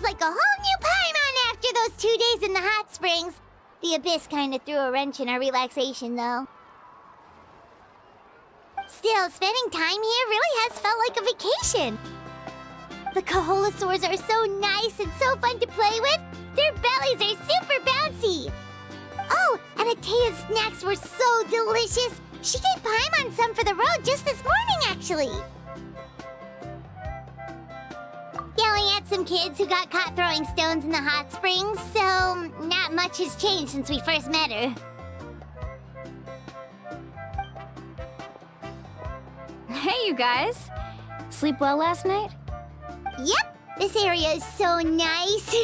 feels like a whole new Paimon after those 2 days in the hot springs. The Abyss kind of threw a wrench in our relaxation, though. Still, spending time here really has felt like a vacation. The Kaholosaurs are so nice and so fun to play with. Their bellies are super bouncy. Oh, and Atea's snacks were so delicious. She gave Paimon some for the road just this morning, actually. Yelling at some kids who got caught throwing stones in the hot springs, so not much has changed since we first met her. Hey, you guys. Sleep well last night? Yep, this area is so nice.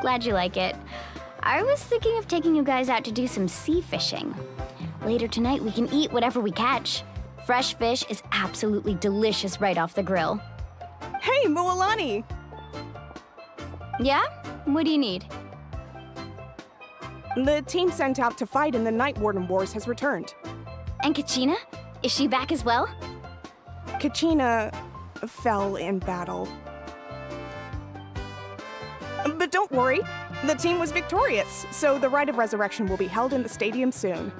Glad you like it. I was thinking of taking you guys out to do some sea fishing. Later tonight, we can eat whatever we catch. Fresh fish is absolutely delicious right off the grill. Hey, Mualani! Yeah? What do you need? The team sent out to fight in the Night Warden Wars has returned. And Kachina? Is she back as well? Kachina fell in battle. But don't worry, the team was victorious, so the Rite of Resurrection will be held in the stadium soon.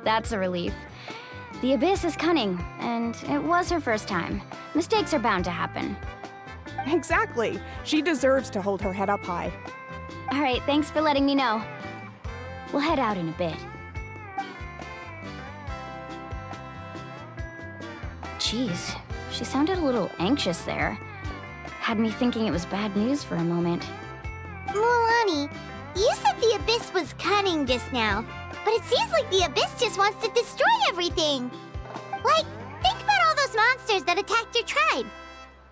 That's a relief. The Abyss is cunning, and it was her first time. Mistakes are bound to happen. Exactly. She deserves to hold her head up high. All right, thanks for letting me know. We'll head out in a bit. Jeez, she sounded a little anxious there. Had me thinking it was bad news for a moment. Mualani, you said the Abyss was cunning just now, but it seems like the Abyss just wants to destroy everything. Like, think about all those monsters that attacked your tribe.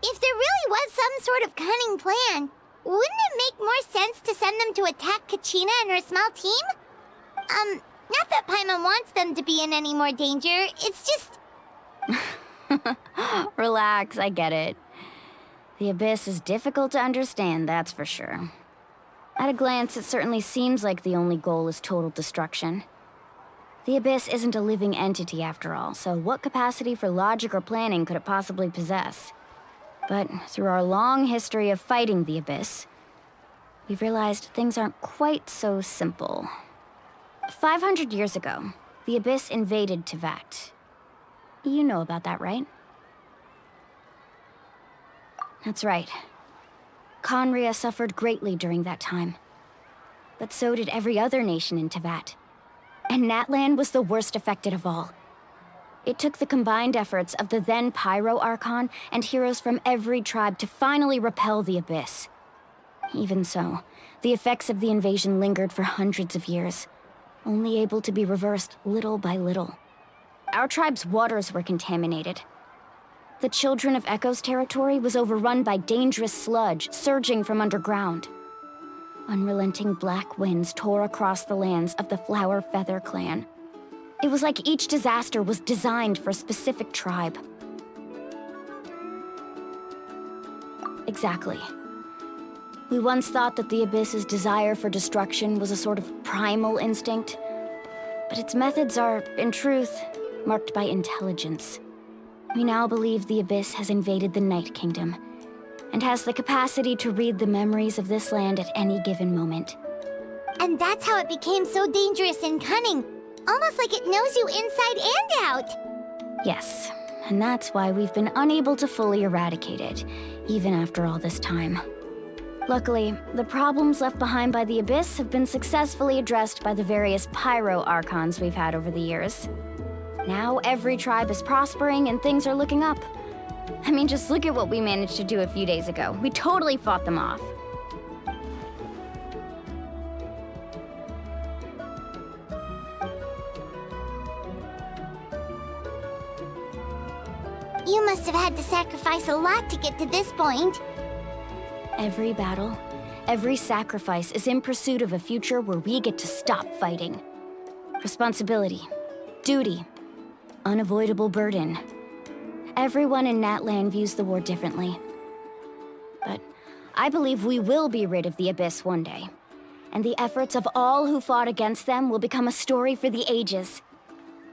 If there really was some sort of cunning plan, wouldn't it make more sense to send them to attack Kachina and her small team? Not that Paimon wants them to be in any more danger, it's just... Relax, I get it. The Abyss is difficult to understand, that's for sure. At a glance, it certainly seems like the only goal is total destruction. The Abyss isn't a living entity after all, so what capacity for logic or planning could it possibly possess? But through our long history of fighting the Abyss, we've realized things aren't quite so simple. 500 years ago, the Abyss invaded Teyvat. You know about that, right? That's right. Conria suffered greatly during that time. But so did every other nation in Teyvat. And Natlan was the worst affected of all. It took the combined efforts of the then Pyro Archon and heroes from every tribe to finally repel the Abyss. Even so, the effects of the invasion lingered for hundreds of years, only able to be reversed little by little. Our tribe's waters were contaminated. The Children of Echo's territory was overrun by dangerous sludge surging from underground. Unrelenting black winds tore across the lands of the Flower Feather clan. It was like each disaster was designed for a specific tribe. Exactly. We once thought that the Abyss's desire for destruction was a sort of primal instinct, but its methods are, in truth, marked by intelligence. We now believe the Abyss has invaded the Night Kingdom, and has the capacity to read the memories of this land at any given moment. And that's how it became so dangerous and cunning. Almost like it knows you inside and out. Yes, and that's why we've been unable to fully eradicate it, even after all this time. Luckily, the problems left behind by the Abyss have been successfully addressed by the various Pyro Archons we've had over the years. Now every tribe is prospering and things are looking up. I mean, just look at what we managed to do a few days ago. We totally fought them off. You must have had to sacrifice a lot to get to this point. Every battle, every sacrifice is in pursuit of a future where we get to stop fighting. Responsibility, duty, unavoidable burden. Everyone in Natlan views the war differently. But I believe we will be rid of the Abyss one day. And the efforts of all who fought against them will become a story for the ages.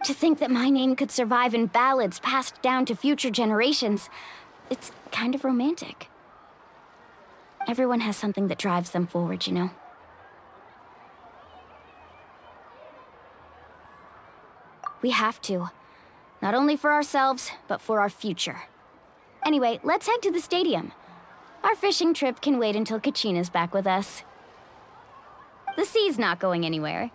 To think that my name could survive in ballads passed down to future generations, it's kind of romantic. Everyone has something that drives them forward, you know? We have to. Not only for ourselves, but for our future. Anyway, let's head to the stadium. Our fishing trip can wait until Kachina's back with us. The sea's not going anywhere.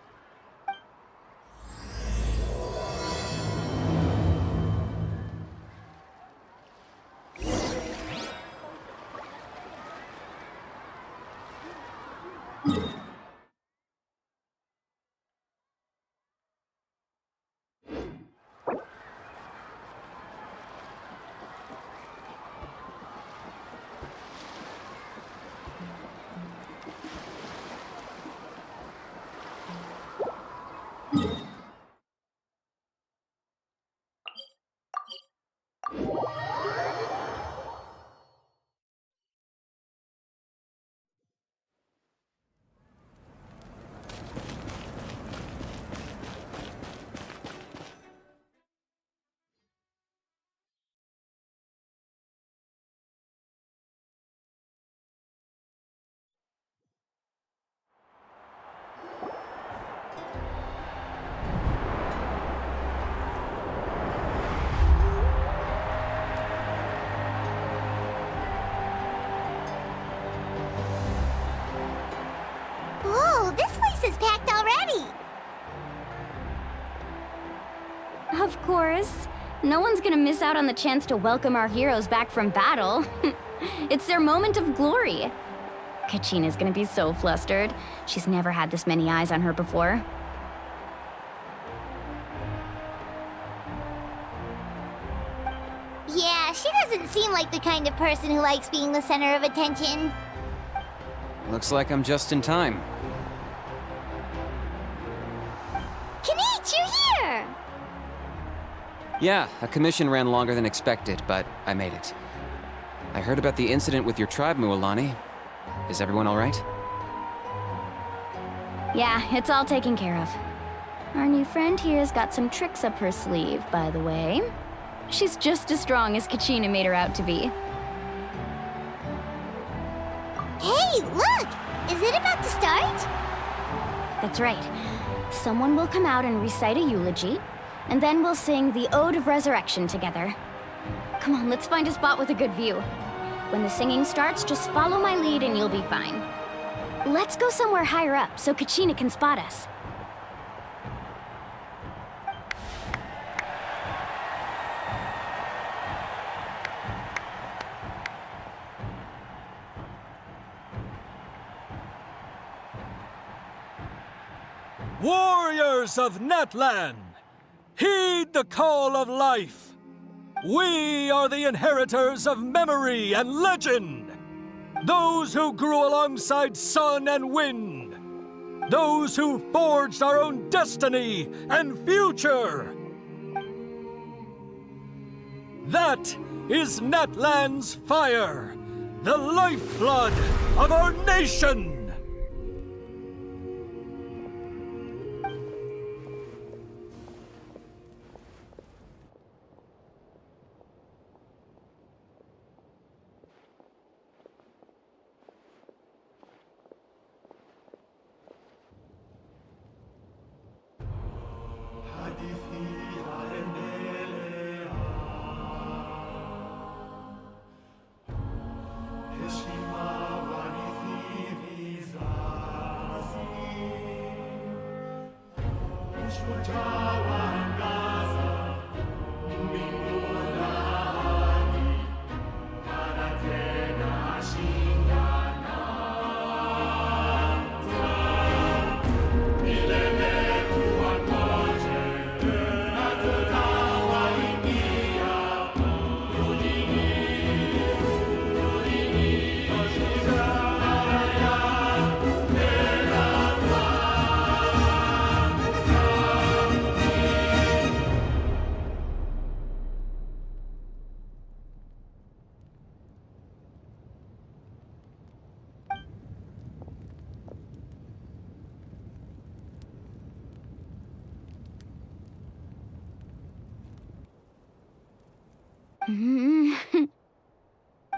Whoa, this place is packed already! Of course. No one's gonna miss out on the chance to welcome our heroes back from battle. It's their moment of glory. Kachina's gonna be so flustered. She's never had this many eyes on her before. Yeah, she doesn't seem like the kind of person who likes being the center of attention. Looks like I'm just in time. Kinich, you're here! Yeah, a commission ran longer than expected, but I made it. I heard about the incident with your tribe, Mualani. Is everyone all right? Yeah, it's all taken care of. Our new friend here's got some tricks up her sleeve, by the way. She's just as strong as Kachina made her out to be. Hey, look! Is it about to start? That's right. Someone will come out and recite a eulogy, and then we'll sing the Ode of Resurrection together. Come on, let's find a spot with a good view. When the singing starts, just follow my lead and you'll be fine. Let's go somewhere higher up so Kachina can spot us. Warriors of Natlan, heed the call of life. We are the inheritors of memory and legend. Those who grew alongside sun and wind. Those who forged our own destiny and future. That is Natlan's fire, the lifeblood of our nation.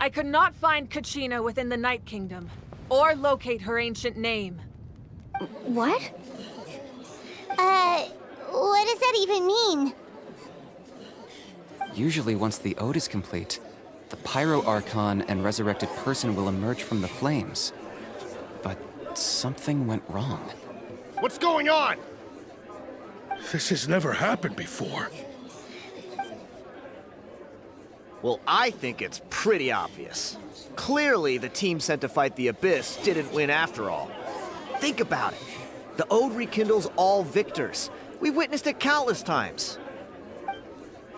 I could not find Kachina within the Night Kingdom, or locate her ancient name. What? What does that even mean? Usually once the ode is complete, the Pyro Archon and resurrected person will emerge from the flames. But something went wrong. What's going on? This has never happened before. Well, I think it's pretty obvious. Clearly, the team sent to fight the Abyss didn't win after all. Think about it. The Ode rekindles all victors. We've witnessed it countless times.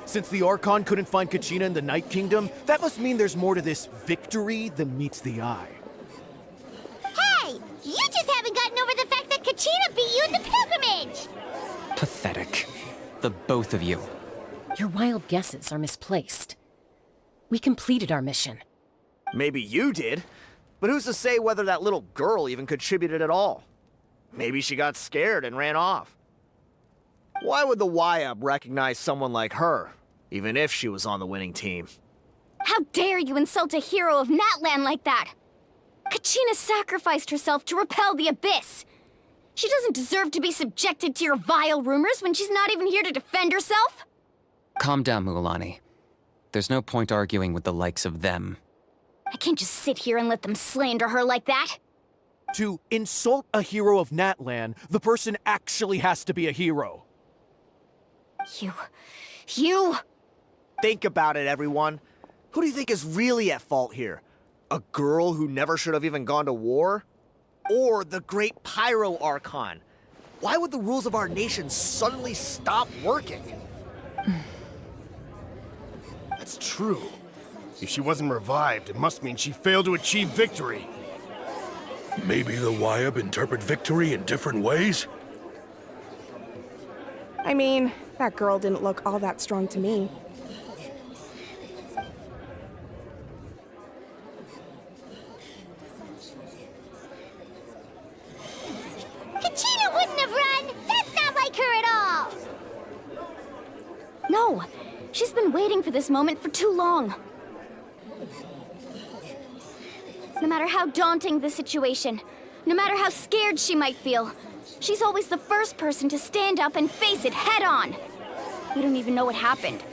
Since the Archon couldn't find Kachina in the Night Kingdom, that must mean there's more to this victory than meets the eye. Hey! You just haven't gotten over the fact that Kachina beat you in the pilgrimage! Pathetic. The both of you. Your wild guesses are misplaced. We completed our mission. Maybe you did, but who's to say whether that little girl even contributed at all? Maybe she got scared and ran off. Why would the YUB recognize someone like her, even if she was on the winning team? How dare you insult a hero of Natlan like that? Kachina sacrificed herself to repel the Abyss. She doesn't deserve to be subjected to your vile rumors when she's not even here to defend herself. Calm down, Mualani. There's no point arguing with the likes of them. I can't just sit here and let them slander her like that. To insult a hero of Natlan, the person actually has to be a hero. You... Think about it, everyone. Who do you think is really at fault here? A girl who never should have even gone to war? Or the great Pyro Archon? Why would the rules of our nation suddenly stop working? That's true. If she wasn't revived, it must mean she failed to achieve victory. Maybe the YUB interpret victory in different ways? I mean, that girl didn't look all that strong to me. Kachina wouldn't have run! That's not like her at all! No, she's been waiting for this moment for too long. No matter how daunting the situation, no matter how scared she might feel, she's always the first person to stand up and face it head on. We don't even know what happened,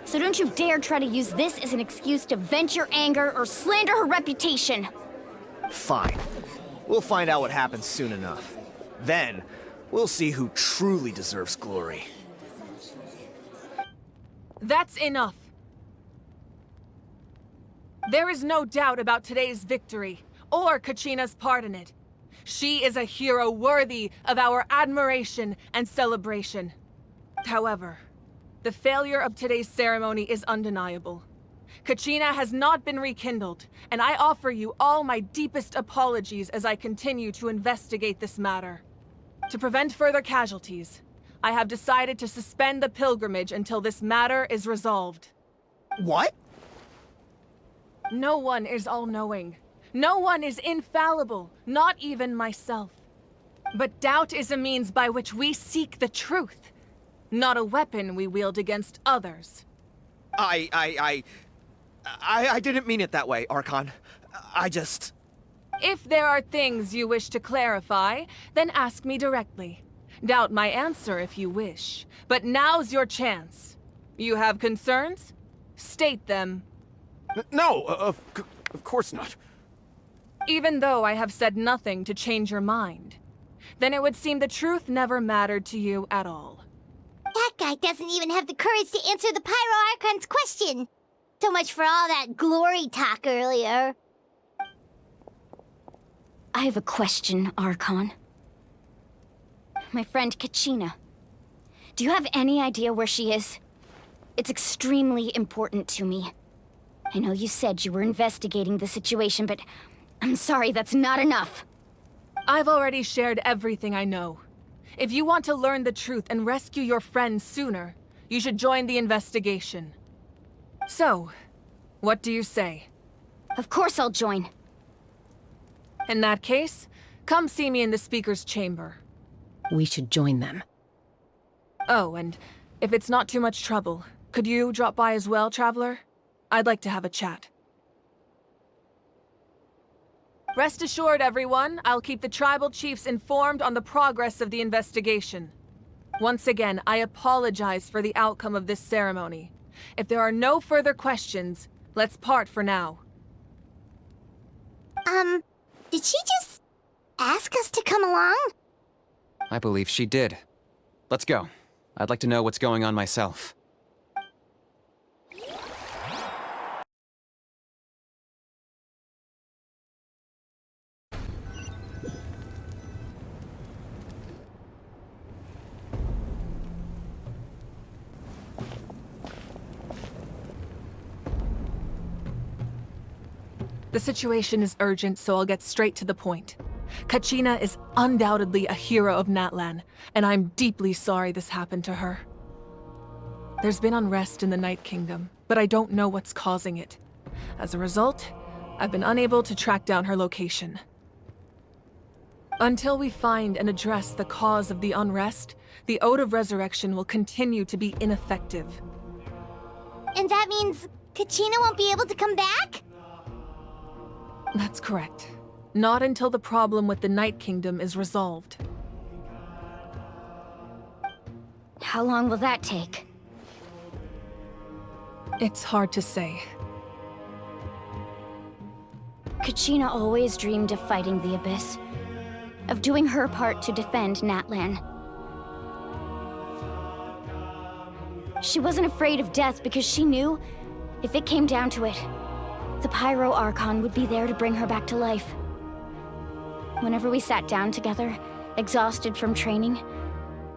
so don't you dare try to use this as an excuse to vent your anger or slander her reputation. Fine. We'll find out what happens soon enough. Then, we'll see who truly deserves glory. That's enough. There is no doubt about today's victory, or Kachina's part in it. She is a hero worthy of our admiration and celebration. However, the failure of today's ceremony is undeniable. Kachina has not been rekindled, and I offer you all my deepest apologies as I continue to investigate this matter. To prevent further casualties, I have decided to suspend the pilgrimage until this matter is resolved. What? No one is all-knowing. No one is infallible, not even myself. But doubt is a means by which we seek the truth, not a weapon we wield against others. I didn't mean it that way, Archon. I just... If there are things you wish to clarify, then ask me directly. Doubt my answer if you wish, but now's your chance. You have concerns? State them. No, of course not. Even though I have said nothing to change your mind, then it would seem the truth never mattered to you at all. That guy doesn't even have the courage to answer the Pyro Archon's question. So much for all that glory talk earlier. I have a question, Archon. My friend Kachina. Do you have any idea where she is? It's extremely important to me. I know you said you were investigating the situation, but I'm sorry, that's not enough. I've already shared everything I know. If you want to learn the truth and rescue your friend sooner, you should join the investigation. So, what do you say? Of course I'll join. In that case, come see me in the speaker's chamber. We should join them. Oh, and if it's not too much trouble, could you drop by as well, Traveler? I'd like to have a chat. Rest assured, everyone, I'll keep the tribal chiefs informed on the progress of the investigation. Once again, I apologize for the outcome of this ceremony. If there are no further questions, let's part for now. Did she just ask us to come along? I believe she did. Let's go. I'd like to know what's going on myself. The situation is urgent, so I'll get straight to the point. Kachina is undoubtedly a hero of Natlan, and I'm deeply sorry this happened to her. There's been unrest in the Night Kingdom, but I don't know what's causing it. As a result, I've been unable to track down her location. Until we find and address the cause of the unrest, the Ode of Resurrection will continue to be ineffective. And that means Kachina won't be able to come back? That's correct. Not until the problem with the Night Kingdom is resolved. How long will that take? It's hard to say. Kachina always dreamed of fighting the Abyss, of doing her part to defend Natlan. She wasn't afraid of death because she knew, if it came down to it, the Pyro Archon would be there to bring her back to life. Whenever we sat down together, exhausted from training,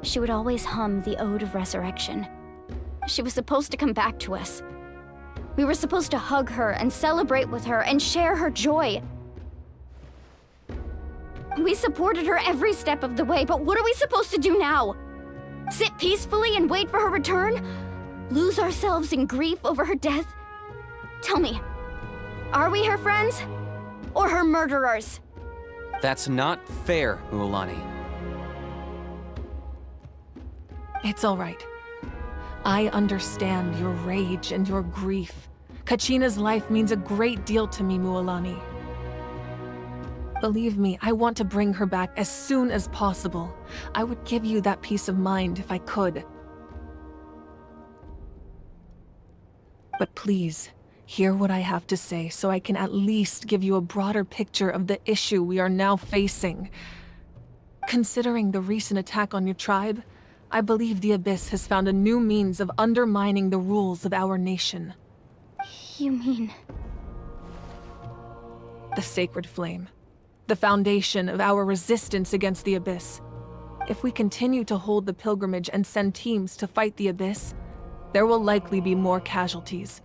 she would always hum the Ode of Resurrection. She was supposed to come back to us. We were supposed to hug her and celebrate with her and share her joy. We supported her every step of the way, but what are we supposed to do now? Sit peacefully and wait for her return? Lose ourselves in grief over her death? Tell me, are we her friends? Or her murderers? That's not fair, Mualani. It's all right. I understand your rage and your grief. Kachina's life means a great deal to me, Mualani. Believe me, I want to bring her back as soon as possible. I would give you that peace of mind if I could. But please, hear what I have to say so I can at least give you a broader picture of the issue we are now facing. Considering the recent attack on your tribe, I believe the Abyss has found a new means of undermining the rules of our nation. You mean... The Sacred Flame. The foundation of our resistance against the Abyss. If we continue to hold the pilgrimage and send teams to fight the Abyss, there will likely be more casualties.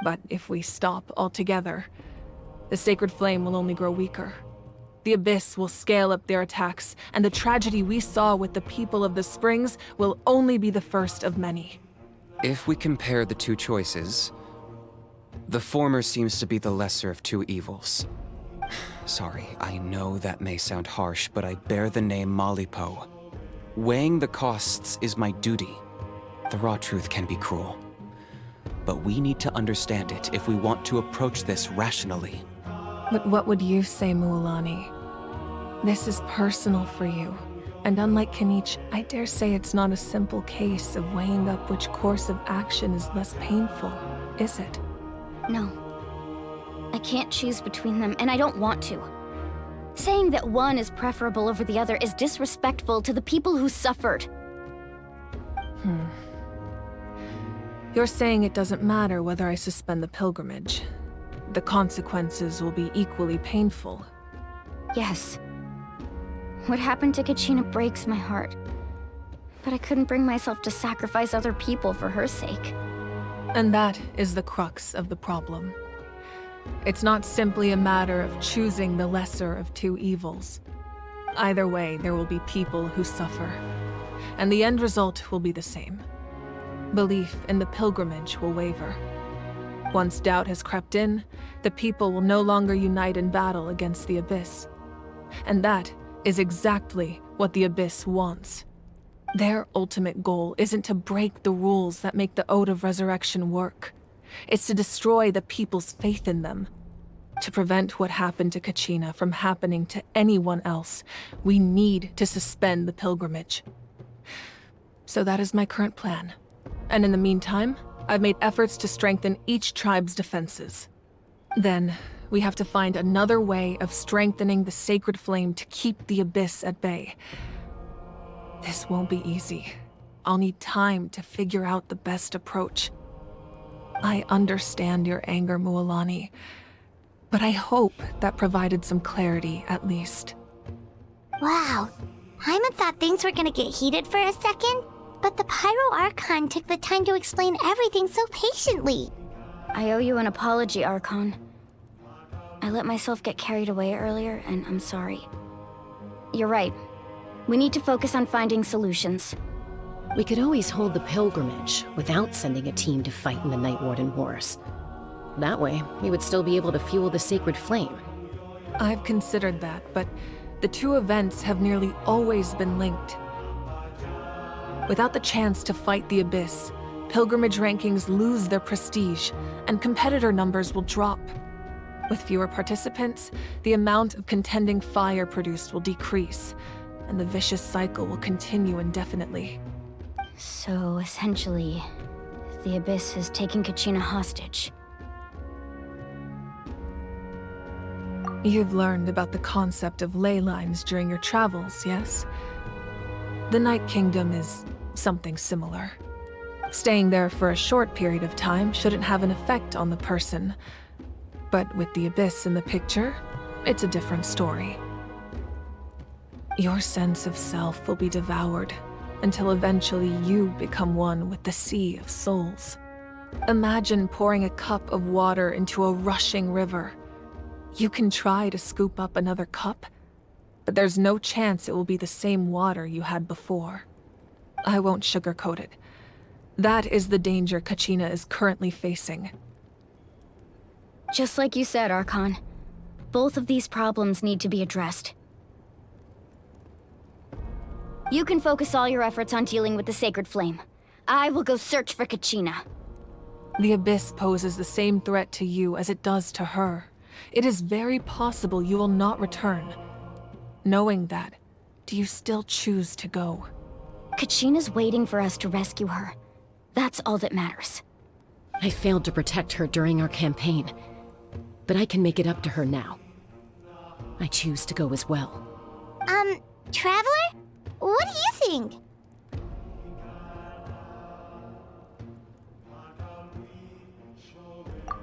But if we stop altogether, the Sacred Flame will only grow weaker. The Abyss will scale up their attacks, and the tragedy we saw with the people of the Springs will only be the first of many. If we compare the two choices, the former seems to be the lesser of two evils. Sorry, I know that may sound harsh, but I bear the name Malipo. Weighing the costs is my duty. The raw truth can be cruel. But we need to understand it if we want to approach this rationally. But what would you say, Mualani? This is personal for you. And unlike Kanich, I dare say it's not a simple case of weighing up which course of action is less painful, is it? No. I can't choose between them, and I don't want to. Saying that one is preferable over the other is disrespectful to the people who suffered. You're saying it doesn't matter whether I suspend the pilgrimage. The consequences will be equally painful. Yes. What happened to Kachina breaks my heart. But I couldn't bring myself to sacrifice other people for her sake. And that is the crux of the problem. It's not simply a matter of choosing the lesser of two evils. Either way, there will be people who suffer. And the end result will be the same. Belief in the pilgrimage will waver. Once doubt has crept in, the people will no longer unite in battle against the Abyss. And that is exactly what the Abyss wants. Their ultimate goal isn't to break the rules that make the Ode of Resurrection work. is to destroy the people's faith in them. To prevent what happened to Kachina from happening to anyone else, we need to suspend the pilgrimage. So that is my current plan. And in the meantime, I've made efforts to strengthen each tribe's defenses. Then, we have to find another way of strengthening the sacred flame to keep the Abyss at bay. This won't be easy. I'll need time to figure out the best approach. I understand your anger, Mualani, but I hope that provided some clarity, at least. Wow. Paimon thought things were gonna get heated for a second, but the Pyro Archon took the time to explain everything so patiently. I owe you an apology, Archon. I let myself get carried away earlier, and I'm sorry. You're right. We need to focus on finding solutions. We could always hold the pilgrimage without sending a team to fight in the Night Warden Wars. That way, we would still be able to fuel the sacred flame. I've considered that, but the two events have nearly always been linked. Without the chance to fight the Abyss, pilgrimage rankings lose their prestige, and competitor numbers will drop. With fewer participants, the amount of contending fire produced will decrease, and the vicious cycle will continue indefinitely. So, essentially, the Abyss has taken Kachina hostage. You've learned about the concept of ley lines during your travels, yes? The Night Kingdom is something similar. Staying there for a short period of time shouldn't have an effect on the person. But with the Abyss in the picture, it's a different story. Your sense of self will be devoured until eventually you become one with the Sea of Souls. Imagine pouring a cup of water into a rushing river. You can try to scoop up another cup, but there's no chance it will be the same water you had before. I won't sugarcoat it. That is the danger Kachina is currently facing. Just like you said, Archon. Both of these problems need to be addressed. You can focus all your efforts on dealing with the Sacred Flame. I will go search for Kachina. The Abyss poses the same threat to you as it does to her. It is very possible you will not return. Knowing that, do you still choose to go? Kachina's waiting for us to rescue her. That's all that matters. I failed to protect her during our campaign, but I can make it up to her now. I choose to go as well. Traveler? What do you think?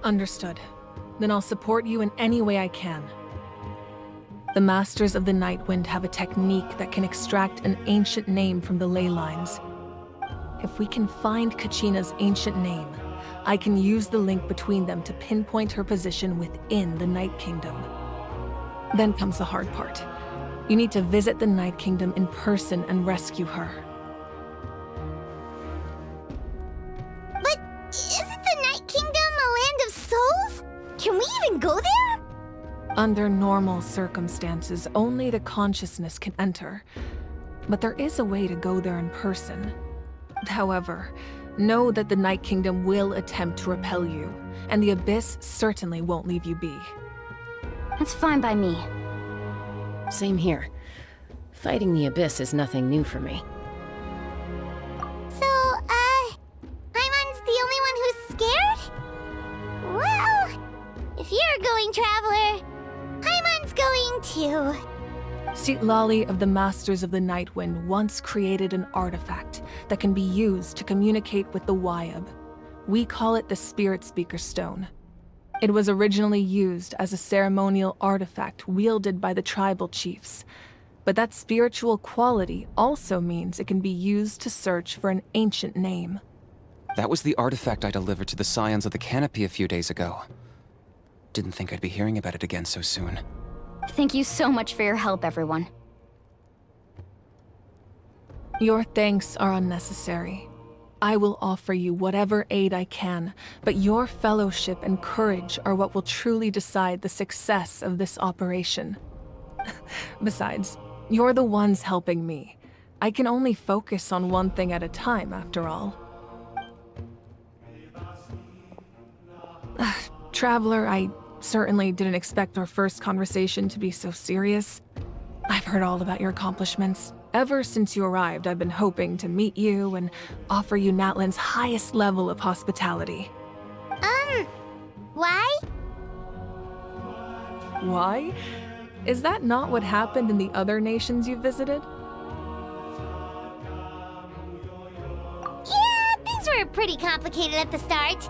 Understood. Then I'll support you in any way I can. The Masters of the Nightwind have a technique that can extract an ancient name from the ley lines. If we can find Kachina's ancient name, I can use the link between them to pinpoint her position within the Night Kingdom. Then comes the hard part. You need to visit the Night Kingdom in person and rescue her. But isn't the Night Kingdom a land of souls? Can we even go there? Under normal circumstances, only the consciousness can enter. But there is a way to go there in person. However, know that the Night Kingdom will attempt to repel you, and the Abyss certainly won't leave you be. That's fine by me. Same here. Fighting the Abyss is nothing new for me. So, Paimon's the only one who's scared? Well, if you're going, Traveler, Paimon's going too. Citlali of the Masters of the Nightwind once created an artifact that can be used to communicate with the Wyab. We call it the Spirit Speaker Stone. It was originally used as a ceremonial artifact wielded by the tribal chiefs, but that spiritual quality also means it can be used to search for an ancient name. That was the artifact I delivered to the Scions of the Canopy a few days ago. Didn't think I'd be hearing about it again so soon. Thank you so much for your help, everyone. Your thanks are unnecessary. I will offer you whatever aid I can, but your fellowship and courage are what will truly decide the success of this operation. Besides, you're the ones helping me. I can only focus on one thing at a time, after all. Traveler, I certainly didn't expect our first conversation to be so serious. I've heard all about your accomplishments. Ever since you arrived, I've been hoping to meet you and offer you Natlan's highest level of hospitality. Why? Why? Is that not what happened in the other nations you visited? Yeah, things were pretty complicated at the start.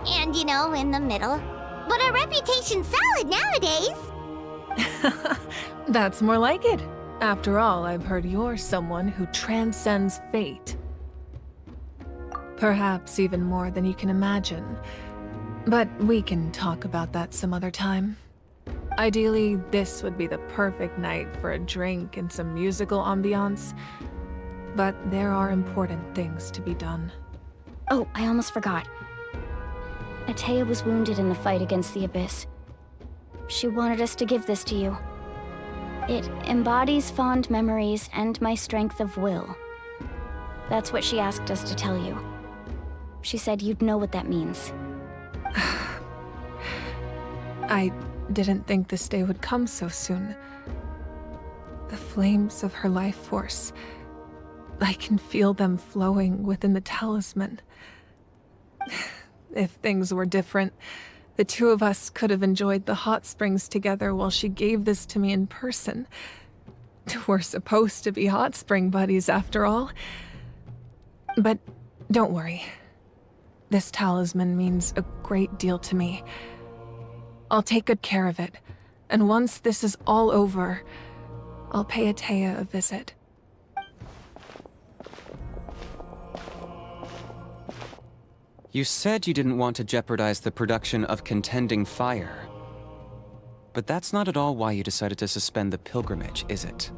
And, in the middle. But our reputation's solid nowadays. That's more like it. After all, I've heard you're someone who transcends fate. Perhaps even more than you can imagine. But we can talk about that some other time. Ideally, this would be the perfect night for a drink and some musical ambiance. But there are important things to be done. Oh, I almost forgot. Atea was wounded in the fight against the Abyss. She wanted us to give this to you. It embodies fond memories and my strength of will. That's what she asked us to tell you. She said you'd know what that means. I didn't think this day would come so soon. The flames of her life force. I can feel them flowing within the talisman. If things were different, the two of us could have enjoyed the hot springs together while she gave this to me in person. We're supposed to be hot spring buddies after all. But don't worry. This talisman means a great deal to me. I'll take good care of it, and once this is all over, I'll pay Atea a visit. You said you didn't want to jeopardize the production of Contending Fire. But that's not at all why you decided to suspend the pilgrimage, is it?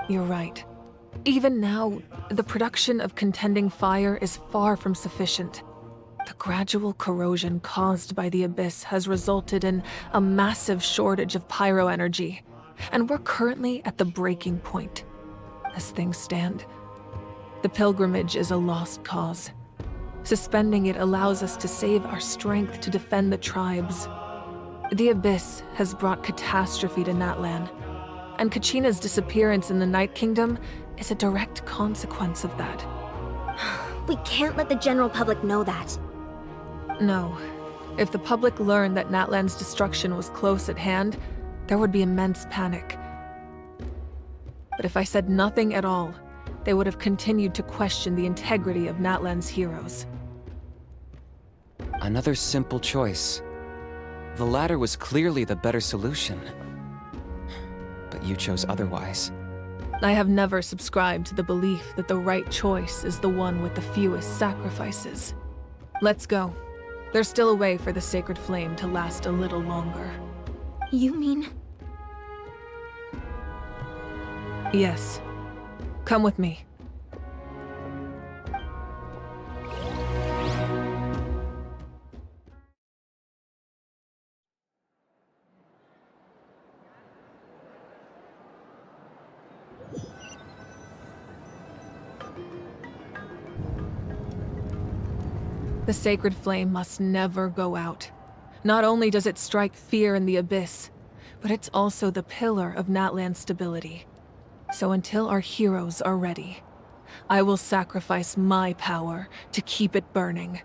You're right. Even now, the production of Contending Fire is far from sufficient. The gradual corrosion caused by the Abyss has resulted in a massive shortage of pyro energy, and we're currently at the breaking point. As things stand, the pilgrimage is a lost cause. Suspending it allows us to save our strength to defend the tribes. The Abyss has brought catastrophe to Natlan, and Kachina's disappearance in the Night Kingdom is a direct consequence of that. We can't let the general public know that. No. If the public learned that Natlan's destruction was close at hand, there would be immense panic. But if I said nothing at all, they would have continued to question the integrity of Natlan's heroes. Another simple choice. The latter was clearly the better solution. But you chose otherwise. I have never subscribed to the belief that the right choice is the one with the fewest sacrifices. Let's go. There's still a way for the sacred flame to last a little longer. You mean? Yes. Come with me. The sacred flame must never go out. Not only does it strike fear in the Abyss, but it's also the pillar of Natlan's stability. So until our heroes are ready, I will sacrifice my power to keep it burning.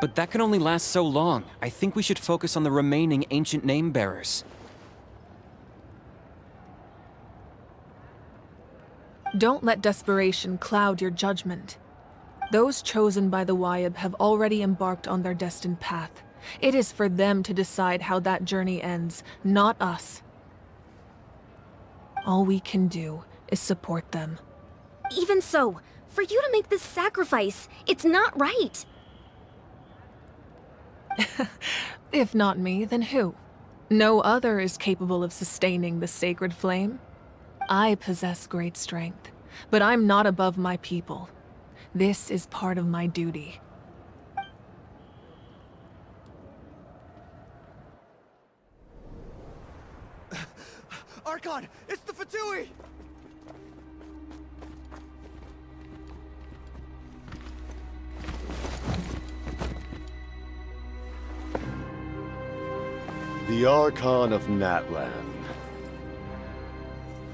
But that can only last so long. I think we should focus on the remaining ancient name-bearers. Don't let desperation cloud your judgment. Those chosen by the Wyab have already embarked on their destined path. It is for them to decide how that journey ends, not us. All we can do is support them. Even so, for you to make this sacrifice, it's not right. If not me, then who? No other is capable of sustaining the sacred flame. I possess great strength, but I'm not above my people. This is part of my duty. Archon, it's the Fatui! The Archon of Natlan.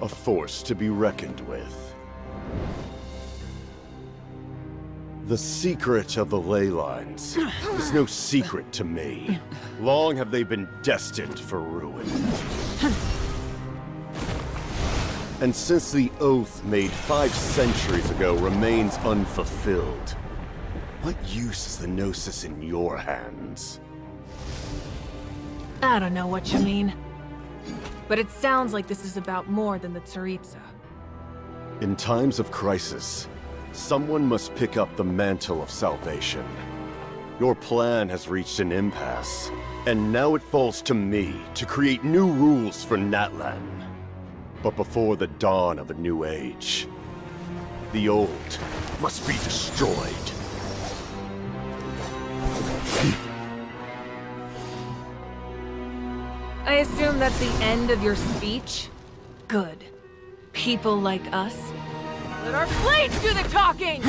A force to be reckoned with. The secret of the ley lines is no secret to me. Long have they been destined for ruin. And since the oath made 5 centuries ago remains unfulfilled, what use is the Gnosis in your hands? I don't know what you mean. But it sounds like this is about more than the Tsaritsa. In times of crisis, someone must pick up the mantle of salvation. Your plan has reached an impasse, and now it falls to me to create new rules for Natlan. But before the dawn of a new age, the old must be destroyed. I assume that's the end of your speech? Good. People like us. Let our blades do the talking!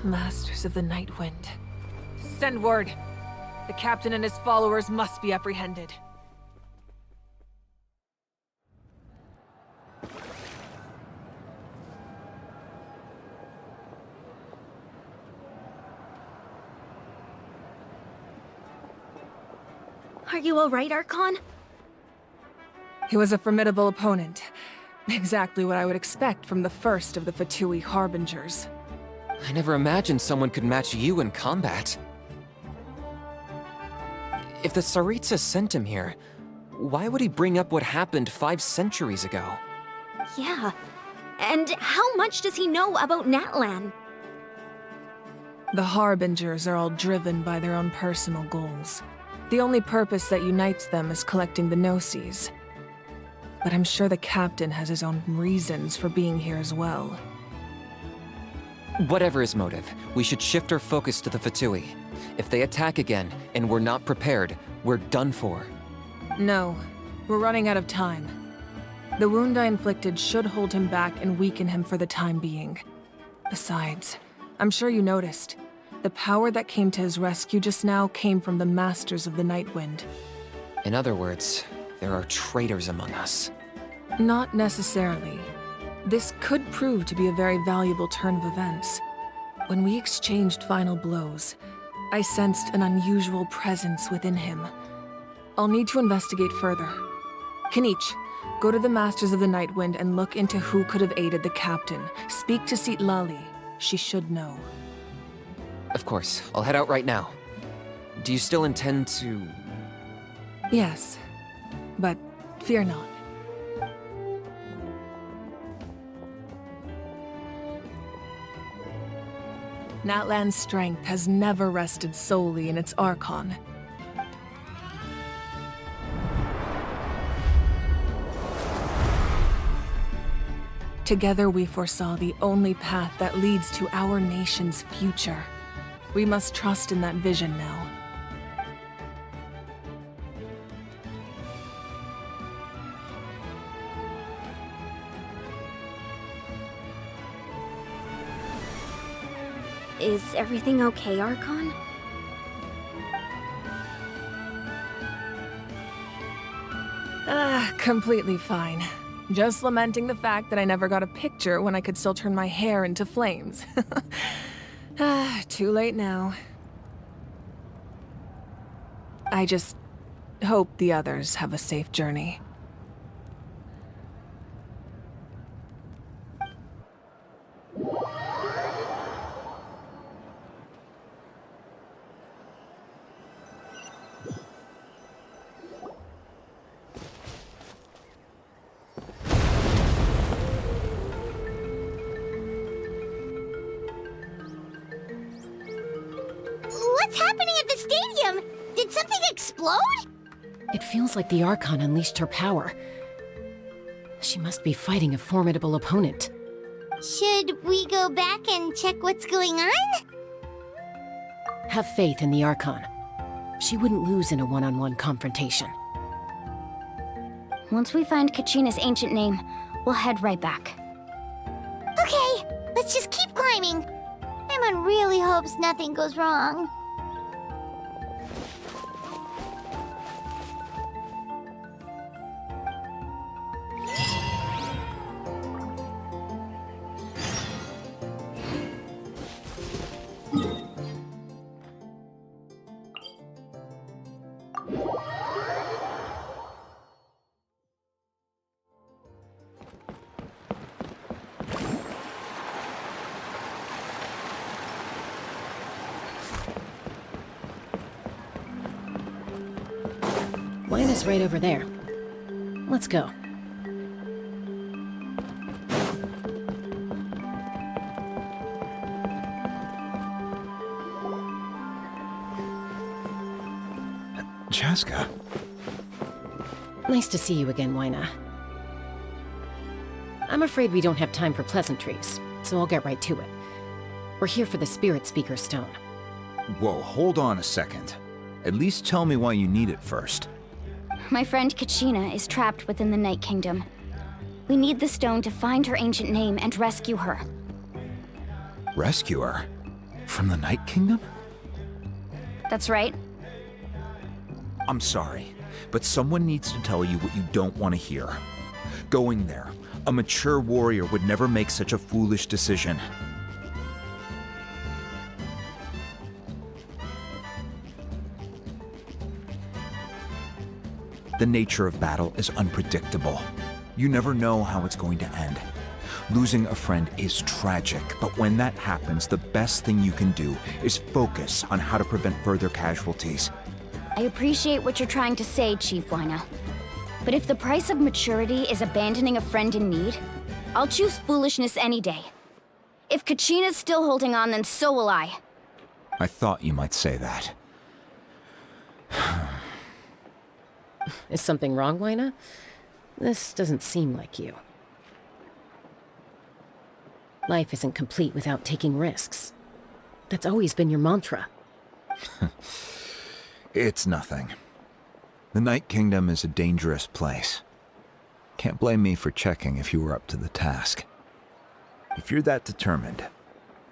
Masters of the Night Wind. Send word. The captain and his followers must be apprehended. Are you alright, Archon? He was a formidable opponent. Exactly what I would expect from the first of the Fatui Harbingers. I never imagined someone could match you in combat. If the Tsaritsa sent him here, why would he bring up what happened 5 centuries ago? Yeah. And how much does he know about Natlan? The Harbingers are all driven by their own personal goals. The only purpose that unites them is collecting the Gnosis. But I'm sure the captain has his own reasons for being here as well. Whatever his motive, we should shift our focus to the Fatui. If they attack again, and we're not prepared, we're done for. No, we're running out of time. The wound I inflicted should hold him back and weaken him for the time being. Besides, I'm sure you noticed, the power that came to his rescue just now came from the Masters of the Night Wind. In other words, there are traitors among us. Not necessarily. This could prove to be a very valuable turn of events. When we exchanged final blows, I sensed an unusual presence within him. I'll need to investigate further. Kinich, go to the Masters of the Nightwind and look into who could have aided the captain. Speak to Lali. She should know. Of course, I'll head out right now. Do you still intend to... Yes, but fear not. Natlan's strength has never rested solely in its Archon. Together we foresaw the only path that leads to our nation's future. We must trust in that vision now. Is everything okay, Archon? Completely fine. Just lamenting the fact that I never got a picture when I could still turn my hair into flames. Too late now. I just hope the others have a safe journey. What's happening at the stadium? Did something explode? It feels like the Archon unleashed her power. She must be fighting a formidable opponent. Should we go back and check what's going on? Have faith in the Archon. She wouldn't lose in a one-on-one confrontation. Once we find Kachina's ancient name, we'll head right back. Okay, let's just keep climbing. Emon really hopes nothing goes wrong. Mine is right over there. Let's go. Chaska. Nice to see you again, Wyna. I'm afraid we don't have time for pleasantries, so I'll get right to it. We're here for the Spirit Speaker Stone. Whoa, hold on a second. At least tell me why you need it first. My friend Kachina is trapped within the Night Kingdom. We need the stone to find her ancient name and rescue her. Rescue her? From the Night Kingdom? That's right. I'm sorry, but someone needs to tell you what you don't want to hear. Going there, a mature warrior would never make such a foolish decision. The nature of battle is unpredictable. You never know how it's going to end. Losing a friend is tragic, but when that happens, the best thing you can do is focus on how to prevent further casualties. I appreciate what you're trying to say, Chief Wyna. But if the price of maturity is abandoning a friend in need, I'll choose foolishness any day. If Kachina's still holding on, then so will I. I thought you might say that. Is something wrong, Wyna? This doesn't seem like you. Life isn't complete without taking risks. That's always been your mantra. It's nothing. The Night Kingdom is a dangerous place. Can't blame me for checking if you were up to the task. If you're that determined,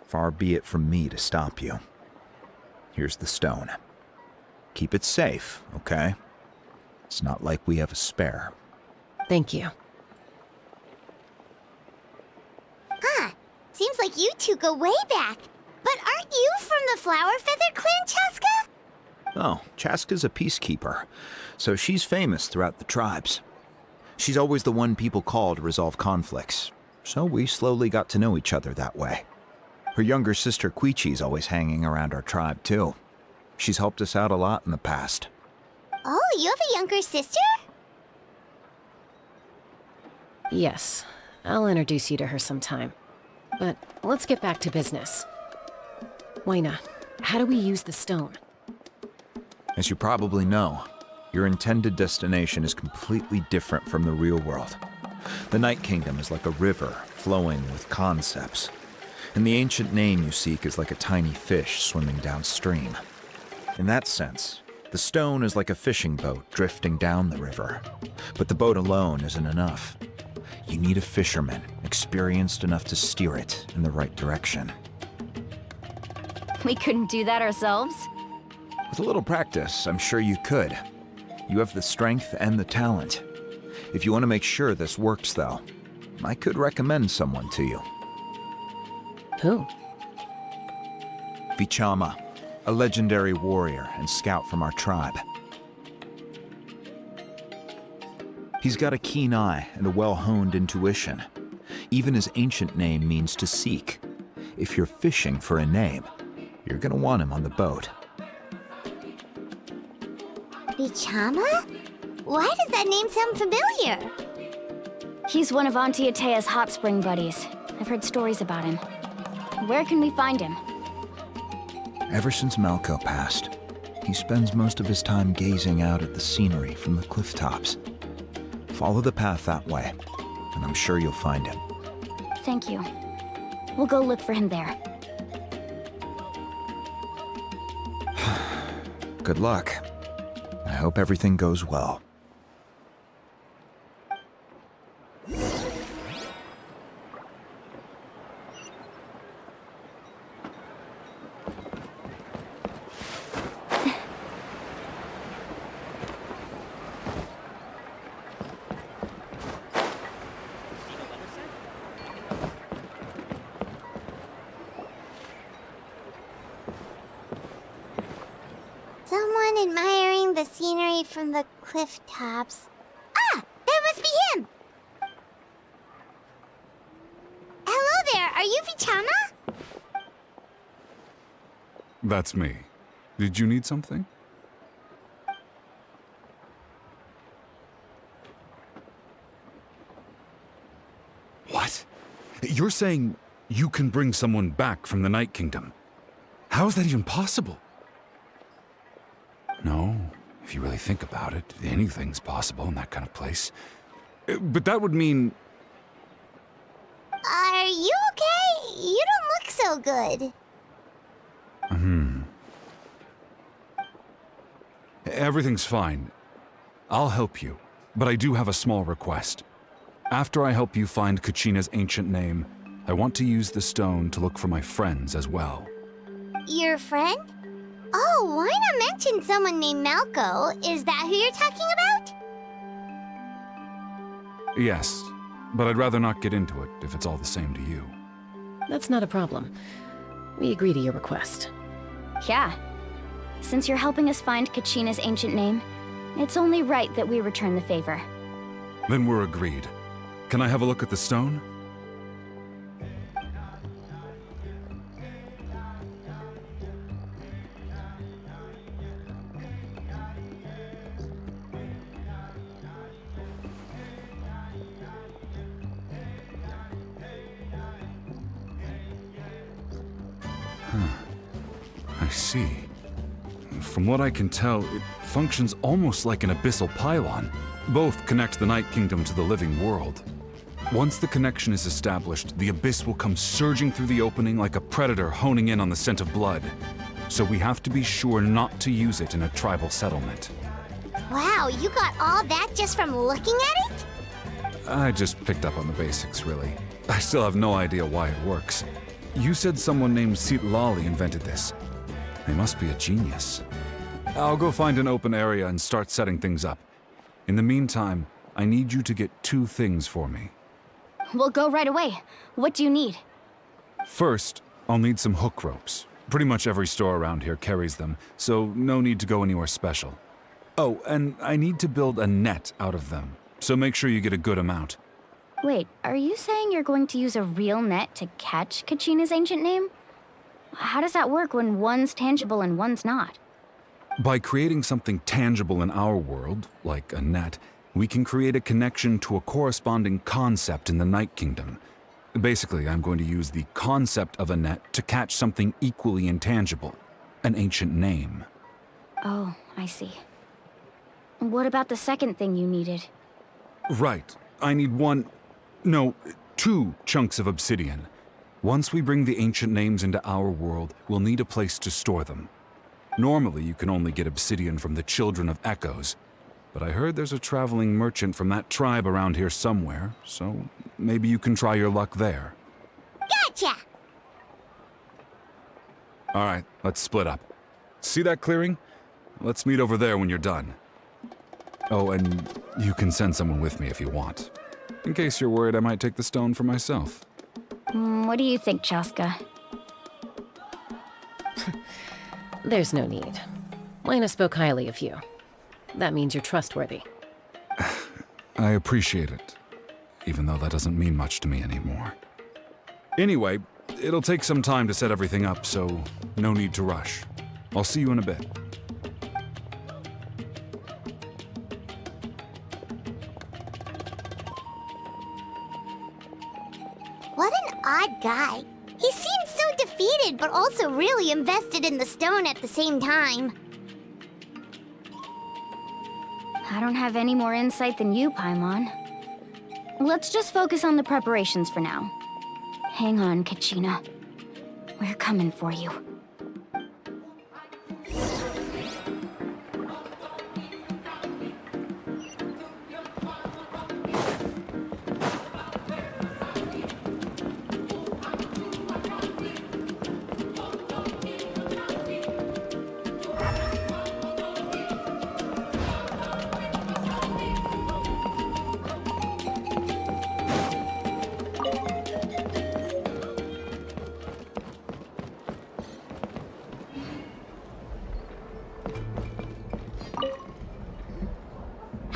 far be it from me to stop you. Here's the stone. Keep it safe, okay? It's not like we have a spare. Thank you. Huh. Seems like you two go way back. But You from the Flower Feather Clan, Chaska? Oh, Chaska's a peacekeeper, so she's famous throughout the tribes. She's always the one people call to resolve conflicts, so we slowly got to know each other that way. Her younger sister Quichi's always hanging around our tribe, too. She's helped us out a lot in the past. Oh, you have a younger sister? Yes, I'll introduce you to her sometime. But let's get back to business. Waina, how do we use the stone? As you probably know, your intended destination is completely different from the real world. The Night Kingdom is like a river flowing with concepts, and the ancient name you seek is like a tiny fish swimming downstream. In that sense, the stone is like a fishing boat drifting down the river, but the boat alone isn't enough. You need a fisherman experienced enough to steer it in the right direction. We couldn't do that ourselves? With a little practice, I'm sure you could. You have the strength and the talent. If you want to make sure this works, though, I could recommend someone to you. Who? Vichama, a legendary warrior and scout from our tribe. He's got a keen eye and a well-honed intuition. Even his ancient name means to seek. If you're fishing for a name, you're gonna want him on the boat. Vichama? Why does that name sound familiar? He's one of Auntie Atea's hot spring buddies. I've heard stories about him. Where can we find him? Ever since Malco passed, he spends most of his time gazing out at the scenery from the cliff tops. Follow the path that way, and I'm sure you'll find him. Thank you. We'll go look for him there. Good luck. I hope everything goes well. Someone admiring the scenery from the cliff tops. Ah! That must be him! Hello there, are you Vichama? That's me. Did you need something? What? You're saying you can bring someone back from the Night Kingdom? How is that even possible? No, if you really think about it, anything's possible in that kind of place. But that would mean... Are you okay? You don't look so good. Everything's fine. I'll help you, but I do have a small request. After I help you find Kachina's ancient name, I want to use the stone to look for my friends as well. Your friend? Oh, why not mention someone named Malco? Is that who you're talking about? Yes, but I'd rather not get into it if it's all the same to you. That's not a problem. We agree to your request. Yeah. Since you're helping us find Kachina's ancient name, it's only right that we return the favor. Then we're agreed. Can I have a look at the stone? I see. From what I can tell, it functions almost like an abyssal pylon. Both connect the Night Kingdom to the living world. Once the connection is established, the abyss will come surging through the opening like a predator honing in on the scent of blood. So we have to be sure not to use it in a tribal settlement. Wow, you got all that just from looking at it? I just picked up on the basics, really. I still have no idea why it works. You said someone named Lali invented this. They must be a genius. I'll go find an open area and start setting things up. In the meantime, I need you to get 2 things for me. We'll go right away. What do you need? First, I'll need some hook ropes. Pretty much every store around here carries them, so no need to go anywhere special. Oh, and I need to build a net out of them, so make sure you get a good amount. Wait, are you saying you're going to use a real net to catch Kachina's ancient name? How does that work when one's tangible and one's not? By creating something tangible in our world, like a net, we can create a connection to a corresponding concept in the Night Kingdom. Basically, I'm going to use the concept of a net to catch something equally intangible, an ancient name. Oh, I see. What about the second thing you needed? Right. I need two chunks of obsidian. Once we bring the ancient names into our world, we'll need a place to store them. Normally, you can only get obsidian from the Children of Echoes, but I heard there's a traveling merchant from that tribe around here somewhere, so maybe you can try your luck there. Gotcha! All right, let's split up. See that clearing? Let's meet over there when you're done. Oh, and you can send someone with me if you want. In case you're worried I might take the stone for myself. What do you think, Chaska? There's no need. Lena spoke highly of you. That means you're trustworthy. I appreciate it, even though that doesn't mean much to me anymore. Anyway, it'll take some time to set everything up, so no need to rush. I'll see you in a bit. What an odd guy. He seems so defeated, but also really invested in the stone at the same time. I don't have any more insight than you, Paimon. Let's just focus on the preparations for now. Hang on, Kachina. We're coming for you.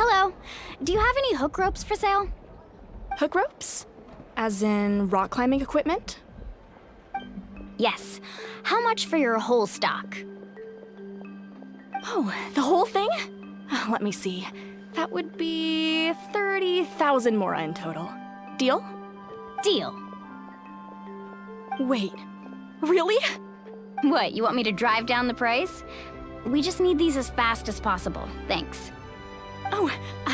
Hello. Do you have any hook ropes for sale? Hook ropes? As in rock climbing equipment? Yes. How much for your whole stock? Oh, the whole thing? Let me see. That would be 30,000 mora in total. Deal? Deal. Wait, really? What, you want me to drive down the price? We just need these as fast as possible. Thanks. Oh,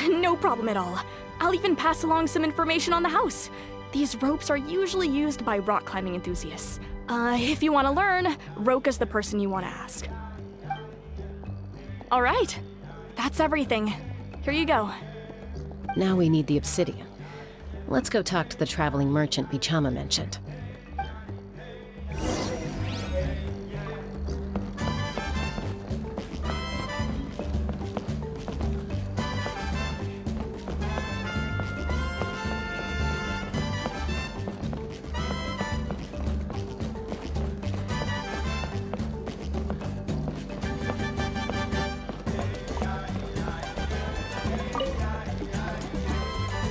no problem at all. I'll even pass along some information on the house. These ropes are usually used by rock climbing enthusiasts. If you want to learn, Roka's the person you want to ask. All right, that's everything. Here you go. Now we need the obsidian. Let's go talk to the traveling merchant Bichama mentioned.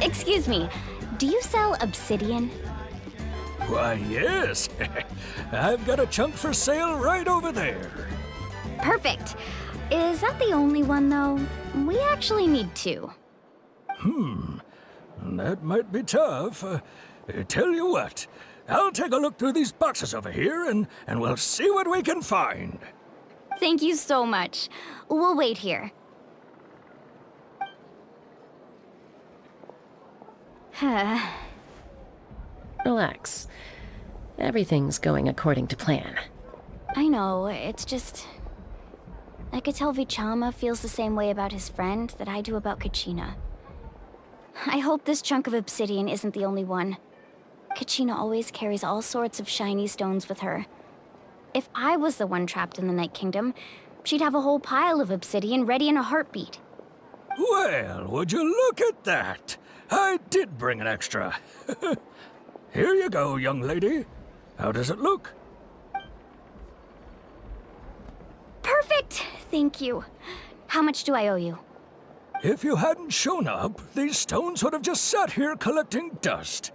Excuse me, do you sell obsidian? Why, yes. I've got a chunk for sale right over there. Perfect. Is that the only one, though? We actually need two. That might be tough. Tell you what, I'll take a look through these boxes over here and we'll see what we can find. Thank you so much. We'll wait here. Relax. Everything's going according to plan. I know, it's just... I could tell Vichama feels the same way about his friend that I do about Kachina. I hope this chunk of obsidian isn't the only one. Kachina always carries all sorts of shiny stones with her. If I was the one trapped in the Night Kingdom, she'd have a whole pile of obsidian ready in a heartbeat. Well, would you look at that? I did bring an extra. Here you go, young lady. How does it look? Perfect! Thank you. How much do I owe you? If you hadn't shown up, these stones would have just sat here collecting dust.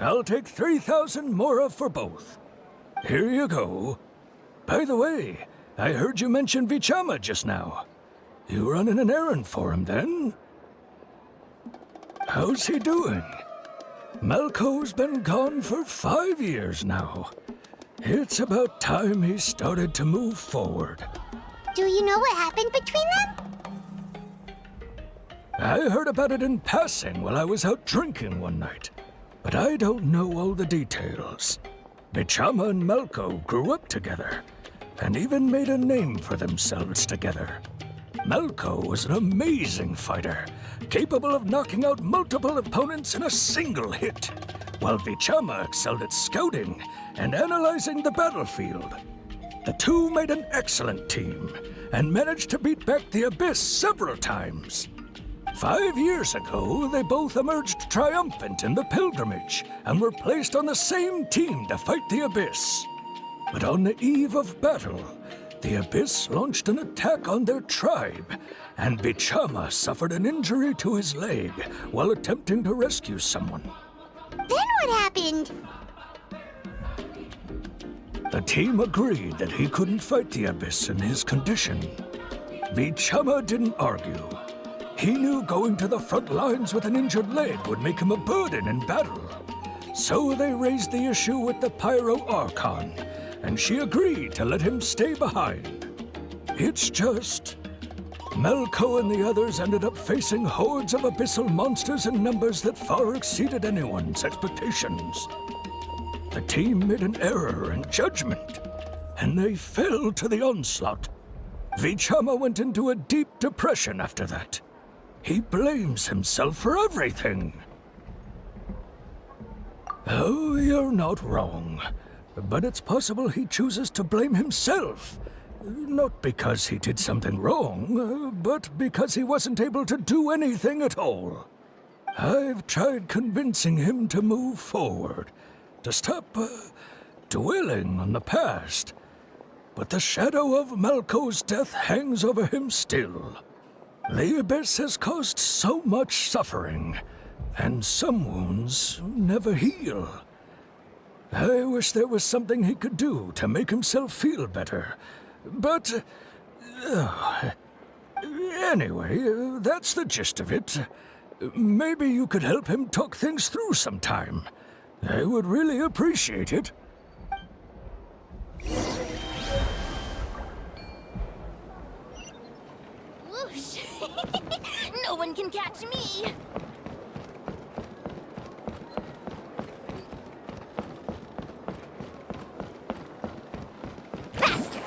I'll take 3,000 mora for both. Here you go. By the way, I heard you mention Vichama just now. You running an errand for him, then? How's he doing? Malco's been gone for 5 years now. It's about time he started to move forward. Do you know what happened between them? I heard about it in passing while I was out drinking one night, but I don't know all the details. Vichama and Malco grew up together, and even made a name for themselves together. Malco was an amazing fighter, capable of knocking out multiple opponents in a single hit, while Vichama excelled at scouting and analyzing the battlefield. The two made an excellent team, and managed to beat back the Abyss several times. 5 years ago, they both emerged triumphant in the pilgrimage, and were placed on the same team to fight the Abyss. But on the eve of battle, the Abyss launched an attack on their tribe, and Vichama suffered an injury to his leg while attempting to rescue someone. Then what happened? The team agreed that he couldn't fight the Abyss in his condition. Vichama didn't argue. He knew going to the front lines with an injured leg would make him a burden in battle. So they raised the issue with the Pyro Archon, and she agreed to let him stay behind. It's just, Malco and the others ended up facing hordes of abyssal monsters in numbers that far exceeded anyone's expectations. The team made an error in judgment, and they fell to the onslaught. Vichama went into a deep depression after that. He blames himself for everything. Oh, you're not wrong. But it's possible he chooses to blame himself. Not because he did something wrong, but because he wasn't able to do anything at all. I've tried convincing him to move forward, to stop dwelling on the past. But the shadow of Malco's death hangs over him still. The Abyss has caused so much suffering, and some wounds never heal. I wish there was something he could do to make himself feel better, but... anyway, that's the gist of it. Maybe you could help him talk things through sometime. I would really appreciate it. Whoosh! No one can catch me! Faster!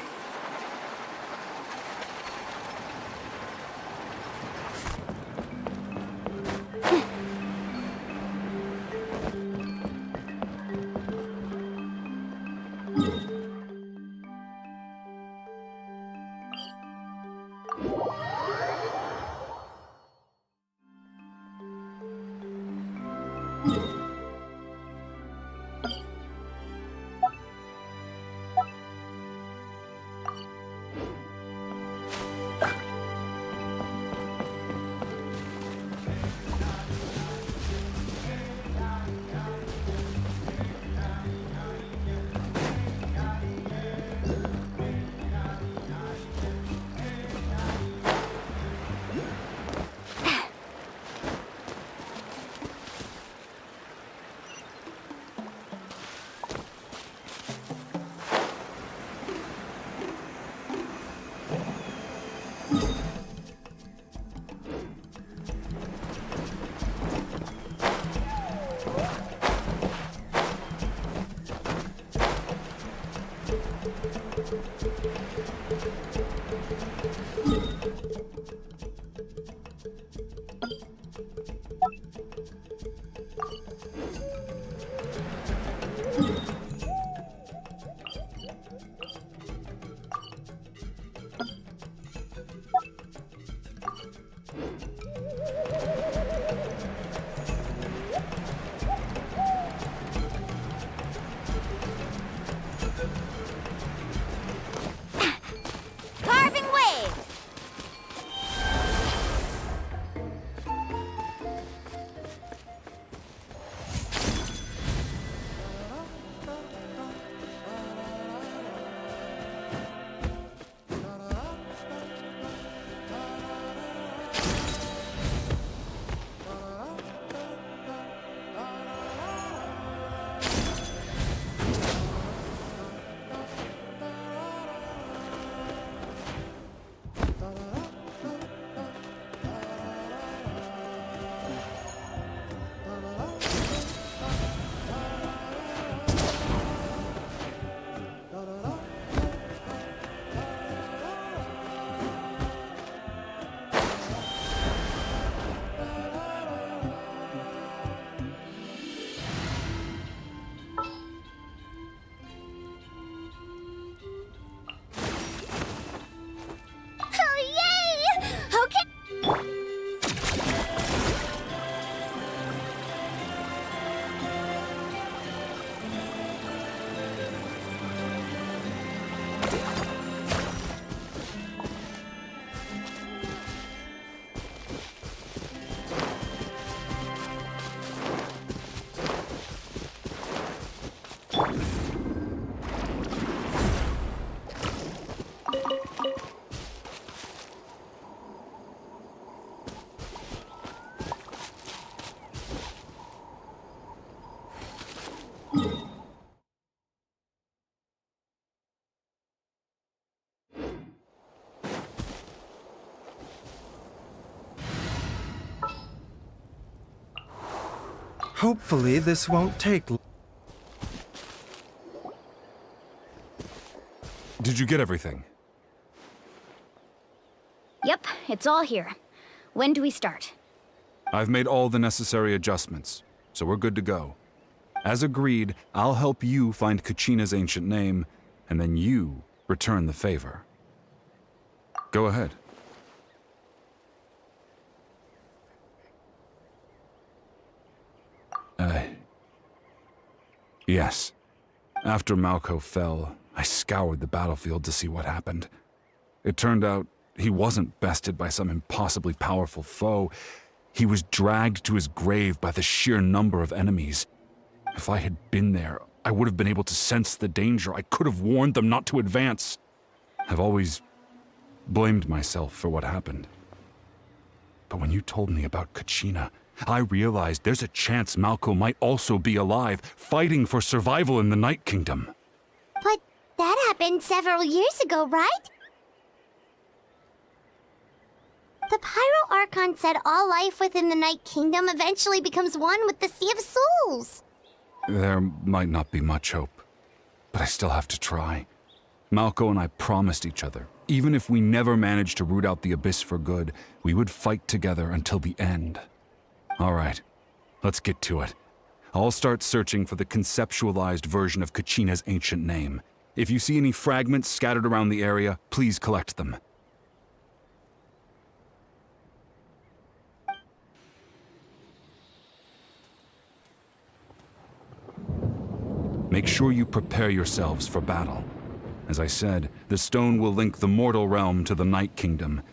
Hopefully this won't take... Did you get everything? Yep, it's all here. When do we start? I've made all the necessary adjustments, so we're good to go. As agreed, I'll help you find Kachina's ancient name, and then you return the favor. Go ahead. Yes. After Malco fell, I scoured the battlefield to see what happened. It turned out he wasn't bested by some impossibly powerful foe. He was dragged to his grave by the sheer number of enemies. If I had been there, I would have been able to sense the danger. I could have warned them not to advance. I've always blamed myself for what happened. But when you told me about Kachina, I realized there's a chance Malco might also be alive, fighting for survival in the Night Kingdom. But that happened several years ago, right? The Pyro Archon said all life within the Night Kingdom eventually becomes one with the Sea of Souls. There might not be much hope, but I still have to try. Malco and I promised each other, even if we never managed to root out the Abyss for good, we would fight together until the end. All right, let's get to it. I'll start searching for the conceptualized version of Kachina's ancient name. If you see any fragments scattered around the area, please collect them. Make sure you prepare yourselves for battle. As I said, the stone will link the mortal realm to the Night Kingdom.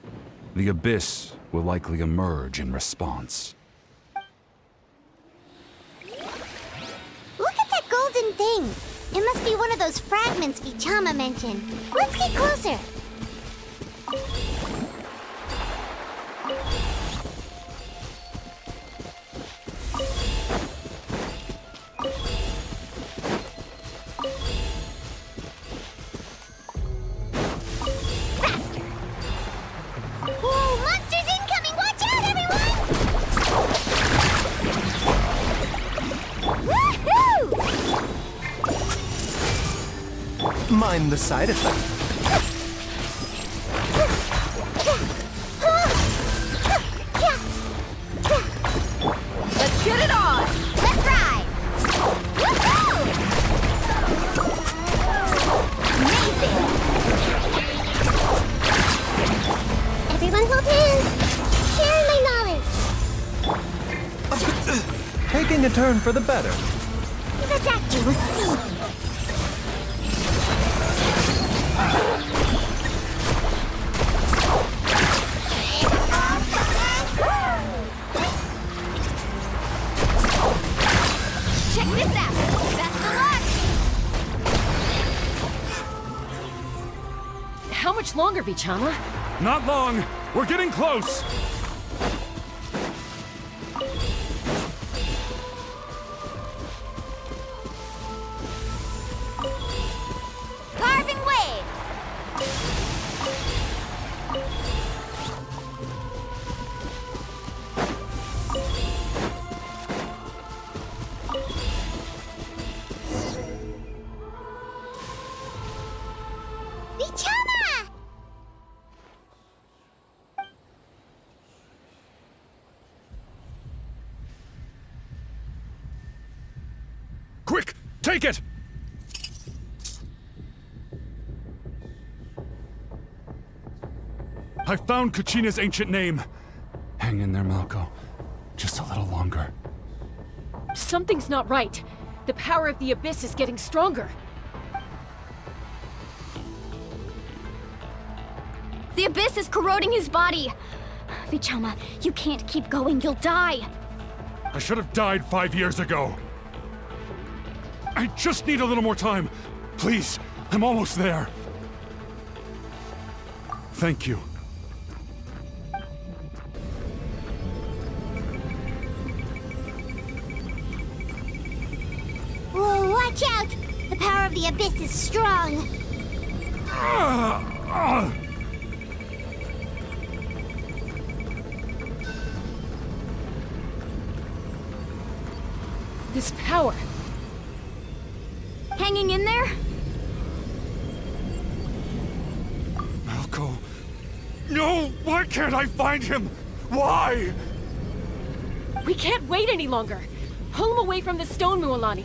The Abyss will likely emerge in response. Look at that golden thing! It must be one of those fragments Vichama mentioned. Let's get closer! Whoa, monsters incoming! Watch out, everyone! Woohoo! Mind the side effect. Let's get it on! Let's ride! Woohoo! Amazing! Everyone hold hands! Share my knowledge! Taking a turn for the better. The doctor will see! Check this out! Best of luck! How much longer, Vichama? Not long! We're getting close! Carving waves! Vichama! Quick! Take it! I found Kachina's ancient name. Hang in there, Malco. Just a little longer. Something's not right. The power of the Abyss is getting stronger. The Abyss is corroding his body! Vichama, you can't keep going, you'll die! I should have died 5 years ago. I just need a little more time. Please, I'm almost there. Thank you. Whoa, watch out! The power of the Abyss is strong! This power. Hanging in there? Malco. No! Why can't I find him? Why? We can't wait any longer. Pull him away from the stone, Mualani.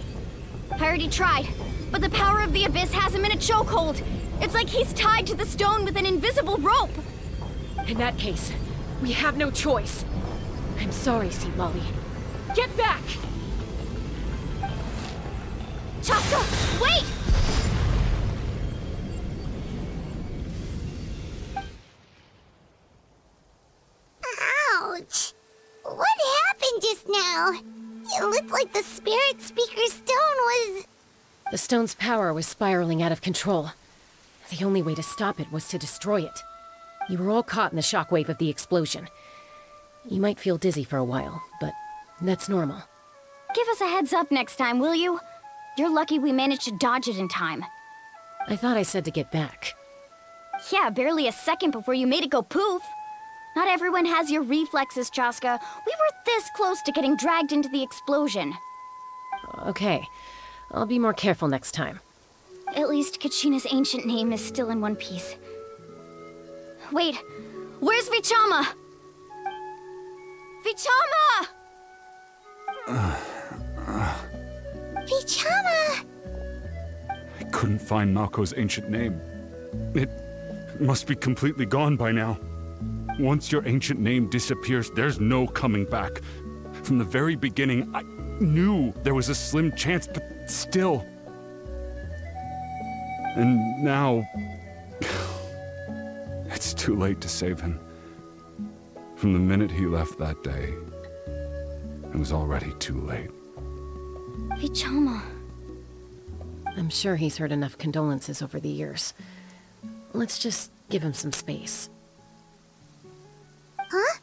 I already tried, but the power of the Abyss has him in a chokehold. It's like he's tied to the stone with an invisible rope. In that case, we have no choice. I'm sorry, St. Molly. Get back! Chaska, wait! Ouch! What happened just now? It looked like the Spirit Speaker's stone was... The stone's power was spiraling out of control. The only way to stop it was to destroy it. You were all caught in the shockwave of the explosion. You might feel dizzy for a while, but that's normal. Give us a heads up next time, will you? You're lucky we managed to dodge it in time. I thought I said to get back. Yeah, barely a second before you made it go poof. Not everyone has your reflexes, Chaska. We were this close to getting dragged into the explosion. Okay, I'll be more careful next time. At least Kachina's ancient name is still in one piece. Wait, where's Vichama? Vichama! Vichama! I couldn't find Malco's ancient name. It must be completely gone by now. Once your ancient name disappears, there's no coming back. From the very beginning, I knew there was a slim chance, but still. And now... it's too late to save him. From the minute he left that day, it was already too late. Vichama. I'm sure he's heard enough condolences over the years. Let's just give him some space. Huh?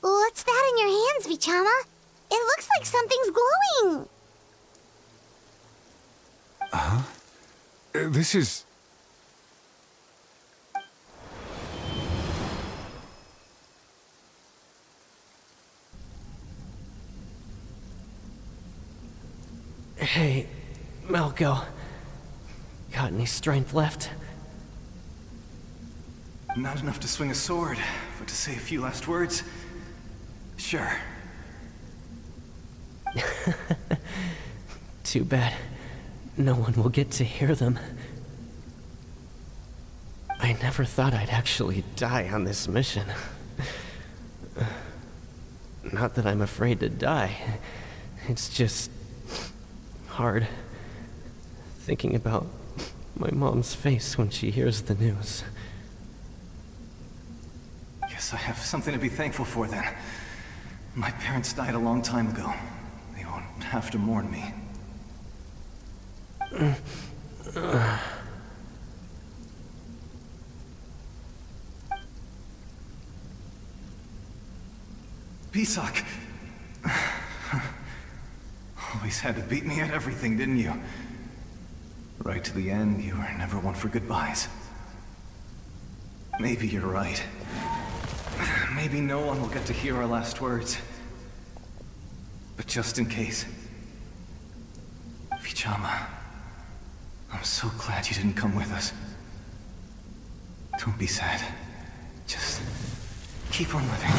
What's that in your hands, Vichama? It looks like something's glowing. Huh? This is... Hey, Malco. Got any strength left? Not enough to swing a sword, but to say a few last words? Sure. Too bad. No one will get to hear them. I never thought I'd actually die on this mission. Not that I'm afraid to die. It's just... hard. Thinking about my mom's face when she hears the news. Guess I have something to be thankful for then. My parents died a long time ago. They won't have to mourn me. Pisak! Always had to beat me at everything, didn't you? Right to the end, you were never one for goodbyes. Maybe you're right. Maybe no one will get to hear our last words. But just in case... Vichama, I'm so glad you didn't come with us. Don't be sad. Just keep on living.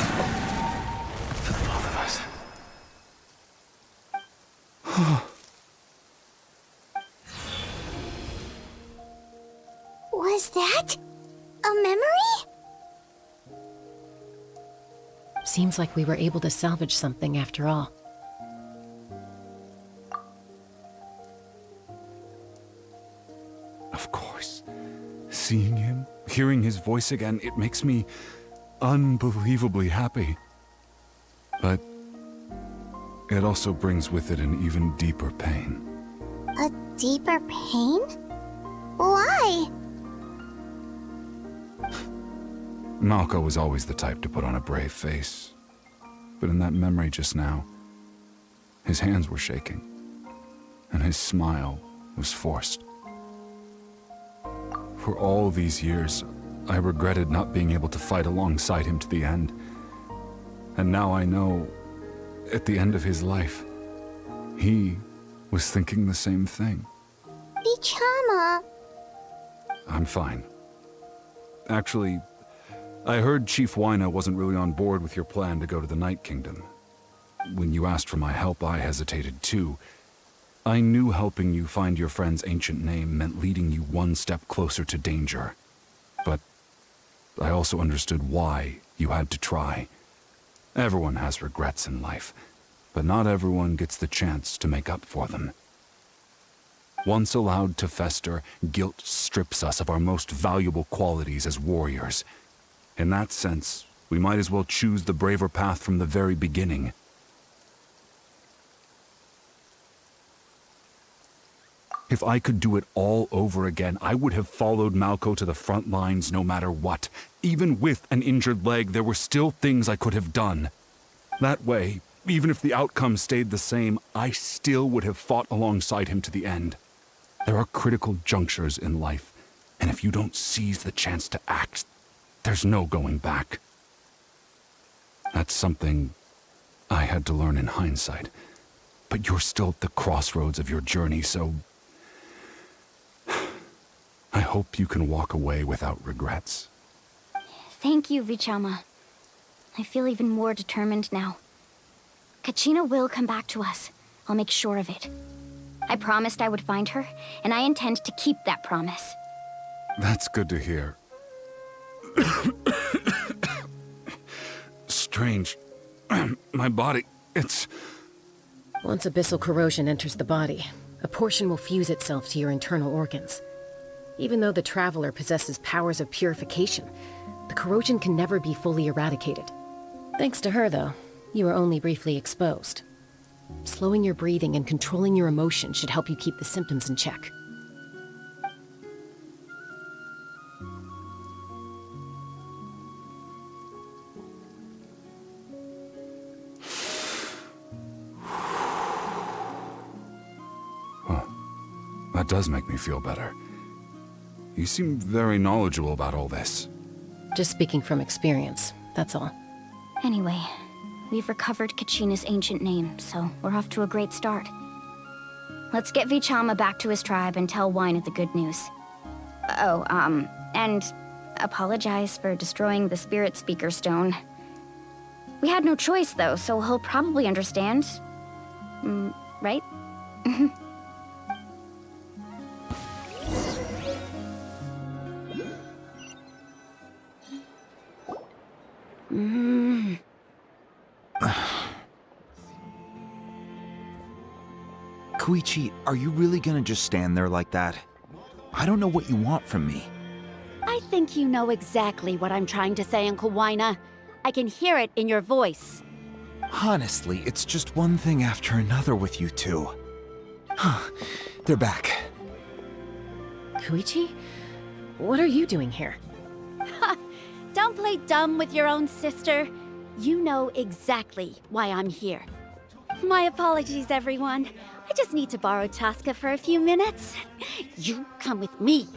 For the both of us. Was that a memory? Seems like we were able to salvage something after all. Of course. Seeing him, hearing his voice again, it makes me unbelievably happy. But it also brings with it an even deeper pain. A deeper pain? Why? Malco was always the type to put on a brave face. But in that memory just now, his hands were shaking, and his smile was forced. For all these years, I regretted not being able to fight alongside him to the end. And now I know, at the end of his life, He was thinking the same thing. Vichama. I'm fine. Actually, I heard Chief Wyna wasn't really on board with your plan to go to the Night Kingdom. When you asked for my help, I hesitated too. I knew helping you find your friend's ancient name meant leading you one step closer to danger. But I also understood why you had to try. Everyone has regrets in life, but not everyone gets the chance to make up for them. Once allowed to fester, guilt strips us of our most valuable qualities as warriors. In that sense, we might as well choose the braver path from the very beginning. If I could do it all over again, I would have followed Malco to the front lines no matter what. Even with an injured leg, there were still things I could have done. That way, even if the outcome stayed the same, I still would have fought alongside him to the end. There are critical junctures in life, and if you don't seize the chance to act, there's no going back. That's something I had to learn in hindsight, but you're still at the crossroads of your journey, so I hope you can walk away without regrets. Thank you, Vichama. I feel even more determined now. Kachina will come back to us. I'll make sure of it. I promised I would find her, and I intend to keep that promise. That's good to hear. Strange. My body, it's... Once abyssal corrosion enters the body, a portion will fuse itself to your internal organs. Even though the Traveler possesses powers of purification, the corrosion can never be fully eradicated. Thanks to her, though, you are only briefly exposed. Slowing your breathing and controlling your emotions should help you keep the symptoms in check. Well, that does make me feel better. You seem very knowledgeable about all this. Just speaking from experience, that's all. Anyway, we've recovered Kachina's ancient name, so we're off to a great start. Let's get Vichama back to his tribe and tell Wyna the good news. Oh, and apologize for destroying the Spirit Speaker Stone. We had no choice, though, so he'll probably understand. Right? Koichi, are you really gonna just stand there like that? I don't know what you want from me. I think you know exactly what I'm trying to say, Uncle Wyna. I can hear it in your voice. Honestly, it's just one thing after another with you two. They're back. Koichi? What are you doing here? Don't play dumb with your own sister. You know exactly why I'm here. My apologies, everyone. I just need to borrow Chaska for a few minutes. You come with me.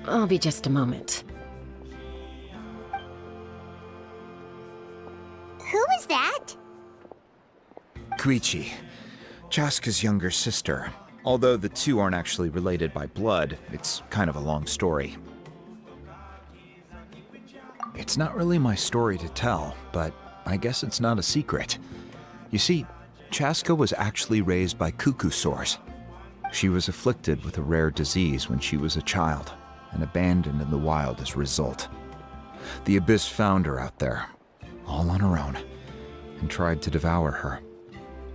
I'll be just a moment. Who is that? Koichi, Chaska's younger sister. Although the two aren't actually related by blood, it's kind of a long story. It's not really my story to tell, but I guess it's not a secret. You see, Chaska was actually raised by cuckoo-saurs. She was afflicted with a rare disease when she was a child, and abandoned in the wild as a result. The Abyss found her out there, all on her own, and tried to devour her.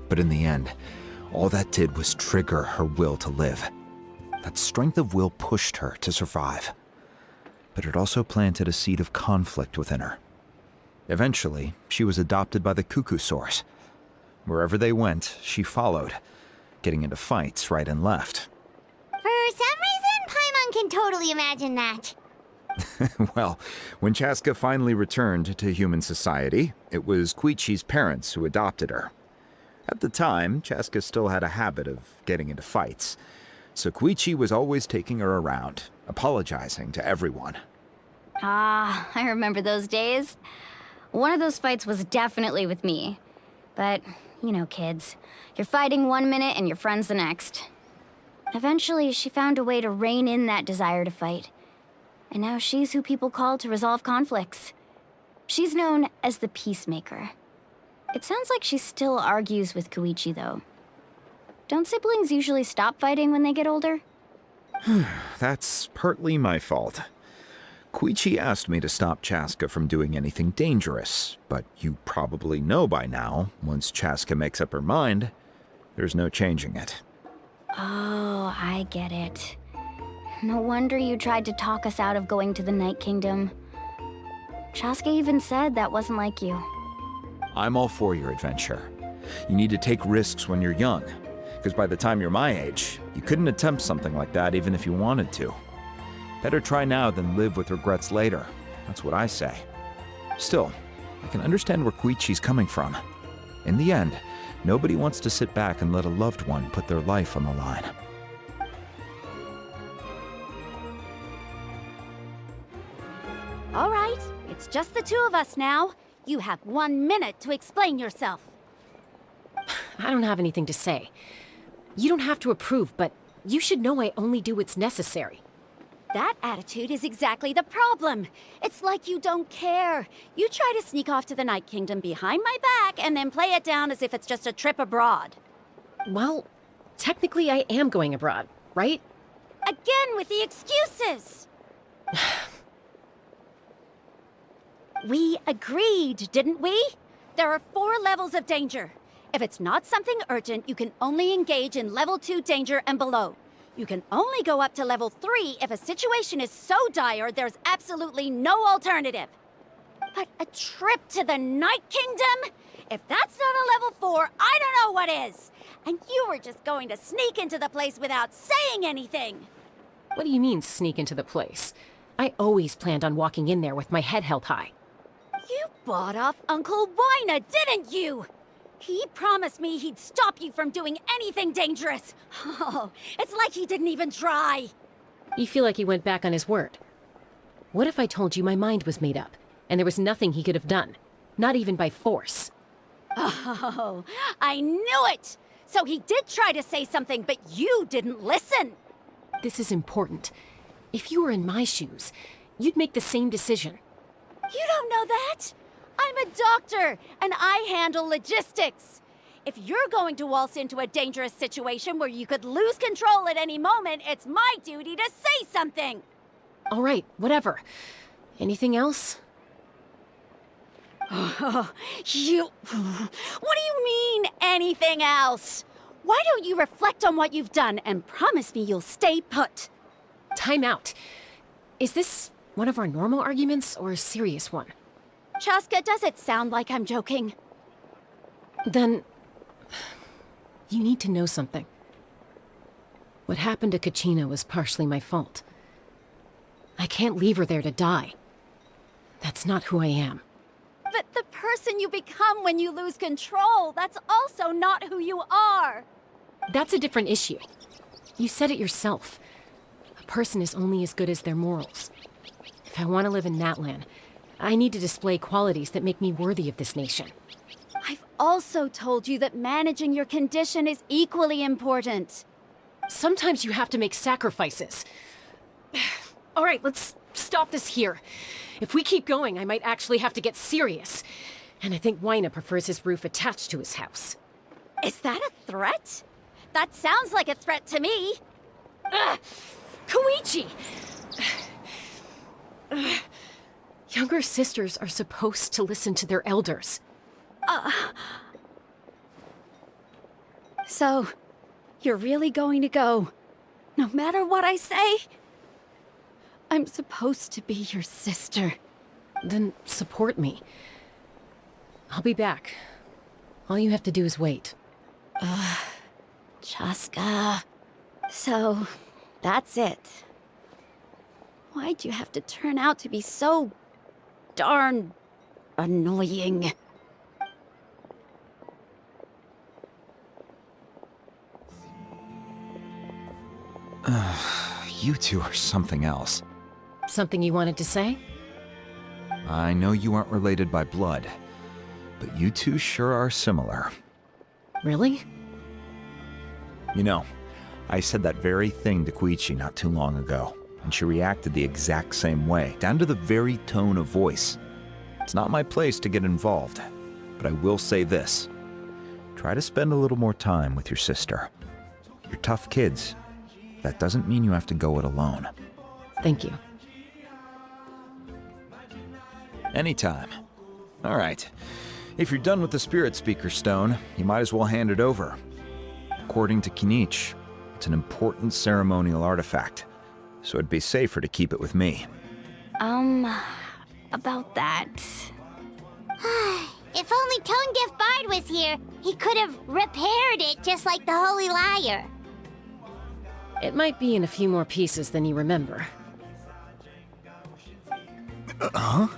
But in the end, all that did was trigger her will to live. That strength of will pushed her to survive. But it also planted a seed of conflict within her. Eventually, she was adopted by the cuckoo-saurs. Wherever they went, she followed, getting into fights right and left. For some reason, Paimon can totally imagine that. Well, when Chaska finally returned to human society, it was Koichi's parents who adopted her. At the time, Chaska still had a habit of getting into fights, so Koichi was always taking her around, apologizing to everyone. Ah, I remember those days. One of those fights was definitely with me. But, you know, kids. You're fighting one minute and your friend's the next. Eventually, she found a way to rein in that desire to fight. And now she's who people call to resolve conflicts. She's known as the Peacemaker. It sounds like she still argues with Koichi, though. Don't siblings usually stop fighting when they get older? That's partly my fault. Koichi asked me to stop Chaska from doing anything dangerous, but you probably know by now, once Chaska makes up her mind, there's no changing it. Oh, I get it. No wonder you tried to talk us out of going to the Night Kingdom. Chaska even said that wasn't like you. I'm all for your adventure. You need to take risks when you're young, because by the time you're my age, you couldn't attempt something like that even if you wanted to. Better try now than live with regrets later. That's what I say. Still, I can understand where Koichi's coming from. In the end, nobody wants to sit back and let a loved one put their life on the line. All right, it's just the two of us now. You have 1 minute to explain yourself. I don't have anything to say. You don't have to approve, but you should know I only do what's necessary. That attitude is exactly the problem. It's like you don't care. You try to sneak off to the Night Kingdom behind my back and then play it down as if it's just a trip abroad. Well, technically I am going abroad, right? Again with the excuses! We agreed, didn't we? There are 4 levels of danger. If it's not something urgent, you can only engage in level 2 danger and below. You can only go up to level 3 if a situation is so dire there's absolutely no alternative. But a trip to the Night Kingdom? If that's not a level 4, I don't know what is. And you were just going to sneak into the place without saying anything. What do you mean, sneak into the place? I always planned on walking in there with my head held high. You bought off Uncle Wina, didn't you? He promised me he'd stop you from doing anything dangerous. Oh, it's like he didn't even try. You feel like he went back on his word. What if I told you my mind was made up, and there was nothing he could have done? Not even by force. Oh, I knew it! So he did try to say something, but you didn't listen. This is important. If you were in my shoes, you'd make the same decision. You don't know that? I'm a doctor, and I handle logistics. If you're going to waltz into a dangerous situation where you could lose control at any moment, it's my duty to say something. All right, whatever. Anything else? What do you mean, anything else? Why don't you reflect on what you've done and promise me you'll stay put? Time out. Is this one of our normal arguments or a serious one? Chaska, does it sound like I'm joking? Then, you need to know something. What happened to Kachina was partially my fault. I can't leave her there to die. That's not who I am. But the person you become when you lose control, that's also not who you are. That's a different issue. You said it yourself. A person is only as good as their morals. If I want to live in Natlan, I need to display qualities that make me worthy of this nation. I've also told you that managing your condition is equally important. Sometimes you have to make sacrifices. All right, let's stop this here. If we keep going, I might actually have to get serious. And I think Wina prefers his roof attached to his house. Is that a threat? That sounds like a threat to me. Koichi! Younger sisters are supposed to listen to their elders. So, you're really going to go, no matter what I say? I'm supposed to be your sister. Then support me. I'll be back. All you have to do is wait. Chaska. So, that's it. Why'd you have to turn out to be so darn annoying? You two are something else. Something you wanted to say? I know you aren't related by blood, but you two sure are similar. Really? You know, I said that very thing to Koichi not too long ago, and she reacted the exact same way, down to the very tone of voice. It's not my place to get involved, but I will say this. Try to spend a little more time with your sister. You're tough kids. That doesn't mean you have to go it alone. Thank you. Anytime. All right. If you're done with the Spirit Speaker Stone, you might as well hand it over. According to Kinich, it's an important ceremonial artifact, so it'd be safer to keep it with me. About that. If only Tone-Deaf Bard was here, he could have repaired it just like the Holy Liar. It might be in a few more pieces than you remember. Huh?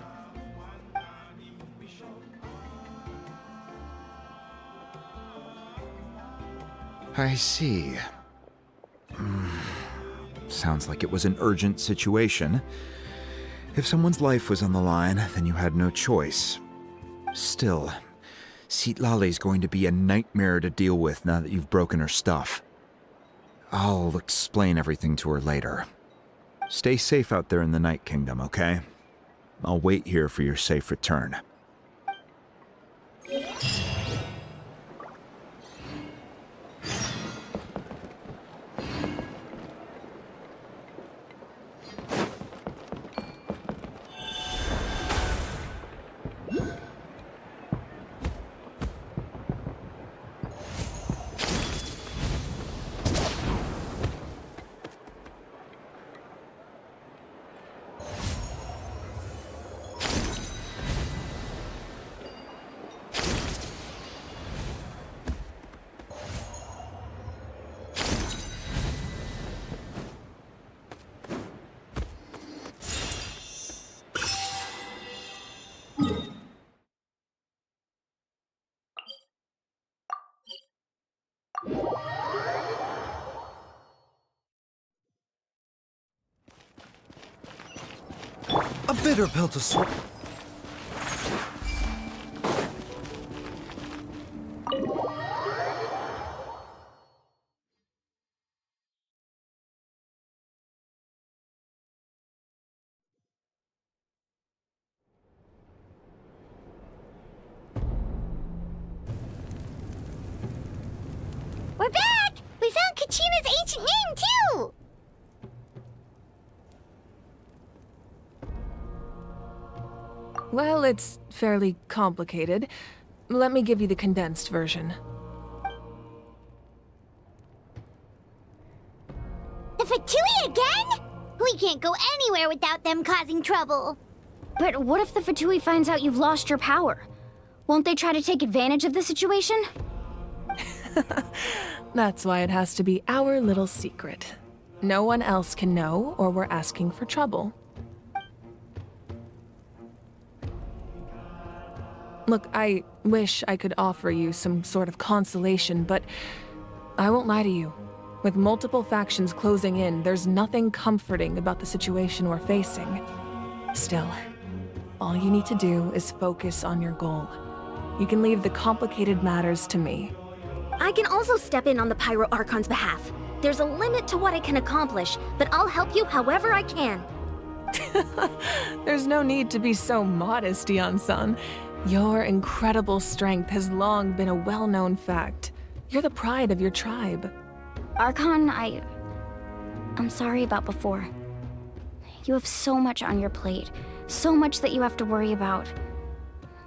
I see. Sounds like it was an urgent situation. If someone's life was on the line, then you had no choice. Still, Citlali's going to be a nightmare to deal with now that you've broken her stuff. I'll explain everything to her later. Stay safe out there in the Night Kingdom, okay? I'll wait here for your safe return. A bitter pill to swallow. We're back! We found Kachina's ancient name, too! Well, it's fairly complicated. Let me give you the condensed version. The Fatui again? We can't go anywhere without them causing trouble. But what if the Fatui finds out you've lost your power? Won't they try to take advantage of the situation? That's why it has to be our little secret. No one else can know, or we're asking for trouble. Look, I wish I could offer you some sort of consolation, but I won't lie to you. With multiple factions closing in, there's nothing comforting about the situation we're facing. Still, all you need to do is focus on your goal. You can leave the complicated matters to me. I can also step in on the Pyro Archon's behalf. There's a limit to what I can accomplish, but I'll help you however I can. There's no need to be so modest, Dion-san. Your incredible strength has long been a well-known fact. You're the pride of your tribe. Archon, I'm sorry about before. You have so much on your plate, so much that you have to worry about.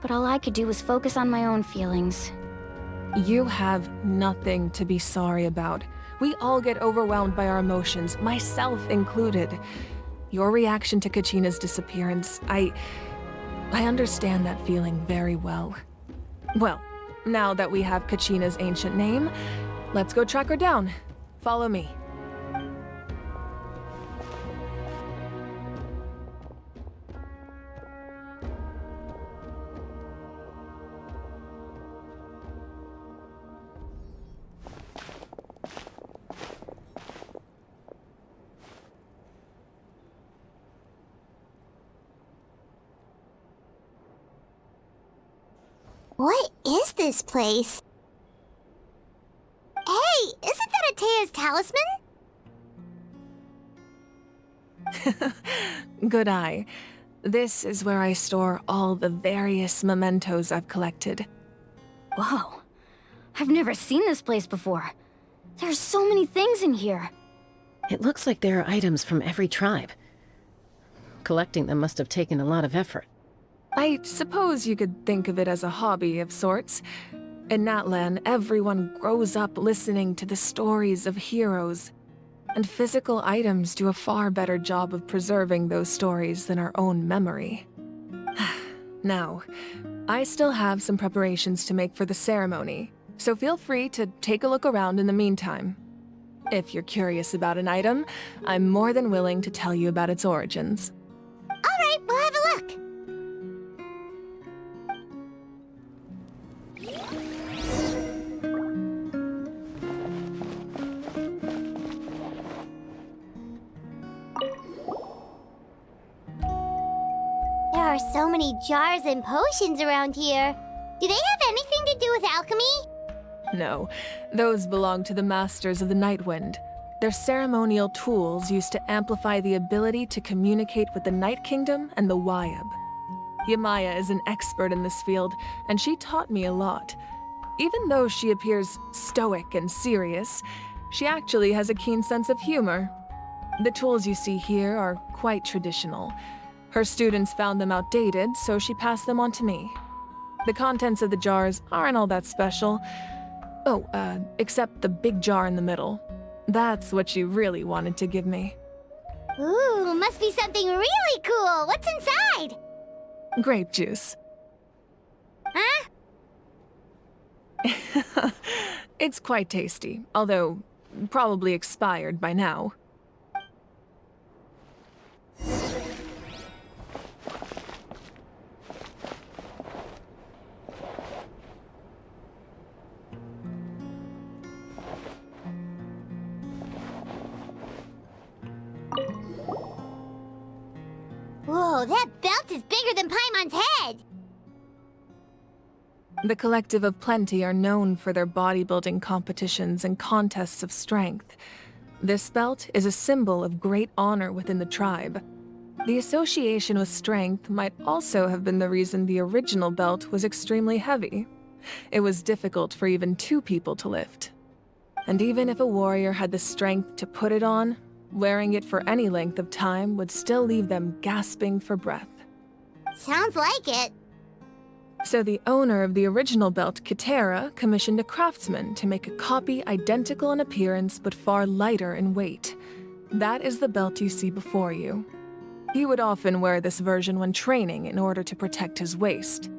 But all I could do was focus on my own feelings. You have nothing to be sorry about. We all get overwhelmed by our emotions, myself included. Your reaction to Kachina's disappearance, I understand that feeling very well. Well, now that we have Kachina's ancient name, let's go track her down. Follow me. What is this place? Hey, isn't that Atea's talisman? Good eye. This is where I store all the various mementos I've collected. Whoa. I've never seen this place before. There's so many things in here. It looks like there are items from every tribe. Collecting them must have taken a lot of effort. I suppose you could think of it as a hobby of sorts. In Natlan, everyone grows up listening to the stories of heroes, and physical items do a far better job of preserving those stories than our own memory. Now, I still have some preparations to make for the ceremony, so feel free to take a look around in the meantime. If you're curious about an item, I'm more than willing to tell you about its origins. Alright, we'll have a look. There are so many jars and potions around here. Do they have anything to do with alchemy? No, those belong to the Masters of the Nightwind. They're ceremonial tools used to amplify the ability to communicate with the Night Kingdom and the Wayab. Yamaya is an expert in this field, and she taught me a lot. Even though she appears stoic and serious, she actually has a keen sense of humor. The tools you see here are quite traditional. Her students found them outdated, so she passed them on to me. The contents of the jars aren't all that special. Oh, except the big jar in the middle. That's what she really wanted to give me. Ooh, must be something really cool. What's inside? Grape juice. Huh? It's quite tasty, although probably expired by now. Whoa, that belt is bigger than Paimon's head! The Collective of Plenty are known for their bodybuilding competitions and contests of strength. This belt is a symbol of great honor within the tribe. The association with strength might also have been the reason the original belt was extremely heavy. It was difficult for even 2 people to lift. And even if a warrior had the strength to put it on, wearing it for any length of time would still leave them gasping for breath. Sounds like it. So the owner of the original belt, Kitera, commissioned a craftsman to make a copy identical in appearance but far lighter in weight. That is the belt you see before you. He would often wear this version when training in order to protect his waist.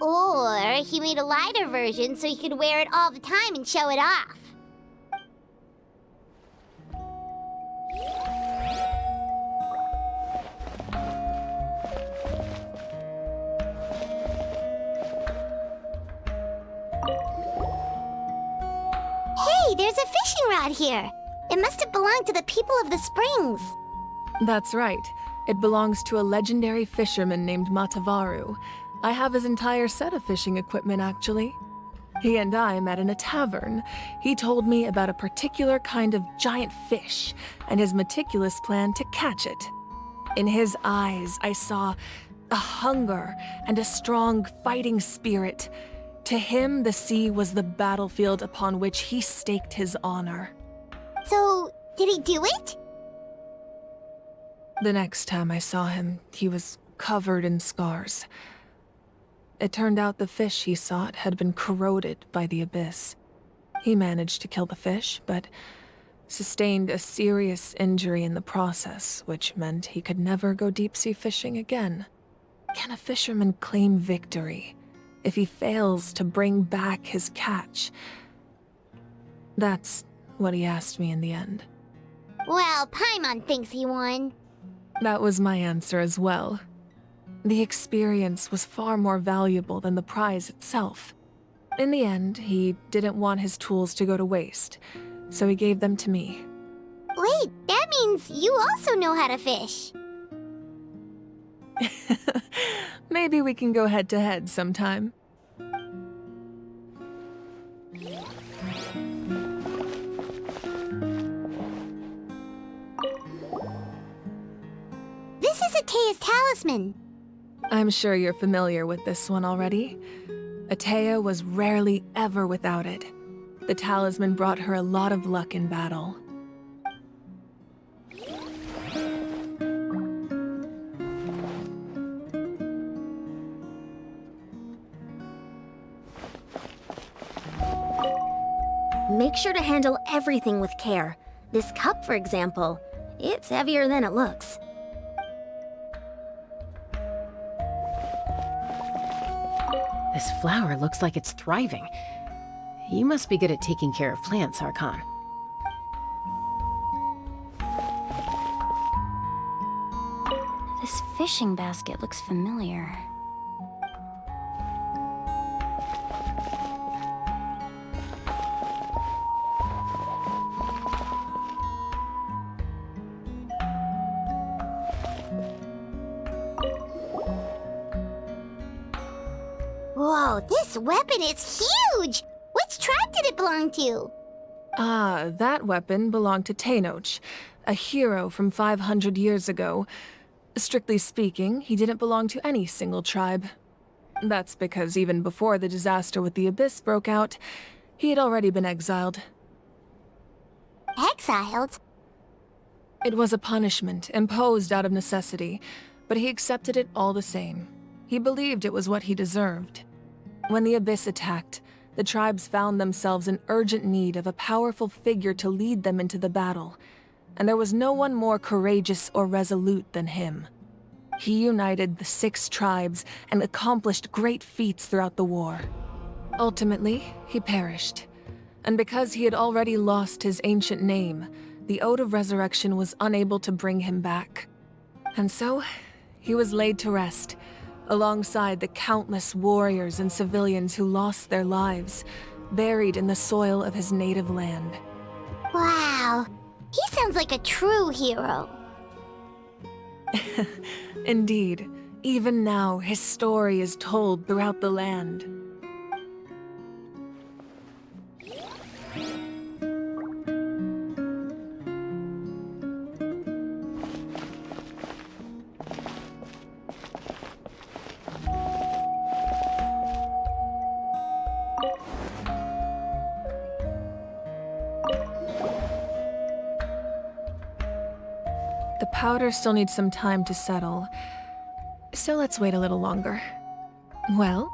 Or he made a lighter version so he could wear it all the time and show it off. Hey, there's a fishing rod here. It must have belonged to the people of the springs. That's right. It belongs to a legendary fisherman named Matavaru. I have his entire set of fishing equipment, actually. He and I met in a tavern. He told me about a particular kind of giant fish and his meticulous plan to catch it. In his eyes, I saw a hunger and a strong fighting spirit. To him, the sea was the battlefield upon which he staked his honor. So, did he do it? The next time I saw him, he was covered in scars. It turned out the fish he sought had been corroded by the abyss. He managed to kill the fish, but sustained a serious injury in the process, which meant he could never go deep-sea fishing again. Can a fisherman claim victory if he fails to bring back his catch? That's what he asked me in the end. Well, Paimon thinks he won. That was my answer as well. The experience was far more valuable than the prize itself. In the end, he didn't want his tools to go to waste, so he gave them to me. Wait, that means you also know how to fish. Maybe we can go head-to-head sometime. Atea's talisman? I'm sure you're familiar with this one already. Atea was rarely ever without it. The talisman brought her a lot of luck in battle. Make sure to handle everything with care. This cup, for example, it's heavier than it looks. This flower looks like it's thriving. You must be good at taking care of plants, Archon. This fishing basket looks familiar. Whoa, this weapon is huge! Which tribe did it belong to? Ah, that weapon belonged to Tenoch, a hero from 500 years ago. Strictly speaking, he didn't belong to any single tribe. That's because even before the disaster with the Abyss broke out, he had already been exiled. Exiled? It was a punishment imposed out of necessity, but he accepted it all the same. He believed it was what he deserved. When the Abyss attacked, the tribes found themselves in urgent need of a powerful figure to lead them into the battle, and there was no one more courageous or resolute than him. He united the 6 tribes and accomplished great feats throughout the war. Ultimately, he perished, and because he had already lost his ancient name, the Ode of Resurrection was unable to bring him back. And so, he was laid to rest, alongside the countless warriors and civilians who lost their lives, buried in the soil of his native land. Wow, he sounds like a true hero. Indeed, even now his story is told throughout the land. The powder still needs some time to settle, so let's wait a little longer. Well,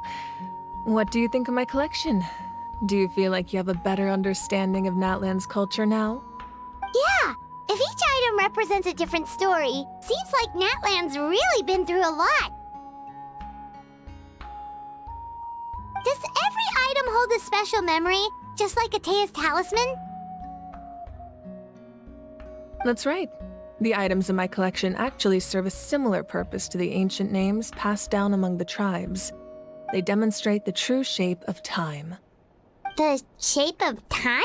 what do you think of my collection? Do you feel like you have a better understanding of Natlan's culture now? Yeah, if each item represents a different story, seems like Natlan's really been through a lot. Does every item hold a special memory, just like Atea's talisman? That's right. The items in my collection actually serve a similar purpose to the ancient names passed down among the tribes. They demonstrate the true shape of time. The shape of time?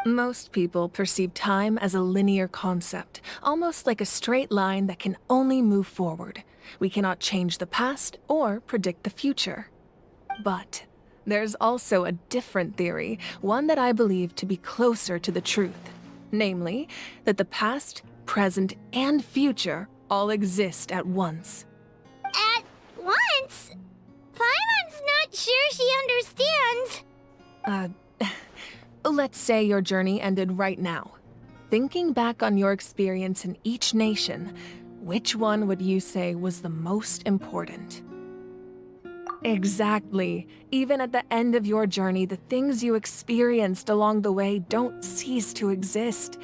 Most people perceive time as a linear concept, almost like a straight line that can only move forward. We cannot change the past or predict the future. But there's also a different theory, one that I believe to be closer to the truth. Namely, that the past, present, and future all exist at once. At once? Paimon's not sure she understands. Let's say your journey ended right now. Thinking back on your experience in each nation, which one would you say was the most important? Exactly. Even at the end of your journey, the things you experienced along the way don't cease to exist.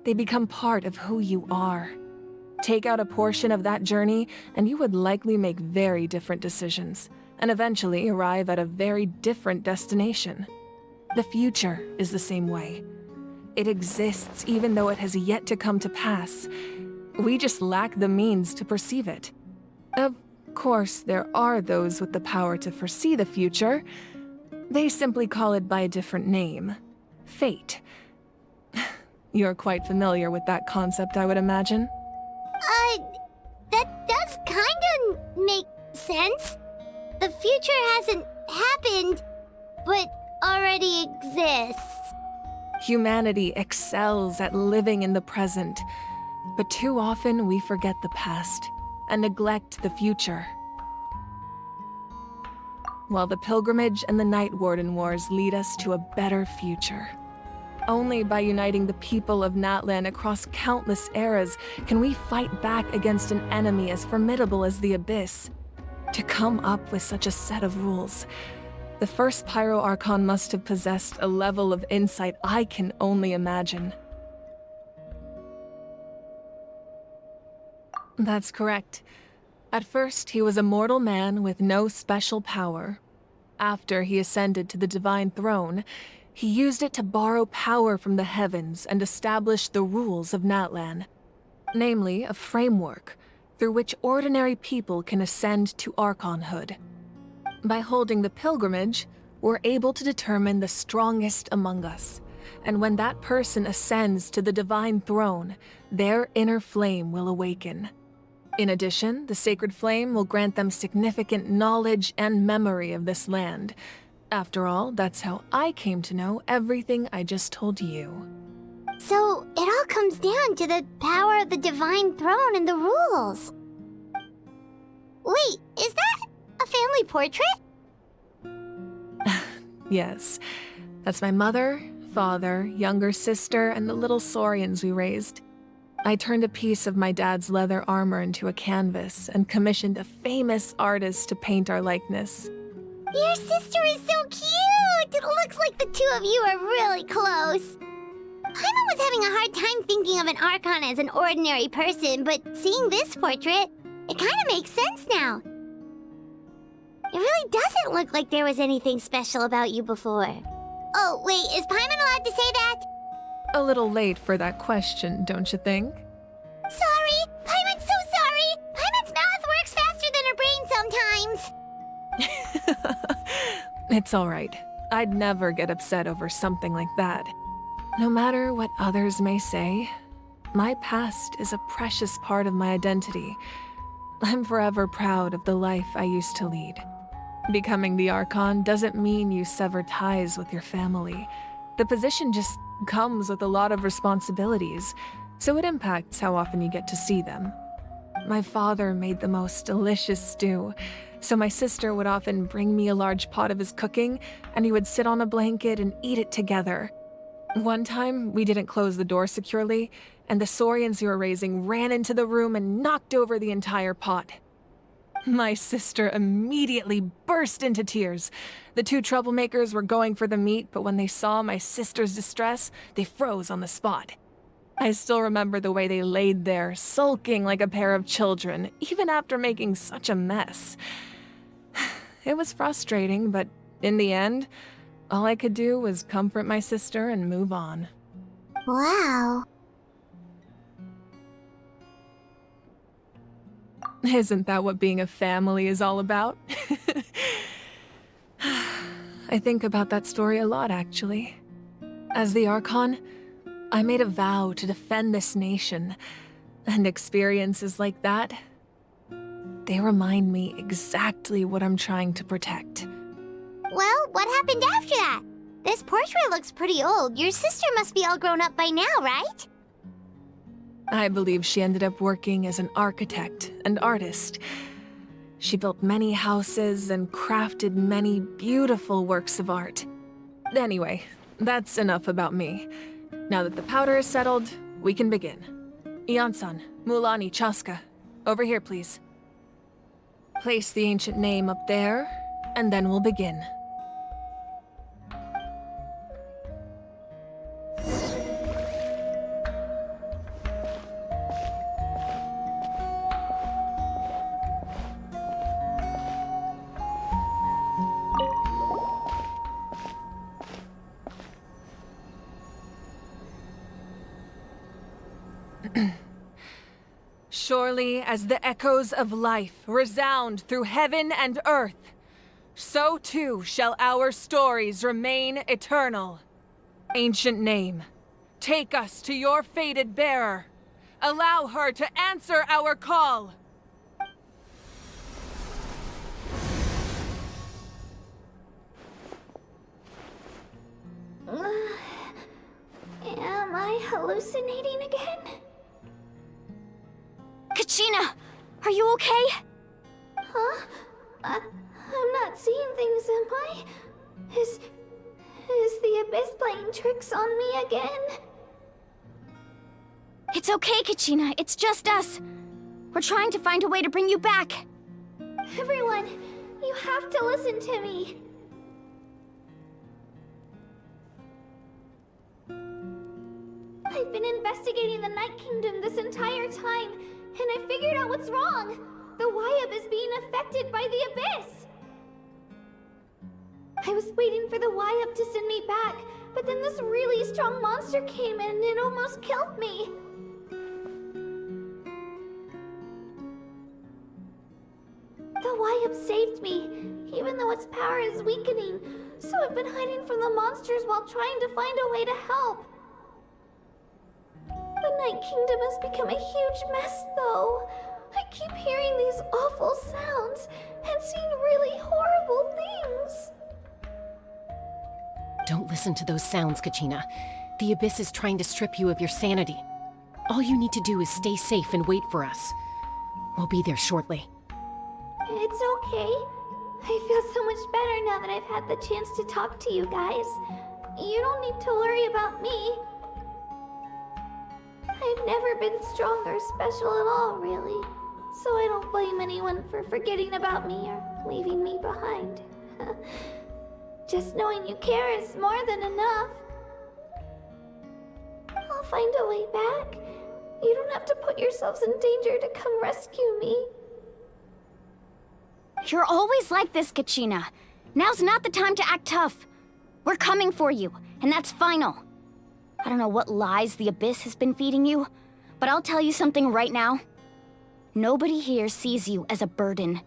They become part of who you are. Take out a portion of that journey, and you would likely make very different decisions, and eventually arrive at a very different destination. The future is the same way. It exists even though it has yet to come to pass. We just lack the means to perceive it. Of course, there are those with the power to foresee the future. They simply call it by a different name. Fate. You're quite familiar with that concept, I would imagine. That does kinda make sense. The future hasn't happened, but already exists. Humanity excels at living in the present, But too often we forget the past and neglect the future. While the pilgrimage and the Night Warden Wars lead us to a better future. Only by uniting the people of Natlan across countless eras can we fight back against an enemy as formidable as the Abyss. To come up with such a set of rules, the first Pyro Archon must have possessed a level of insight I can only imagine. That's correct. At first, he was a mortal man with no special power. After he ascended to the Divine Throne, he used it to borrow power from the heavens and establish the rules of Natlan. Namely, a framework through which ordinary people can ascend to Archonhood. By holding the pilgrimage, we're able to determine the strongest among us. And when that person ascends to the Divine Throne, their inner flame will awaken. In addition, the sacred flame will grant them significant knowledge and memory of this land. After all, that's how I came to know everything I just told you. So, it all comes down to the power of the Divine Throne and the rules. Wait, is that a family portrait? Yes. That's my mother, father, younger sister, and the little saurians we raised. I turned a piece of my dad's leather armor into a canvas and commissioned a famous artist to paint our likeness. Your sister is so cute! It looks like the two of you are really close. Paimon was having a hard time thinking of an Archon as an ordinary person, but seeing this portrait, it kind of makes sense now. It really doesn't look like there was anything special about you before. Oh, wait, is Paimon allowed to say that? A little late for that question, don't you think? Sorry! Paimon's so sorry! Paimon's mouth works faster than her brain sometimes! It's alright. I'd never get upset over something like that. No matter what others may say, my past is a precious part of my identity. I'm forever proud of the life I used to lead. Becoming the Archon doesn't mean you sever ties with your family. The position just comes with a lot of responsibilities, so it impacts how often you get to see them. My father made the most delicious stew, so my sister would often bring me a large pot of his cooking, and we would sit on a blanket and eat it together. One time, we didn't close the door securely, and the saurians we were raising ran into the room and knocked over the entire pot. My sister immediately burst into tears. The two troublemakers were going for the meat, but when they saw my sister's distress, they froze on the spot. I still remember the way they laid there, sulking like a pair of children, even after making such a mess. It was frustrating, but in the end, all I could do was comfort my sister and move on. Wow. Isn't that what being a family is all about? I think about that story a lot, actually. As the Archon, I made a vow to defend this nation, and experiences like that, they remind me exactly what I'm trying to protect. Well, what happened after that? This portrait looks pretty old. Your sister must be all grown up by now, right? I believe she ended up working as an architect and artist. She built many houses and crafted many beautiful works of art. Anyway, that's enough about me. Now that the powder is settled, we can begin. Ian-san, Mulani, Chaska, over here, please. Place the ancient name up there, and then we'll begin. Surely as the echoes of life resound through heaven and earth, so too shall our stories remain eternal. Ancient name, take us to your fated bearer. Allow her to answer our call. Am I hallucinating again? Kachina! Are you okay? Huh? I'm not seeing things, am I? Is the Abyss playing tricks on me again? It's okay, Kachina. It's just us. We're trying to find a way to bring you back. Everyone, you have to listen to me. I've been investigating the Night Kingdom this entire time, and I figured out what's wrong. The Wyab is being affected by the Abyss. I was waiting for the Wyab to send me back, but then this really strong monster came in and it almost killed me. The Wyab saved me, even though its power is weakening, so I've been hiding from the monsters while trying to find a way to help. The Night Kingdom has become a huge mess, though. I keep hearing these awful sounds and seeing really horrible things. Don't listen to those sounds, Kachina. The Abyss is trying to strip you of your sanity. All you need to do is stay safe and wait for us. We'll be there shortly. It's okay. I feel so much better now that I've had the chance to talk to you guys. You don't need to worry about me. I've never been strong or special at all, really. So I don't blame anyone for forgetting about me or leaving me behind. Just knowing you care is more than enough. I'll find a way back. You don't have to put yourselves in danger to come rescue me. You're always like this, Kachina. Now's not the time to act tough. We're coming for you, and that's final. I don't know what lies the Abyss has been feeding you, but I'll tell you something right now. Nobody here sees you as a burden.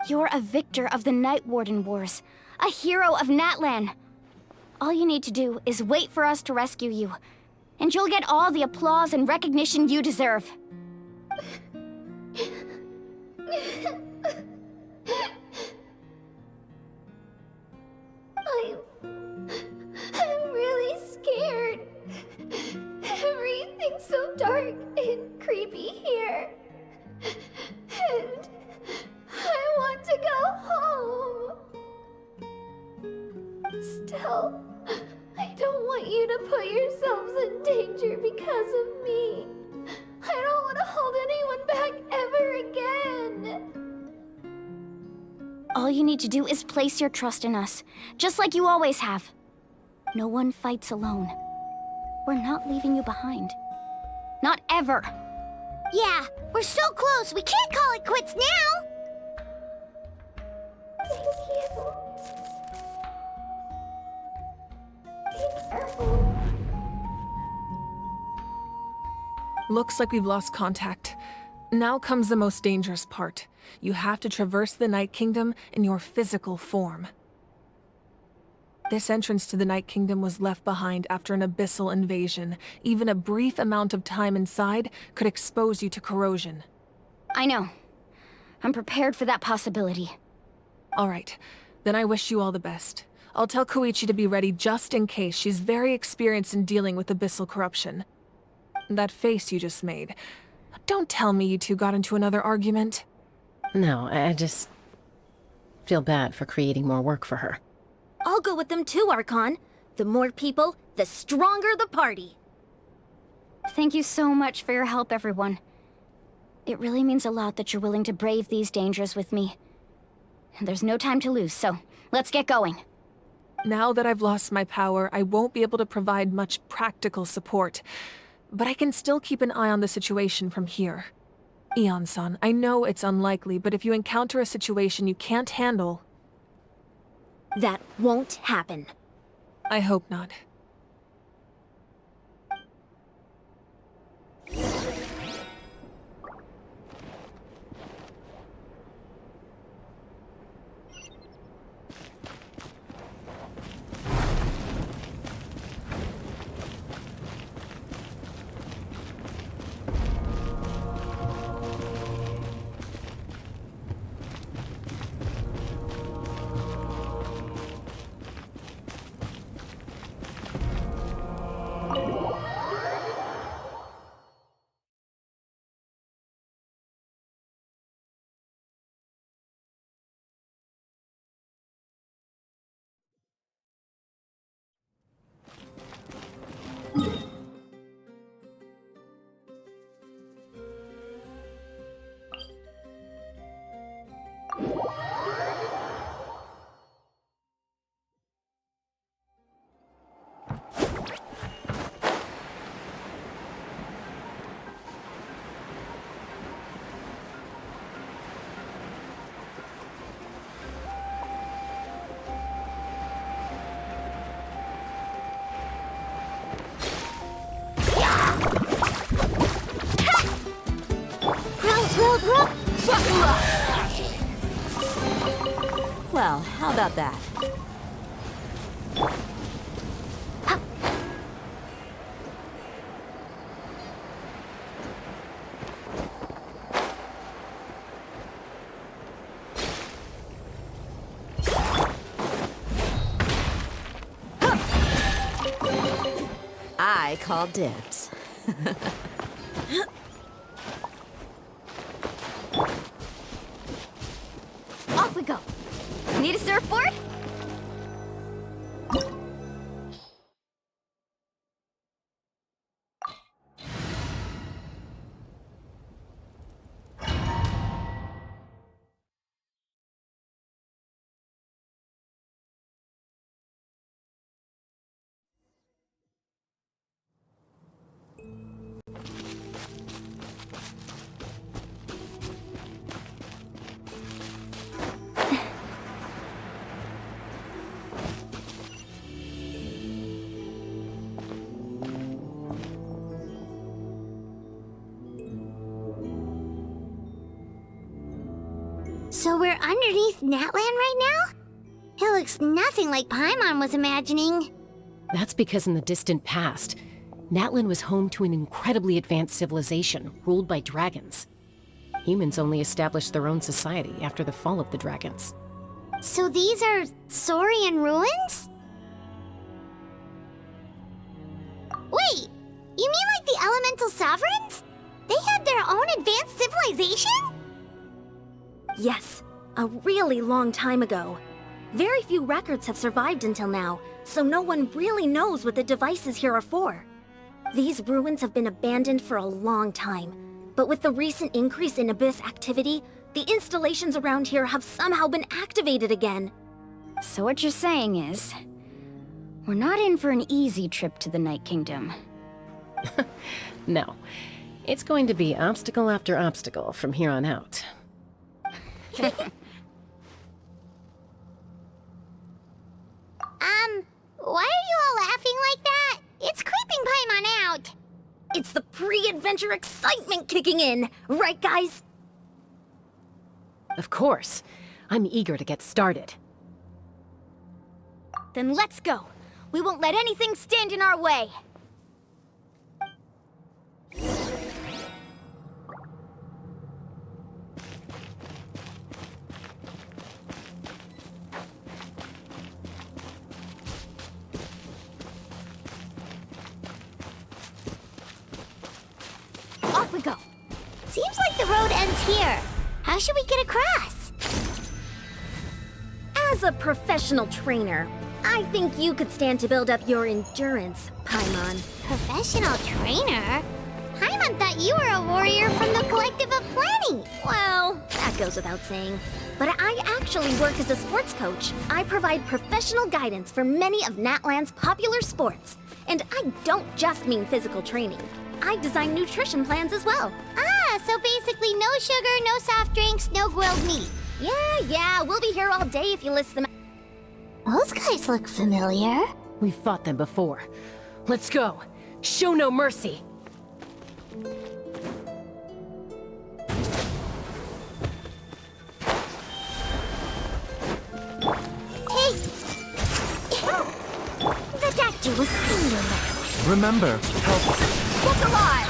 You're a victor of the Night Warden Wars, a hero of Natlan. All you need to do is wait for us to rescue you, and you'll get all the applause and recognition you deserve. I'm really scared. Everything's so dark and creepy here. And I want to go home. Still, I don't want you to put yourselves in danger because of me. I don't want to hold anyone back ever again. All you need to do is place your trust in us, just like you always have. No one fights alone. We're not leaving you behind. Not ever. Yeah, we're so close, we can't call it quits now! Thank you. Be careful. Looks like we've lost contact. Now comes the most dangerous part. You have to traverse the Night Kingdom in your physical form. This entrance to the Night Kingdom was left behind after an abyssal invasion. Even a brief amount of time inside could expose you to corrosion. I know. I'm prepared for that possibility. All right, then I wish you all the best. I'll tell Koichi to be ready just in case. She's very experienced in dealing with abyssal corruption. That face you just made. Don't tell me you two got into another argument. No, I just feel bad for creating more work for her. I'll go with them too, Archon. The more people, the stronger the party. Thank you so much for your help, everyone. It really means a lot that you're willing to brave these dangers with me. And there's no time to lose, so let's get going. Now that I've lost my power, I won't be able to provide much practical support. But I can still keep an eye on the situation from here. Eon-san, I know it's unlikely, but if you encounter a situation you can't handle... That won't happen. I hope not. Well, how about that? I call dibs. Off we go. Need a surfboard? So we're underneath Natlan right now? It looks nothing like Paimon was imagining. That's because in the distant past, Natlan was home to an incredibly advanced civilization ruled by dragons. Humans only established their own society after the fall of the dragons. So these are Saurian ruins? Wait, you mean like the elemental sovereigns? They had their own advanced civilization? Yes, a really long time ago. Very few records have survived until now, so no one really knows what the devices here are for. These ruins have been abandoned for a long time, but with the recent increase in Abyss activity, the installations around here have somehow been activated again. So what you're saying is, we're not in for an easy trip to the Night Kingdom. No. It's going to be obstacle after obstacle from here on out. Why are you all laughing like that? It's creeping Paimon out. It's the pre-adventure excitement kicking in, right guys? Of course. I'm eager to get started. Then let's go. We won't let anything stand in our way. Off we go. Seems like the road ends here. How should we get across? As a professional trainer, I think you could stand to build up your endurance, Paimon. Professional trainer? Paimon thought you were a warrior from the Collective of Planning. Well, that goes without saying. But I actually work as a sports coach. I provide professional guidance for many of Natlan's popular sports. And I don't just mean physical training. I design nutrition plans as well. Ah, so basically no sugar, no soft drinks, no grilled meat. Yeah, we'll be here all day if you list them. Those guys look familiar. We've fought them before. Let's go. Show no mercy. Hey! That actor was singular. Remember, help. Look alive!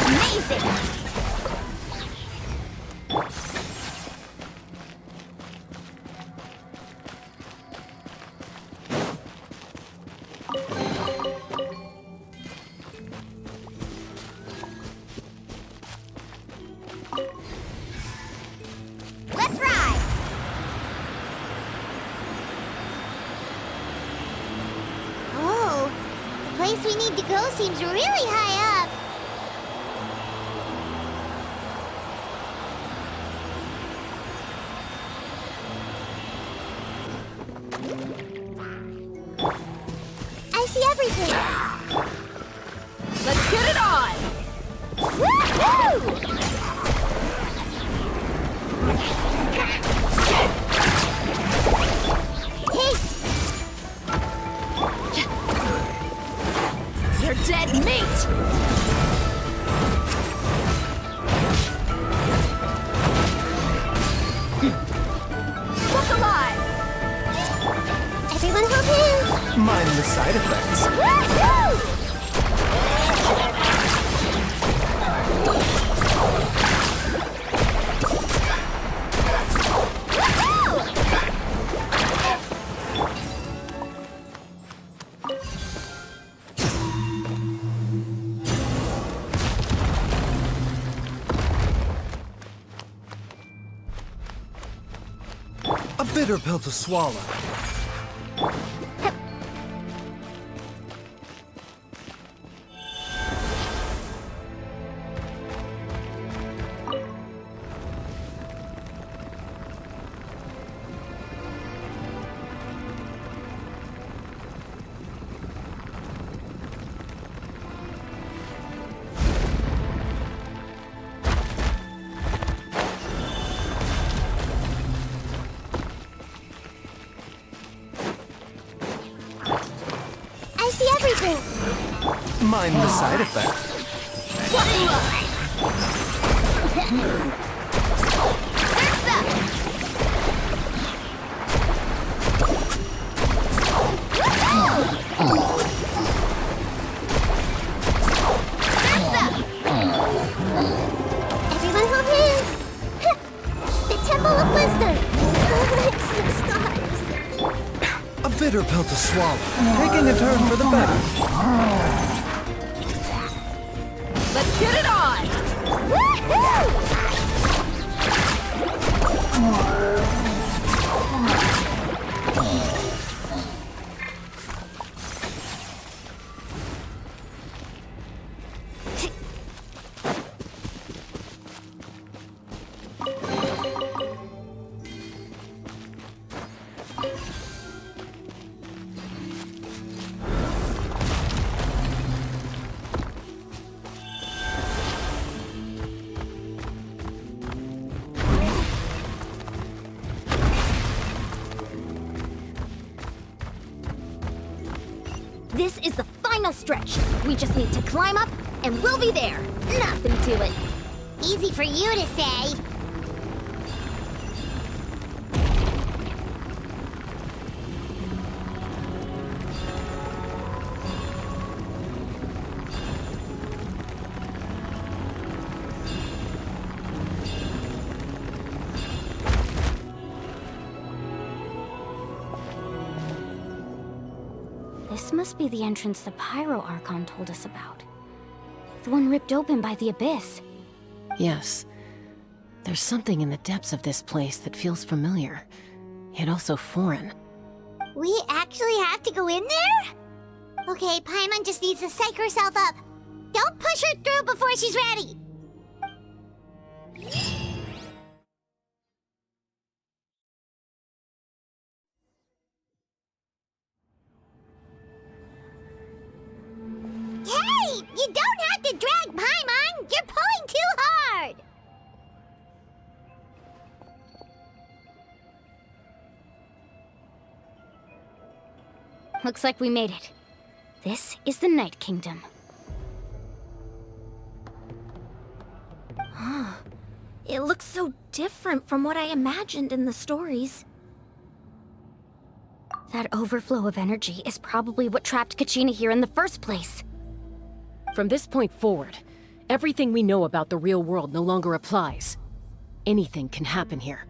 Amazing! Let's ride! Oh, the place we need to go seems really high up. I see everything. Let's get it on! Woohoo! Hey! Mind the side effects. A bitter pill to swallow. I see everything. Mind the side effects. Everyone hold hands. The Temple of Wisdom. It's the stars. A bitter pill to swallow. Taking a turn for the better. Let's get it on! This is the final stretch. We just need to climb up, and we'll be there. Nothing to it. Easy for you to say. This must be the entrance the Pyro Archon told us about. The one ripped open by the Abyss. Yes. There's something in the depths of this place that feels familiar, yet also foreign. We actually have to go in there? Okay, Paimon just needs to psych herself up. Don't push her through before she's ready. Hey! You don't have to drag Paimon! You're pulling too hard! Looks like we made it. This is the Night Kingdom. It looks so different from what I imagined in the stories. That overflow of energy is probably what trapped Kachina here in the first place. From this point forward, everything we know about the real world no longer applies. Anything can happen here.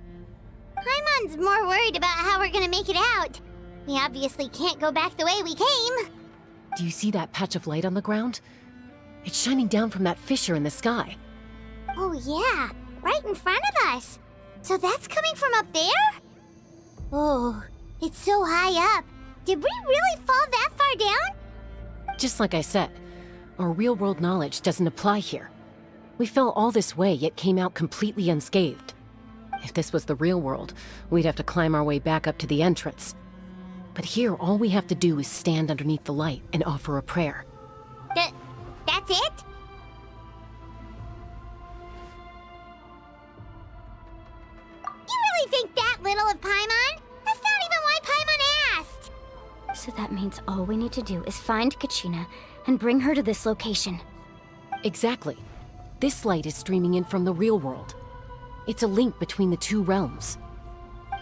Paimon's more worried about how we're gonna make it out. We obviously can't go back the way we came. Do you see that patch of light on the ground? It's shining down from that fissure in the sky. Oh yeah, right in front of us. So that's coming from up there? Oh, it's so high up. Did we really fall that far down? Just like I said, our real-world knowledge doesn't apply here. We fell all this way, yet came out completely unscathed. If this was the real world, we'd have to climb our way back up to the entrance. But here, all we have to do is stand underneath the light and offer a prayer. That's it? You really think that little of Paimon? That's not even why Paimon asked! So that means all we need to do is find Kachina and bring her to this location. Exactly. This light is streaming in from the real world. It's a link between the two realms.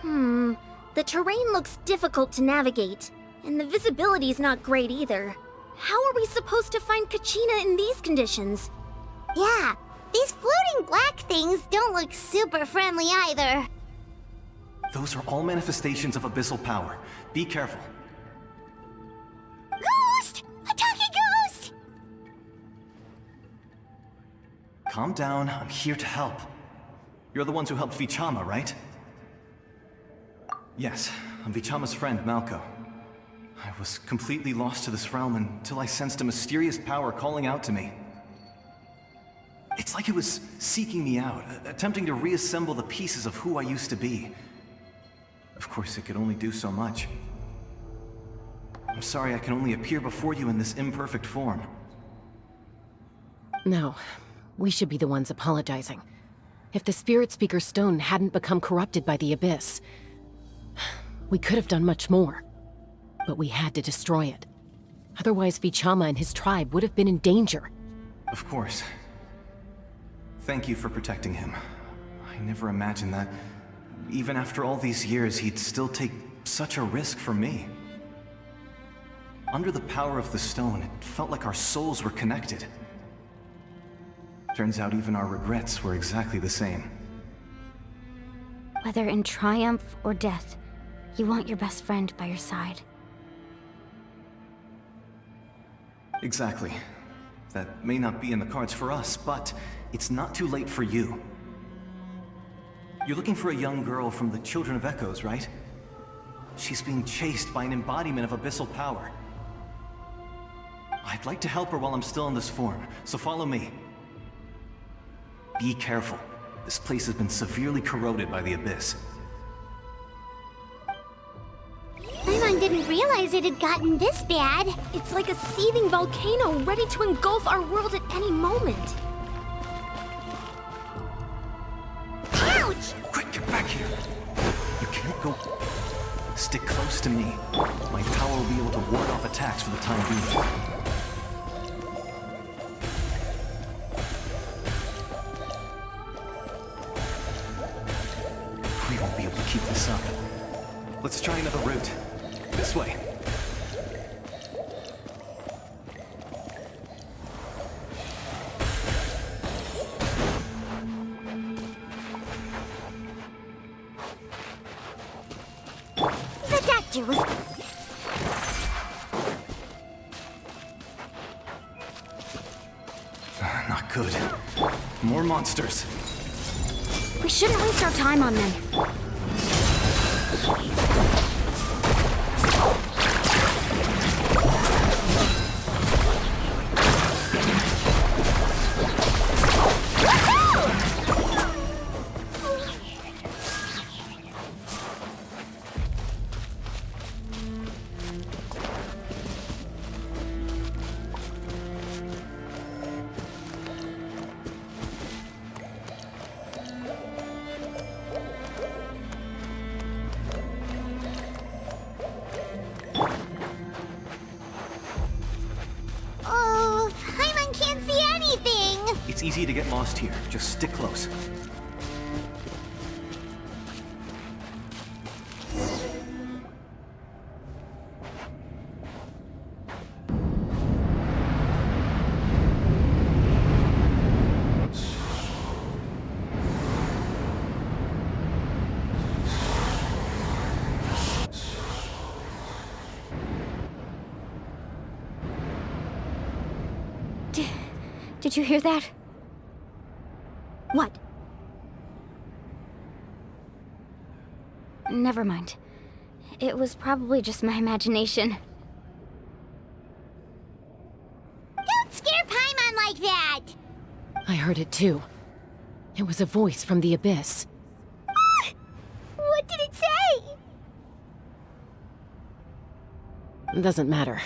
The terrain looks difficult to navigate. And the visibility's not great either. How are we supposed to find Kachina in these conditions? Yeah, these floating black things don't look super friendly either. Those are all manifestations of abyssal power. Be careful. Ghost! A talking ghost! Calm down, I'm here to help. You're the ones who helped Vichama, right? Yes, I'm Vichama's friend, Malko. I was completely lost to this realm until I sensed a mysterious power calling out to me. It's like it was seeking me out, attempting to reassemble the pieces of who I used to be. Of course, it could only do so much. I'm sorry I can only appear before you in this imperfect form. No, we should be the ones apologizing. If the Spirit Speaker Stone hadn't become corrupted by the Abyss, we could have done much more. But we had to destroy it. Otherwise, Vichama and his tribe would have been in danger. Of course. Thank you for protecting him. I never imagined that, even after all these years, he'd still take such a risk for me. Under the power of the stone, it felt like our souls were connected. Turns out even our regrets were exactly the same. Whether in triumph or death, you want your best friend by your side. Exactly. That may not be in the cards for us, but it's not too late for you. You're looking for a young girl from the Children of Echoes, right? She's being chased by an embodiment of abyssal power. I'd like to help her while I'm still in this form, so follow me. Be careful. This place has been severely corroded by the Abyss. Paimon didn't realize it had gotten this bad. It's like a seething volcano ready to engulf our world at any moment. Ouch! Quick, get back here! You can't go... Stick close to me. My power will be able to ward off attacks for the time being. We won't be able to keep this up. Let's try another route. This way. The doctor was... Not good. More monsters. We shouldn't waste our time on them. Oh, Paimon can't see anything! It's easy to get lost here. Just stick close. Did you hear that? What? Never mind. It was probably just my imagination. Don't scare Paimon like that! I heard it too. It was a voice from the Abyss. What did it say? Doesn't matter.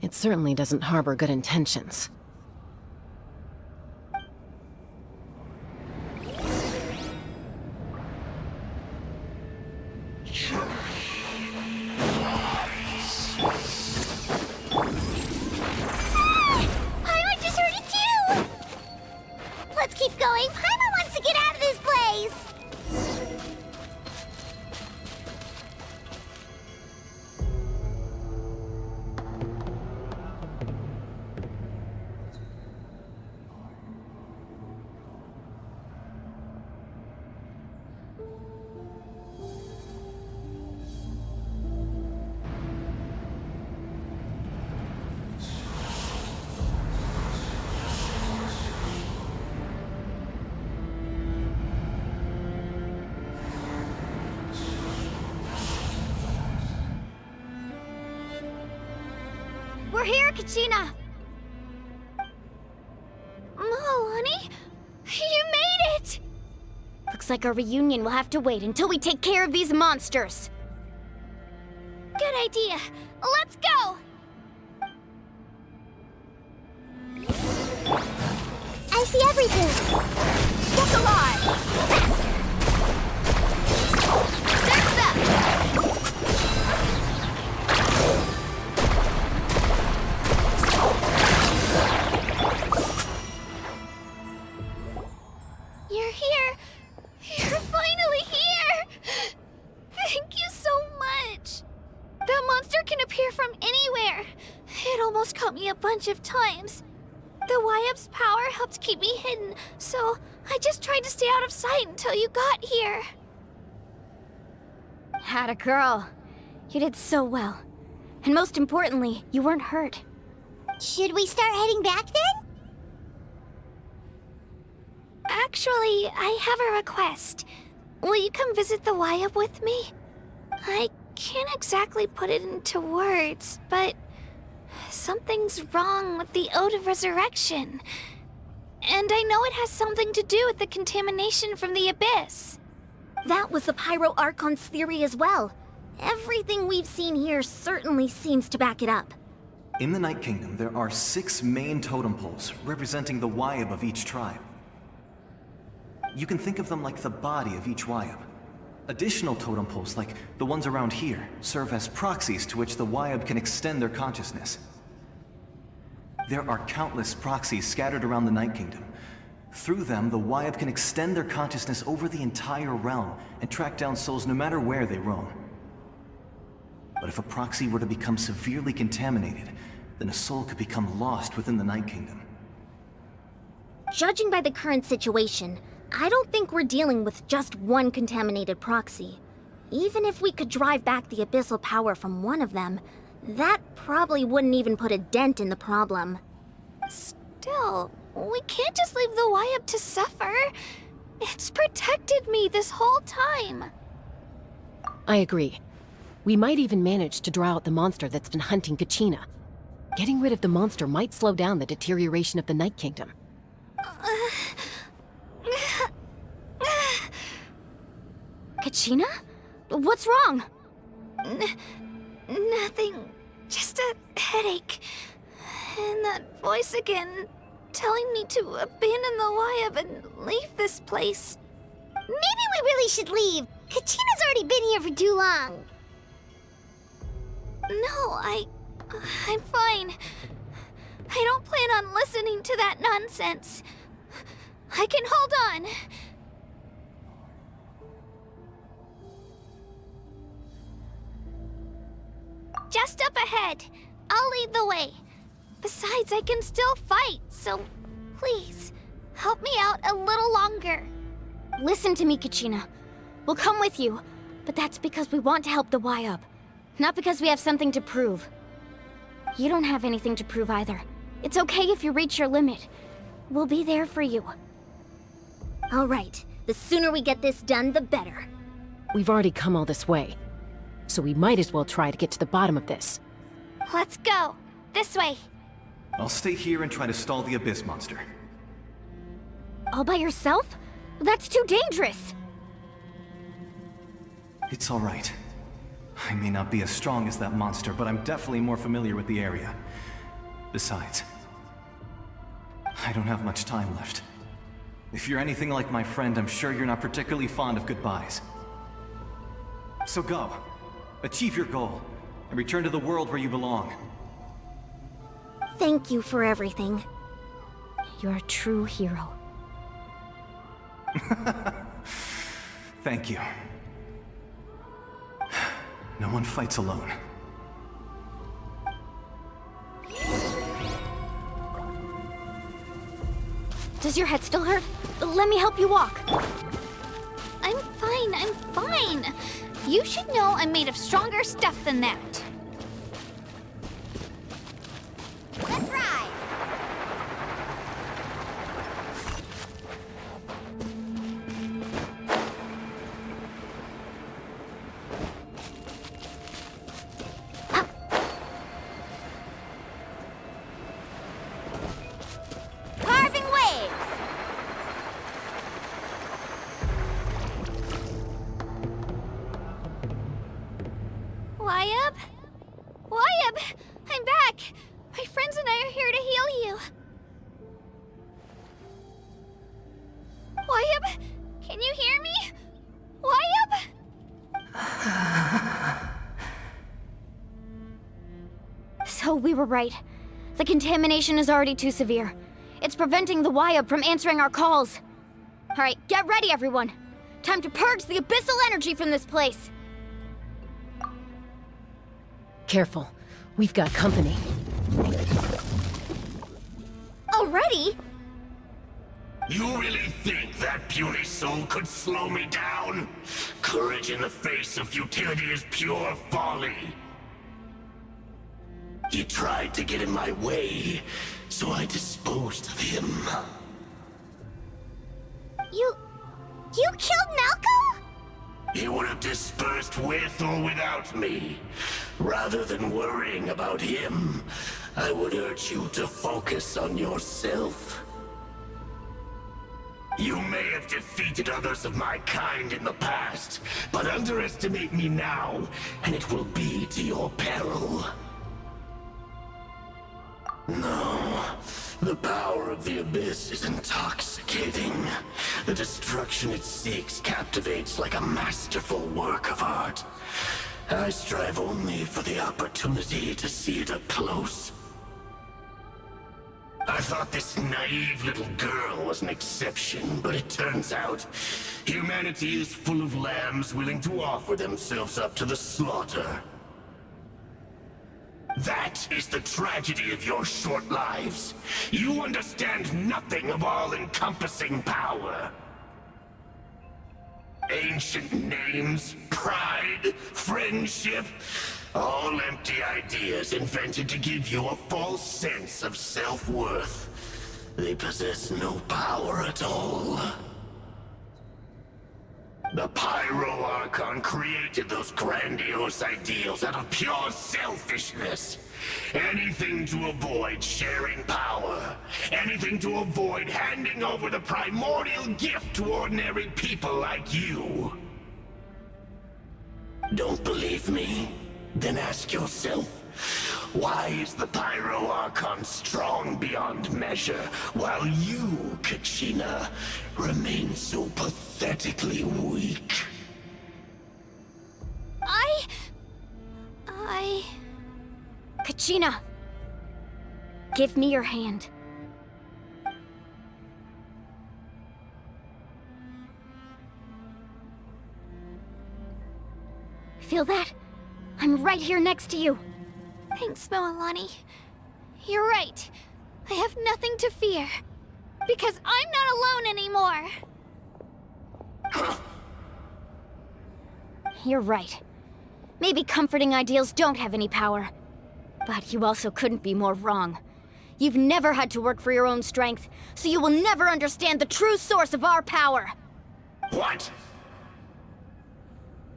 It certainly doesn't harbor good intentions. Paimon just heard it too! Let's keep going. Paimon wants to get out of this place! Kachina! Malani? You made it! Looks like our reunion will have to wait until we take care of these monsters. Good idea. Let's go! I see everything. Look alive! Surf's up! You're here! You're finally here! Thank you so much! That monster can appear from anywhere. It almost caught me a bunch of times. The Wyap's power helped keep me hidden, so I just tried to stay out of sight until you got here. Atta girl. You did so well. And most importantly, you weren't hurt. Should we start heading back then? Actually, I have a request. Will you come visit the Wyap with me? I can't exactly put it into words, but something's wrong with the Ode of Resurrection. And I know it has something to do with the contamination from the Abyss. That was the Pyro Archon's theory as well. Everything we've seen here certainly seems to back it up. In the Night Kingdom, there are 6 main totem poles representing the Wyap of each tribe. You can think of them like the body of each Wyap. Additional totem poles, like the ones around here, serve as proxies to which the Wyap can extend their consciousness. There are countless proxies scattered around the Night Kingdom. Through them, the Wyap can extend their consciousness over the entire realm and track down souls no matter where they roam. But if a proxy were to become severely contaminated, then a soul could become lost within the Night Kingdom. Judging by the current situation, I don't think we're dealing with just one contaminated proxy. Even if we could drive back the abyssal power from one of them, that probably wouldn't even put a dent in the problem. Still, we can't just leave the Wyap to suffer. It's protected me this whole time. I agree. We might even manage to draw out the monster that's been hunting Kachina. Getting rid of the monster might slow down the deterioration of the Night Kingdom. Kachina? What's wrong? Nothing. Just a headache. And that voice again, telling me to abandon the Wyap and leave this place. Maybe we really should leave. Kachina's already been here for too long. No, I'm fine. I don't plan on listening to that nonsense. I can hold on. Just up ahead. I'll lead the way. Besides, I can still fight, so please, help me out a little longer. Listen to me, Kachina. We'll come with you, but that's because we want to help the Wyap, not because we have something to prove. You don't have anything to prove either. It's okay if you reach your limit. We'll be there for you. All right. The sooner we get this done, the better. We've already come all this way, so we might as well try to get to the bottom of this. Let's go. This way. I'll stay here and try to stall the Abyss monster. All by yourself? That's too dangerous. It's all right. I may not be as strong as that monster, but I'm definitely more familiar with the area. Besides, I don't have much time left. If you're anything like my friend, I'm sure you're not particularly fond of goodbyes. So go. Achieve your goal, and return to the world where you belong. Thank you for everything. You're a true hero. Thank you. No one fights alone. Does your head still hurt? Let me help you walk. I'm fine. You should know I'm made of stronger stuff than that. Let's ride! Wyabb? Wyabb! I'm back! My friends and I are here to heal you. Wyabb? Can you hear me? Wyabb? So we were right. The contamination is already too severe. It's preventing the Wyabb from answering our calls. Alright, get ready, everyone. Time to purge the abyssal energy from this place. Careful. We've got company. Already? You really think that puny soul could slow me down? Courage in the face of futility is pure folly. He tried to get in my way, so I disposed of him. You killed Malcolm? He would have dispersed with or without me. Rather than worrying about him, I would urge you to focus on yourself. You may have defeated others of my kind in the past, but underestimate me now, and it will be to your peril. No, the power of the Abyss is intoxicating. The destruction it seeks captivates like a masterful work of art. I strive only for the opportunity to see it up close. I thought this naive little girl was an exception, but it turns out humanity is full of lambs willing to offer themselves up to the slaughter. That is the tragedy of your short lives. You understand nothing of all-encompassing power. Ancient names, pride, friendship, all empty ideas invented to give you a false sense of self-worth. They possess no power at all. The Pyro Archon created those grandiose ideals out of pure selfishness. Anything to avoid sharing power. Anything to avoid handing over the primordial gift to ordinary people like you. Don't believe me? Then ask yourself, why is the Pyro Archon strong beyond measure, while you, Kachina, remain so pathetically weak? Kachina! Give me your hand. Feel that? I'm right here next to you. Thanks, Moalani. You're right. I have nothing to fear. Because I'm not alone anymore. You're right. Maybe comforting ideals don't have any power. But you also couldn't be more wrong. You've never had to work for your own strength, so you will never understand the true source of our power. What?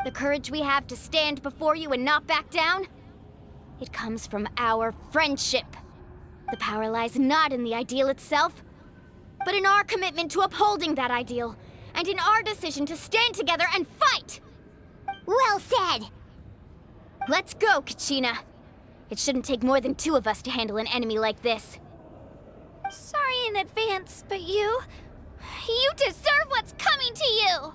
The courage we have to stand before you and not back down? It comes from our friendship. The power lies not in the ideal itself, but in our commitment to upholding that ideal, and in our decision to stand together and fight! Well said! Let's go, Kachina. It shouldn't take more than 2 of us to handle an enemy like this. Sorry in advance, but you deserve what's coming to you!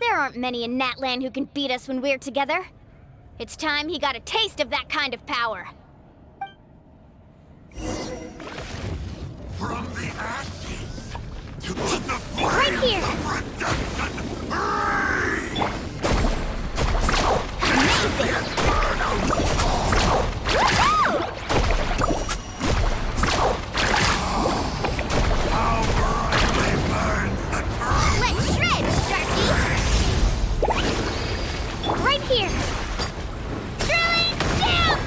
There aren't many in Natlan who can beat us when we're together. It's time he got a taste of that kind of power. From the ashes to the Right here! Amazing! How brightly burns the truth! Let's shred, Sharky! Right here! Drilling down!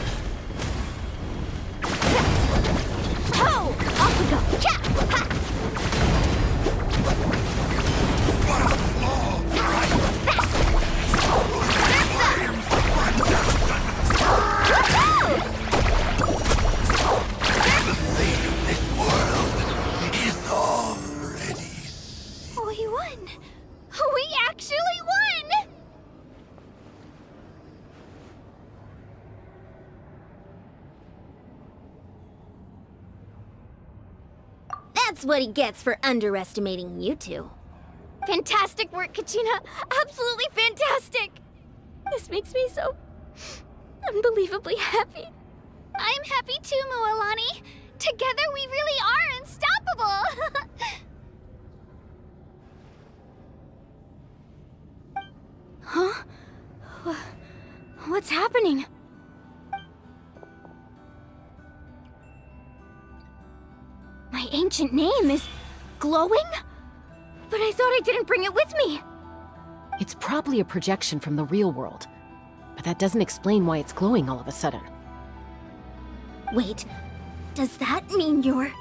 That's what he gets for underestimating you two. Fantastic work, Kachina! Absolutely fantastic! This makes me so unbelievably happy. I'm happy too, Mualani. Together we really are unstoppable. Huh? What's happening? My ancient name is glowing? But I thought I didn't bring it with me. It's probably a projection from the real world. But that doesn't explain why it's glowing all of a sudden. Wait, does that mean you're...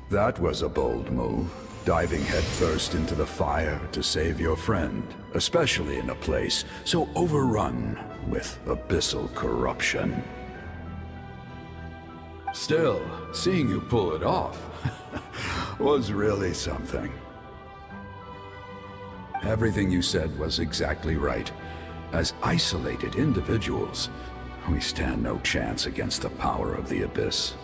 That was a bold move, diving headfirst into the fire to save your friend, especially in a place so overrun with abyssal corruption. Still, seeing you pull it off was really something. Everything you said was exactly right. As isolated individuals, we stand no chance against the power of the Abyss.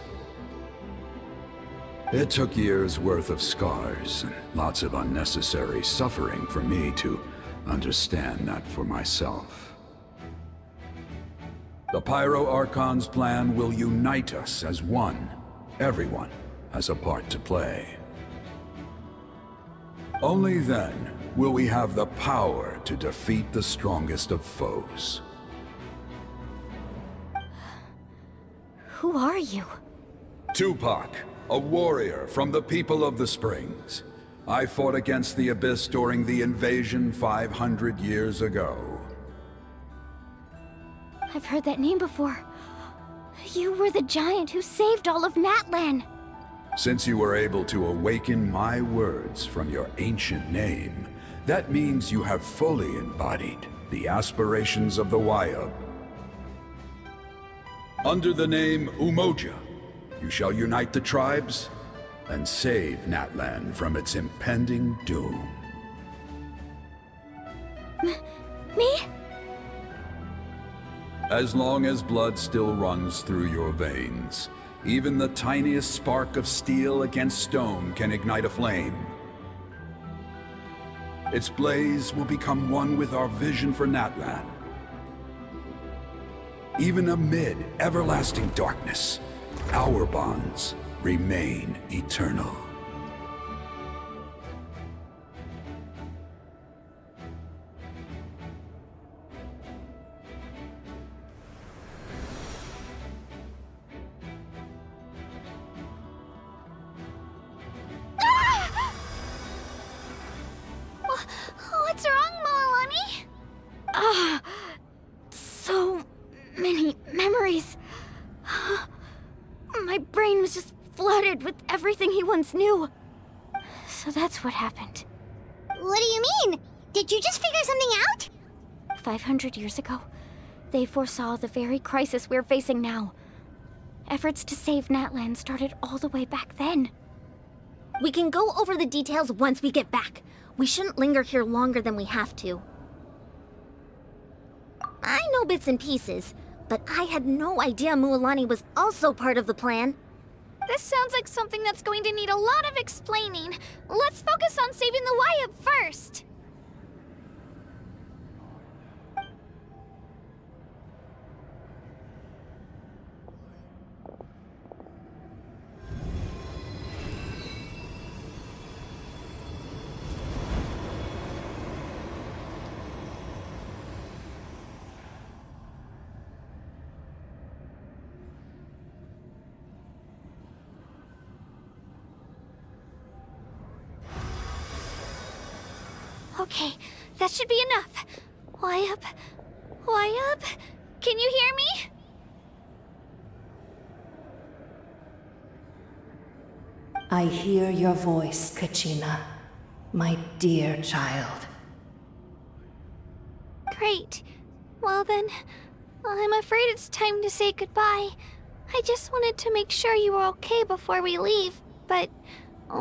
It took years' worth of scars and lots of unnecessary suffering for me to understand that for myself. The Pyro Archon's plan will unite us as one. Everyone has a part to play. Only then will we have the power to defeat the strongest of foes. Who are you? Tupac, a warrior from the people of the Springs. I fought against the Abyss during the invasion 500 years ago. I've heard that name before. You were the giant who saved all of Natlan. Since you were able to awaken my words from your ancient name, that means you have fully embodied the aspirations of the Wayub. Under the name Umoja, you shall unite the tribes and save Natlan from its impending doom. Me? As long as blood still runs through your veins, even the tiniest spark of steel against stone can ignite a flame. Its blaze will become one with our vision for Natlan. Even amid everlasting darkness, our bonds remain eternal. What's wrong, Mualani? So many memories. My brain was just flooded with everything he once knew. So that's what happened. What do you mean? Did you just figure something out? 500 years ago, they foresaw the very crisis we're facing now. Efforts to save Natlan started all the way back then. We can go over the details once we get back. We shouldn't linger here longer than we have to. I know bits and pieces, but I had no idea Mualani was also part of the plan. This sounds like something that's going to need a lot of explaining. Let's focus on saving the Wayub first. Okay, that should be enough. Wayub? Wayub? Can you hear me? I hear your voice, Kachina, my dear child. Great. Well then, I'm afraid it's time to say goodbye. I just wanted to make sure you were okay before we leave, but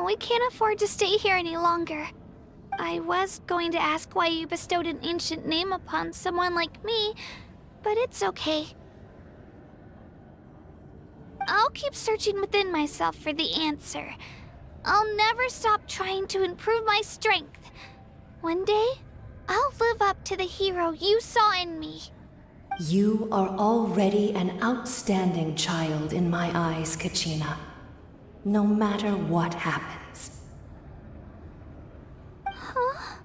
we can't afford to stay here any longer. I was going to ask why you bestowed an ancient name upon someone like me, but it's okay. I'll keep searching within myself for the answer. I'll never stop trying to improve my strength. One day, I'll live up to the hero you saw in me. You are already an outstanding child in my eyes, Kachina. No matter what happens. Huh?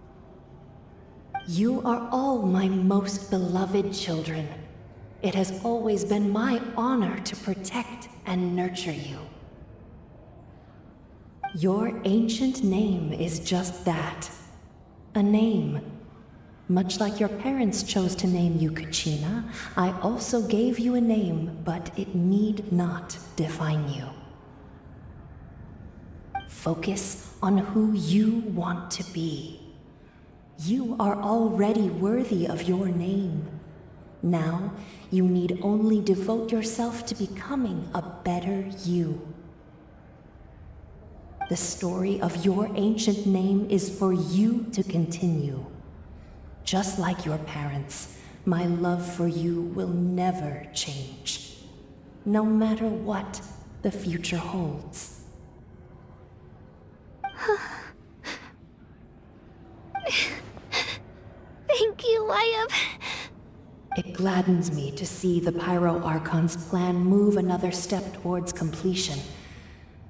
You are all my most beloved children. It has always been my honor to protect and nurture you. Your ancient name is just that. A name. Much like your parents chose to name you Kachina, I also gave you a name, but it need not define you. Focus on who you want to be. You are already worthy of your name. Now, you need only devote yourself to becoming a better you. The story of your ancient name is for you to continue. Just like your parents, my love for you will never change. No matter what the future holds. Thank you, Wyatt. It gladdens me to see the Pyro Archon's plan move another step towards completion.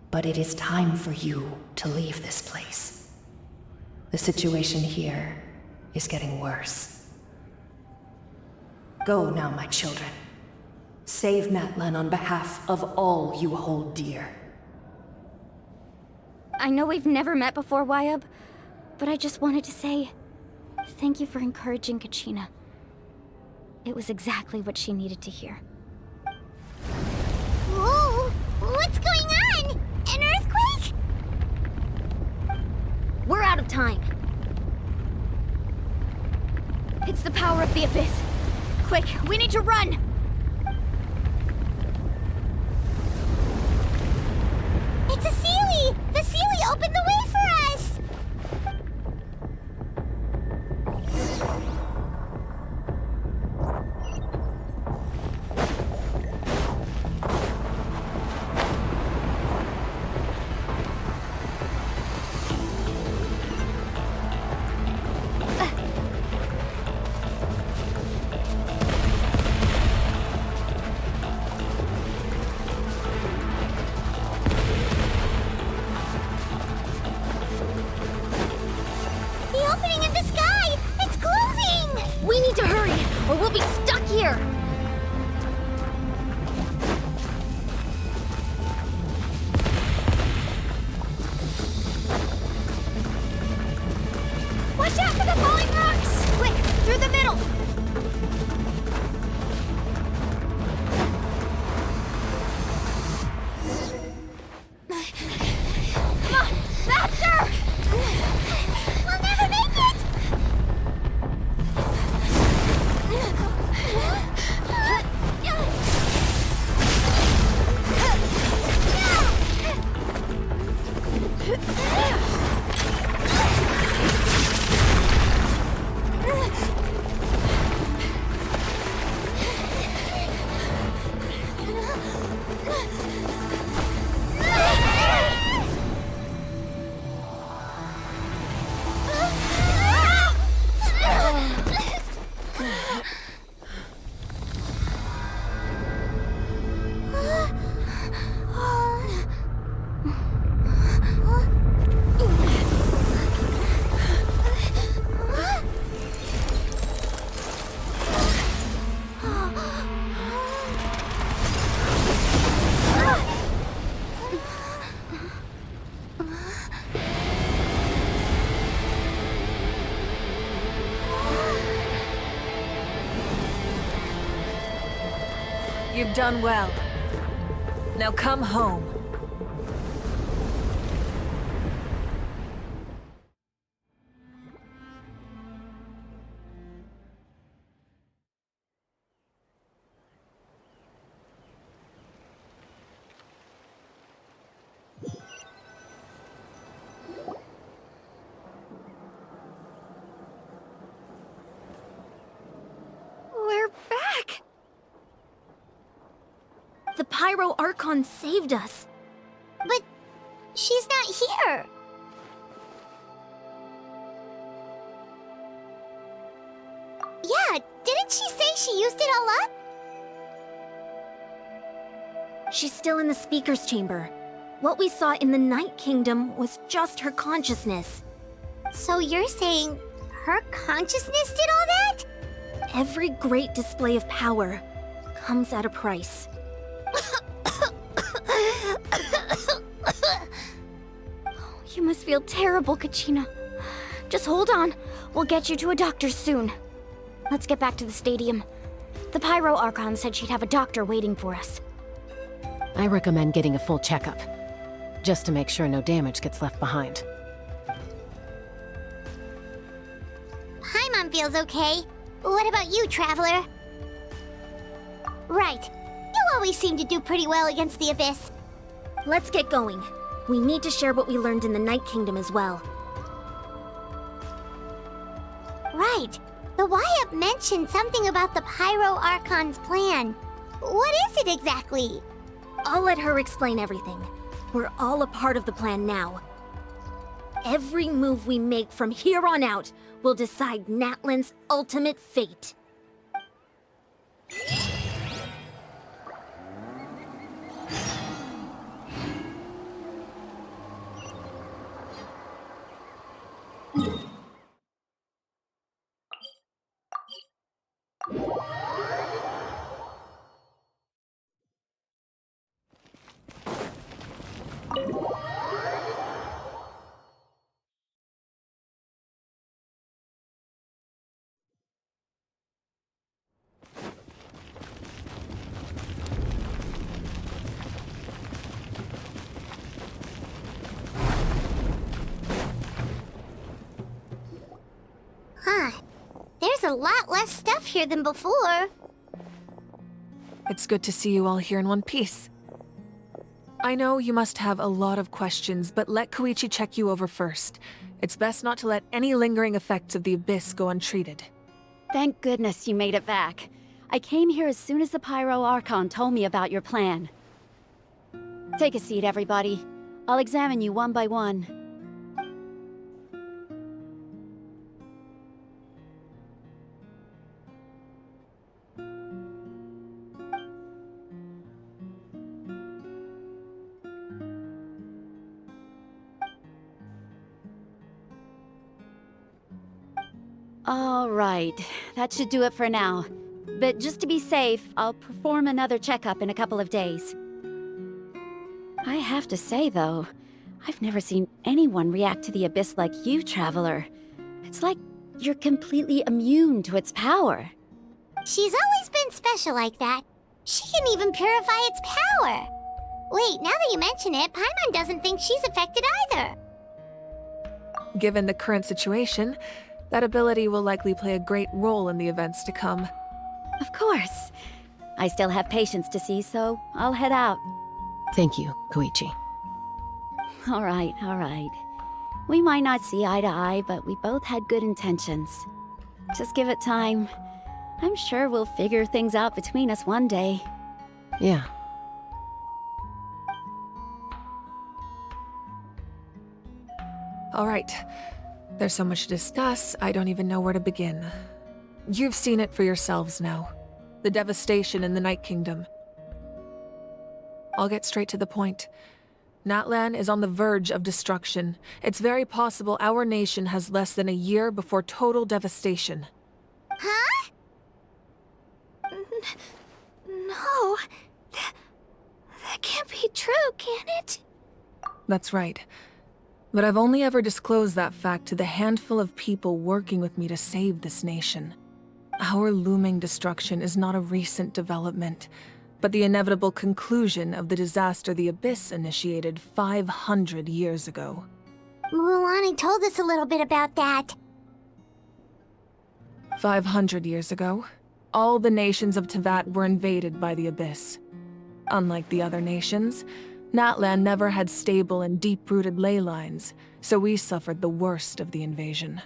But it is time for you to leave this place. The situation here is getting worse. Go now, my children. Save Natlan on behalf of all you hold dear. I know we've never met before, Wyatt, but I just wanted to say thank you for encouraging Kachina. It was exactly what she needed to hear. Whoa! What's going on? An earthquake? We're out of time. It's the power of the Abyss. Quick, we need to run! It's a Seelie! The Seelie opened the way for us! We need to hurry, or we'll be stuck here! Watch out for the falling rocks! Quick, through the middle! Come on, faster! We'll never make it! You've done well. Now come home. We're back! The Pyro Archon saved us. But she's not here. Yeah, didn't she say she used it all up? She's still in the speaker's chamber. What we saw in the Night Kingdom was just her consciousness. So you're saying her consciousness did all that? Every great display of power comes at a price. You must feel terrible, Kachina. Just hold on. We'll get you to a doctor soon. Let's get back to the stadium. The Pyro Archon said she'd have a doctor waiting for us. I recommend getting a full checkup, just to make sure no damage gets left behind. Paimon feels okay. What about you, Traveler? Right. You always seem to do pretty well against the Abyss. Let's get going. We need to share what we learned in the Night Kingdom as well. Right. The Y-Up mentioned something about the Pyro Archon's plan. What is it exactly? I'll let her explain everything. We're all a part of the plan now. Every move we make from here on out will decide Natlan's ultimate fate. Huh. There's a lot less stuff here than before. It's good to see you all here in one piece. I know you must have a lot of questions, but let Koichi check you over first. It's best not to let any lingering effects of the Abyss go untreated. Thank goodness you made it back. I came here as soon as the Pyro Archon told me about your plan. Take a seat, everybody. I'll examine you one by one. All right, that should do it for now. But just to be safe, I'll perform another checkup in a couple of days. I have to say, though, I've never seen anyone react to the Abyss like you, Traveler. It's like you're completely immune to its power. She's always been special like that. She can even purify its power. Wait, now that you mention it, Paimon doesn't think she's affected either. Given the current situation, that ability will likely play a great role in the events to come. Of course. I still have patients to see, so I'll head out. Thank you, Koichi. All right, all right. We might not see eye to eye, but we both had good intentions. Just give it time. I'm sure we'll figure things out between us one day. Yeah. All right. There's so much to discuss, I don't even know where to begin. You've seen it for yourselves now. The devastation in the Night Kingdom. I'll get straight to the point. Natlan is on the verge of destruction. It's very possible our nation has less than a year before total devastation. Huh? No. That can't be true, can it? That's right. But I've only ever disclosed that fact to the handful of people working with me to save this nation. Our looming destruction is not a recent development, but the inevitable conclusion of the disaster the Abyss initiated 500 years ago. Mualani told us a little bit about that. 500 years ago, all the nations of Teyvat were invaded by the Abyss. Unlike the other nations, Natlan never had stable and deep-rooted ley lines, so we suffered the worst of the invasion.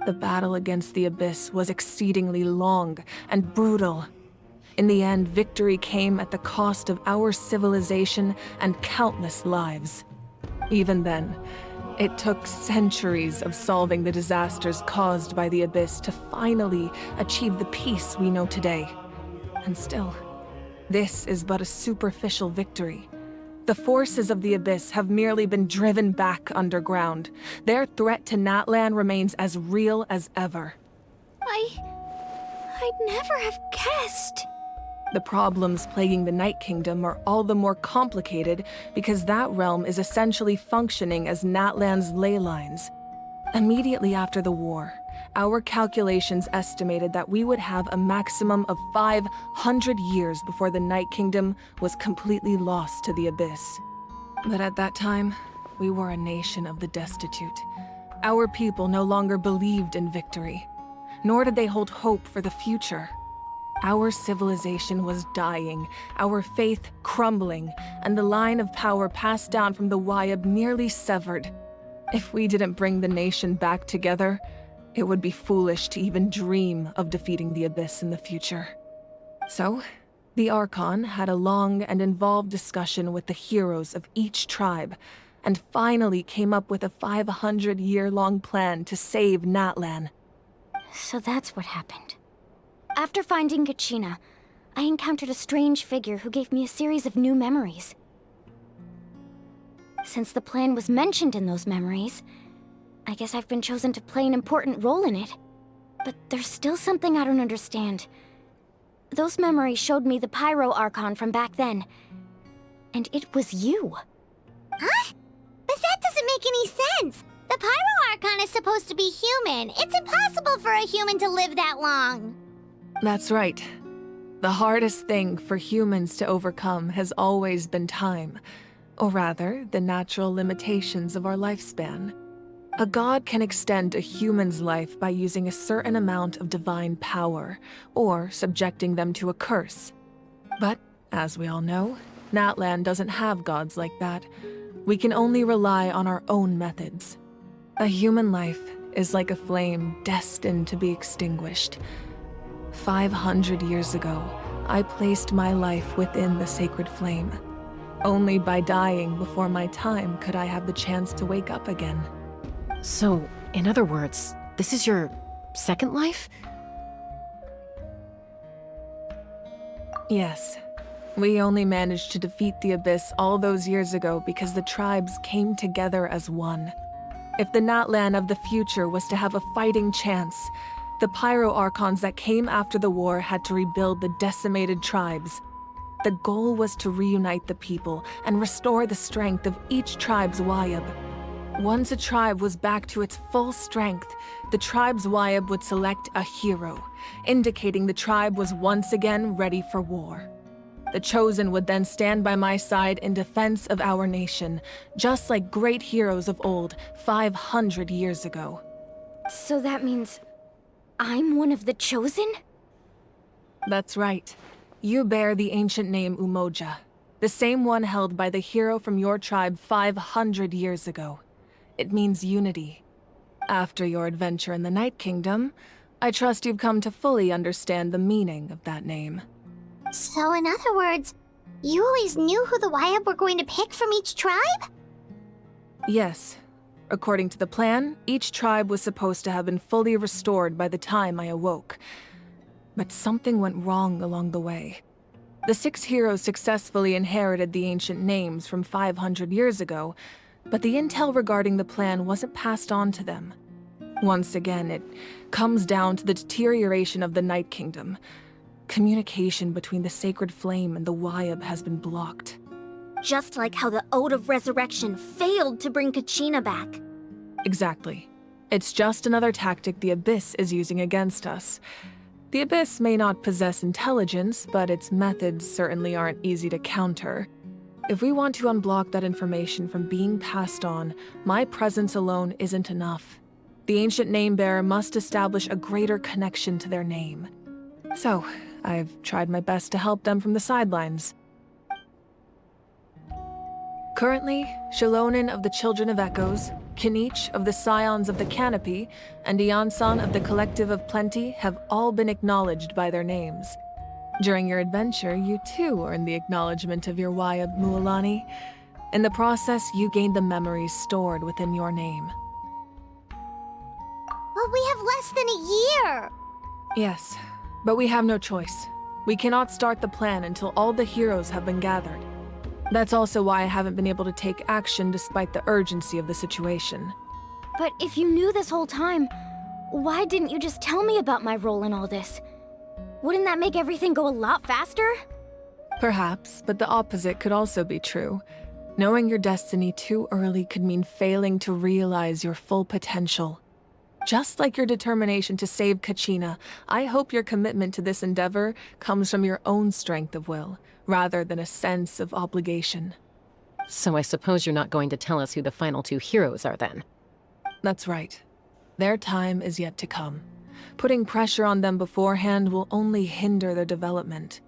The battle against the Abyss was exceedingly long and brutal. In the end, victory came at the cost of our civilization and countless lives. Even then, it took centuries of solving the disasters caused by the Abyss to finally achieve the peace we know today. And still, this is but a superficial victory. The forces of the Abyss have merely been driven back underground. Their threat to Natlan remains as real as ever. I'd never have guessed. The problems plaguing the Night Kingdom are all the more complicated because that realm is essentially functioning as Natlan's ley lines. Immediately after the war, our calculations estimated that we would have a maximum of 500 years before the Night Kingdom was completely lost to the Abyss. But at that time, we were a nation of the destitute. Our people no longer believed in victory, nor did they hold hope for the future. Our civilization was dying, our faith crumbling, and the line of power passed down from the Wayab nearly severed. If we didn't bring the nation back together, it would be foolish to even dream of defeating the Abyss in the future. So, the Archon had a long and involved discussion with the heroes of each tribe, and finally came up with a 500-year-long plan to save Natlan. So that's what happened. After finding Kachina, I encountered a strange figure who gave me a series of new memories. Since the plan was mentioned in those memories, I guess I've been chosen to play an important role in it. But there's still something I don't understand. Those memories showed me the Pyro Archon from back then. And it was you. Huh? But that doesn't make any sense. The Pyro Archon is supposed to be human. It's impossible for a human to live that long. That's right. The hardest thing for humans to overcome has always been time, or rather, the natural limitations of our lifespan. A god can extend a human's life by using a certain amount of divine power, or subjecting them to a curse. But, as we all know, Natlan doesn't have gods like that. We can only rely on our own methods. A human life is like a flame destined to be extinguished. 500 years ago, I placed my life within the sacred flame. Only by dying before my time could I have the chance to wake up again. So, in other words, this is your second life? Yes. We only managed to defeat the Abyss all those years ago because the tribes came together as one. If the Natlan of the future was to have a fighting chance, the Pyro Archons that came after the war had to rebuild the decimated tribes. The goal was to reunite the people and restore the strength of each tribe's Wayab. Once a tribe was back to its full strength, the tribe's Wayab would select a hero, indicating the tribe was once again ready for war. The Chosen would then stand by my side in defense of our nation, just like great heroes of old 500 years ago. So that means I'm one of the Chosen? That's right. You bear the ancient name Umoja, the same one held by the hero from your tribe 500 years ago. It means unity. After your adventure in the Night Kingdom, I trust you've come to fully understand the meaning of that name. So in other words, you always knew who the Wayab were going to pick from each tribe? Yes. According to the plan, each tribe was supposed to have been fully restored by the time I awoke. But something went wrong along the way. The 6 heroes successfully inherited the ancient names from 500 years ago, but the intel regarding the plan wasn't passed on to them. Once again, it comes down to the deterioration of the Night Kingdom. Communication between the Sacred Flame and the Wayab has been blocked. Just like how the Ode of Resurrection failed to bring Kachina back. Exactly. It's just another tactic the Abyss is using against us. The Abyss may not possess intelligence, but its methods certainly aren't easy to counter. If we want to unblock that information from being passed on, my presence alone isn't enough. The ancient name-bearer must establish a greater connection to their name. So, I've tried my best to help them from the sidelines. Currently, Shilonin of the Children of Echoes, Kinich of the Scions of the Canopy, and Iansan of the Collective of Plenty have all been acknowledged by their names. During your adventure, you too earned the acknowledgement of your Wayab Mualani. In the process, you gained the memories stored within your name. But we have less than a year! Yes, but we have no choice. We cannot start the plan until all the heroes have been gathered. That's also why I haven't been able to take action despite the urgency of the situation. But if you knew this whole time, why didn't you just tell me about my role in all this? Wouldn't that make everything go a lot faster? Perhaps, but the opposite could also be true. Knowing your destiny too early could mean failing to realize your full potential. Just like your determination to save Kachina, I hope your commitment to this endeavor comes from your own strength of will, rather than a sense of obligation. So I suppose you're not going to tell us who the final two heroes are then? That's right. Their time is yet to come. Putting pressure on them beforehand will only hinder their development.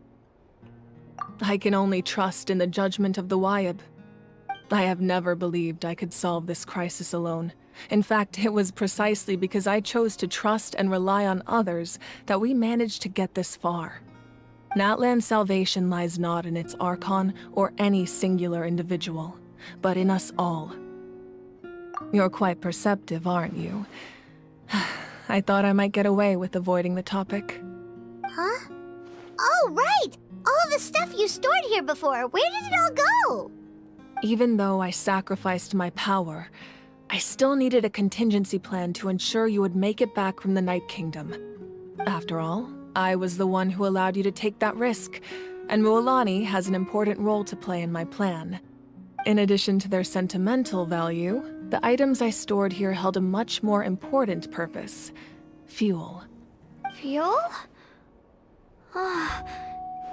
I can only trust in the judgment of the Wayab. I have never believed I could solve this crisis alone. In fact, it was precisely because I chose to trust and rely on others that we managed to get this far. Natlan's salvation lies not in its Archon or any singular individual, but in us all. You're quite perceptive, aren't you? I thought I might get away with avoiding the topic. Huh? Oh, right! All of the stuff you stored here before, where did it all go? Even though I sacrificed my power, I still needed a contingency plan to ensure you would make it back from the Night Kingdom. After all, I was the one who allowed you to take that risk, and Mualani has an important role to play in my plan. In addition to their sentimental value, the items I stored here held a much more important purpose: fuel. Fuel? Ah,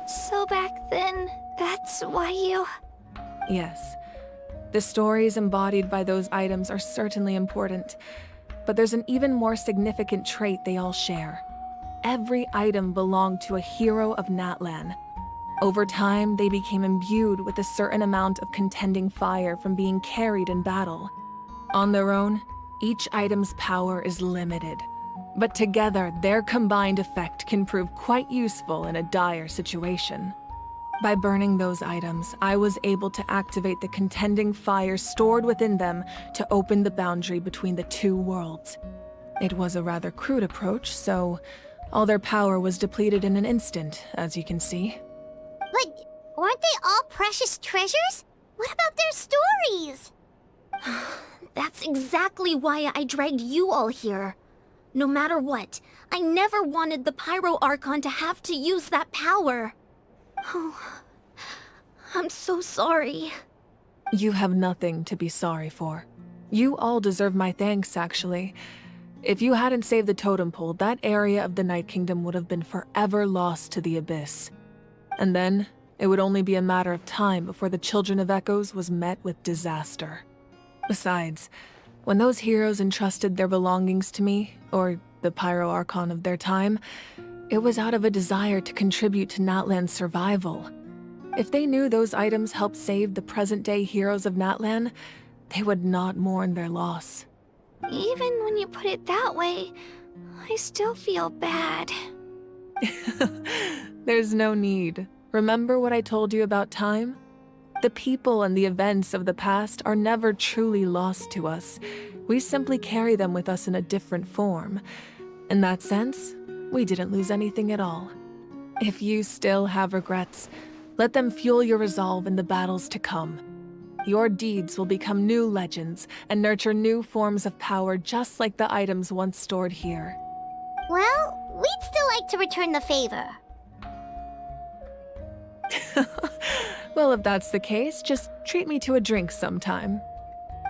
so back then, that's why you... Yes. The stories embodied by those items are certainly important, but there's an even more significant trait they all share. Every item belonged to a hero of Natlan. Over time, they became imbued with a certain amount of contending fire from being carried in battle. On their own, each item's power is limited, but together, their combined effect can prove quite useful in a dire situation. By burning those items, I was able to activate the contending fire stored within them to open the boundary between the two worlds. It was a rather crude approach, so all their power was depleted in an instant, as you can see. But weren't they all precious treasures? What about their stories? That's exactly why I dragged you all here. No matter what, I never wanted the Pyro Archon to have to use that power. Oh, I'm so sorry. You have nothing to be sorry for. You all deserve my thanks, actually. If you hadn't saved the totem pole, that area of the Night Kingdom would have been forever lost to the Abyss. And then, it would only be a matter of time before the Children of Echoes was met with disaster. Besides, when those heroes entrusted their belongings to me, or the Pyro Archon of their time, it was out of a desire to contribute to Natlan's survival. If they knew those items helped save the present-day heroes of Natlan, they would not mourn their loss. Even when you put it that way, I still feel bad. There's no need. Remember what I told you about time? The people and the events of the past are never truly lost to us. We simply carry them with us in a different form. In that sense, we didn't lose anything at all. If you still have regrets, let them fuel your resolve in the battles to come. Your deeds will become new legends and nurture new forms of power just like the items once stored here. Well, we'd still like to return the favor. Well, if that's the case, just treat me to a drink sometime.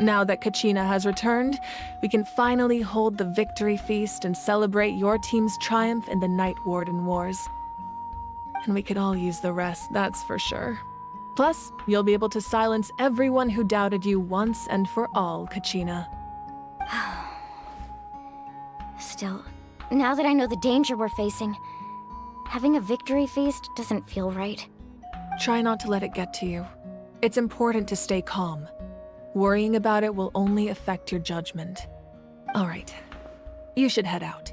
Now that Kachina has returned, we can finally hold the victory feast and celebrate your team's triumph in the Night Warden Wars. And we could all use the rest, that's for sure. Plus, you'll be able to silence everyone who doubted you once and for all, Kachina. Still, now that I know the danger we're facing, having a victory feast doesn't feel right. Try not to let it get to you. It's important to stay calm. Worrying about it will only affect your judgment. All right, you should head out.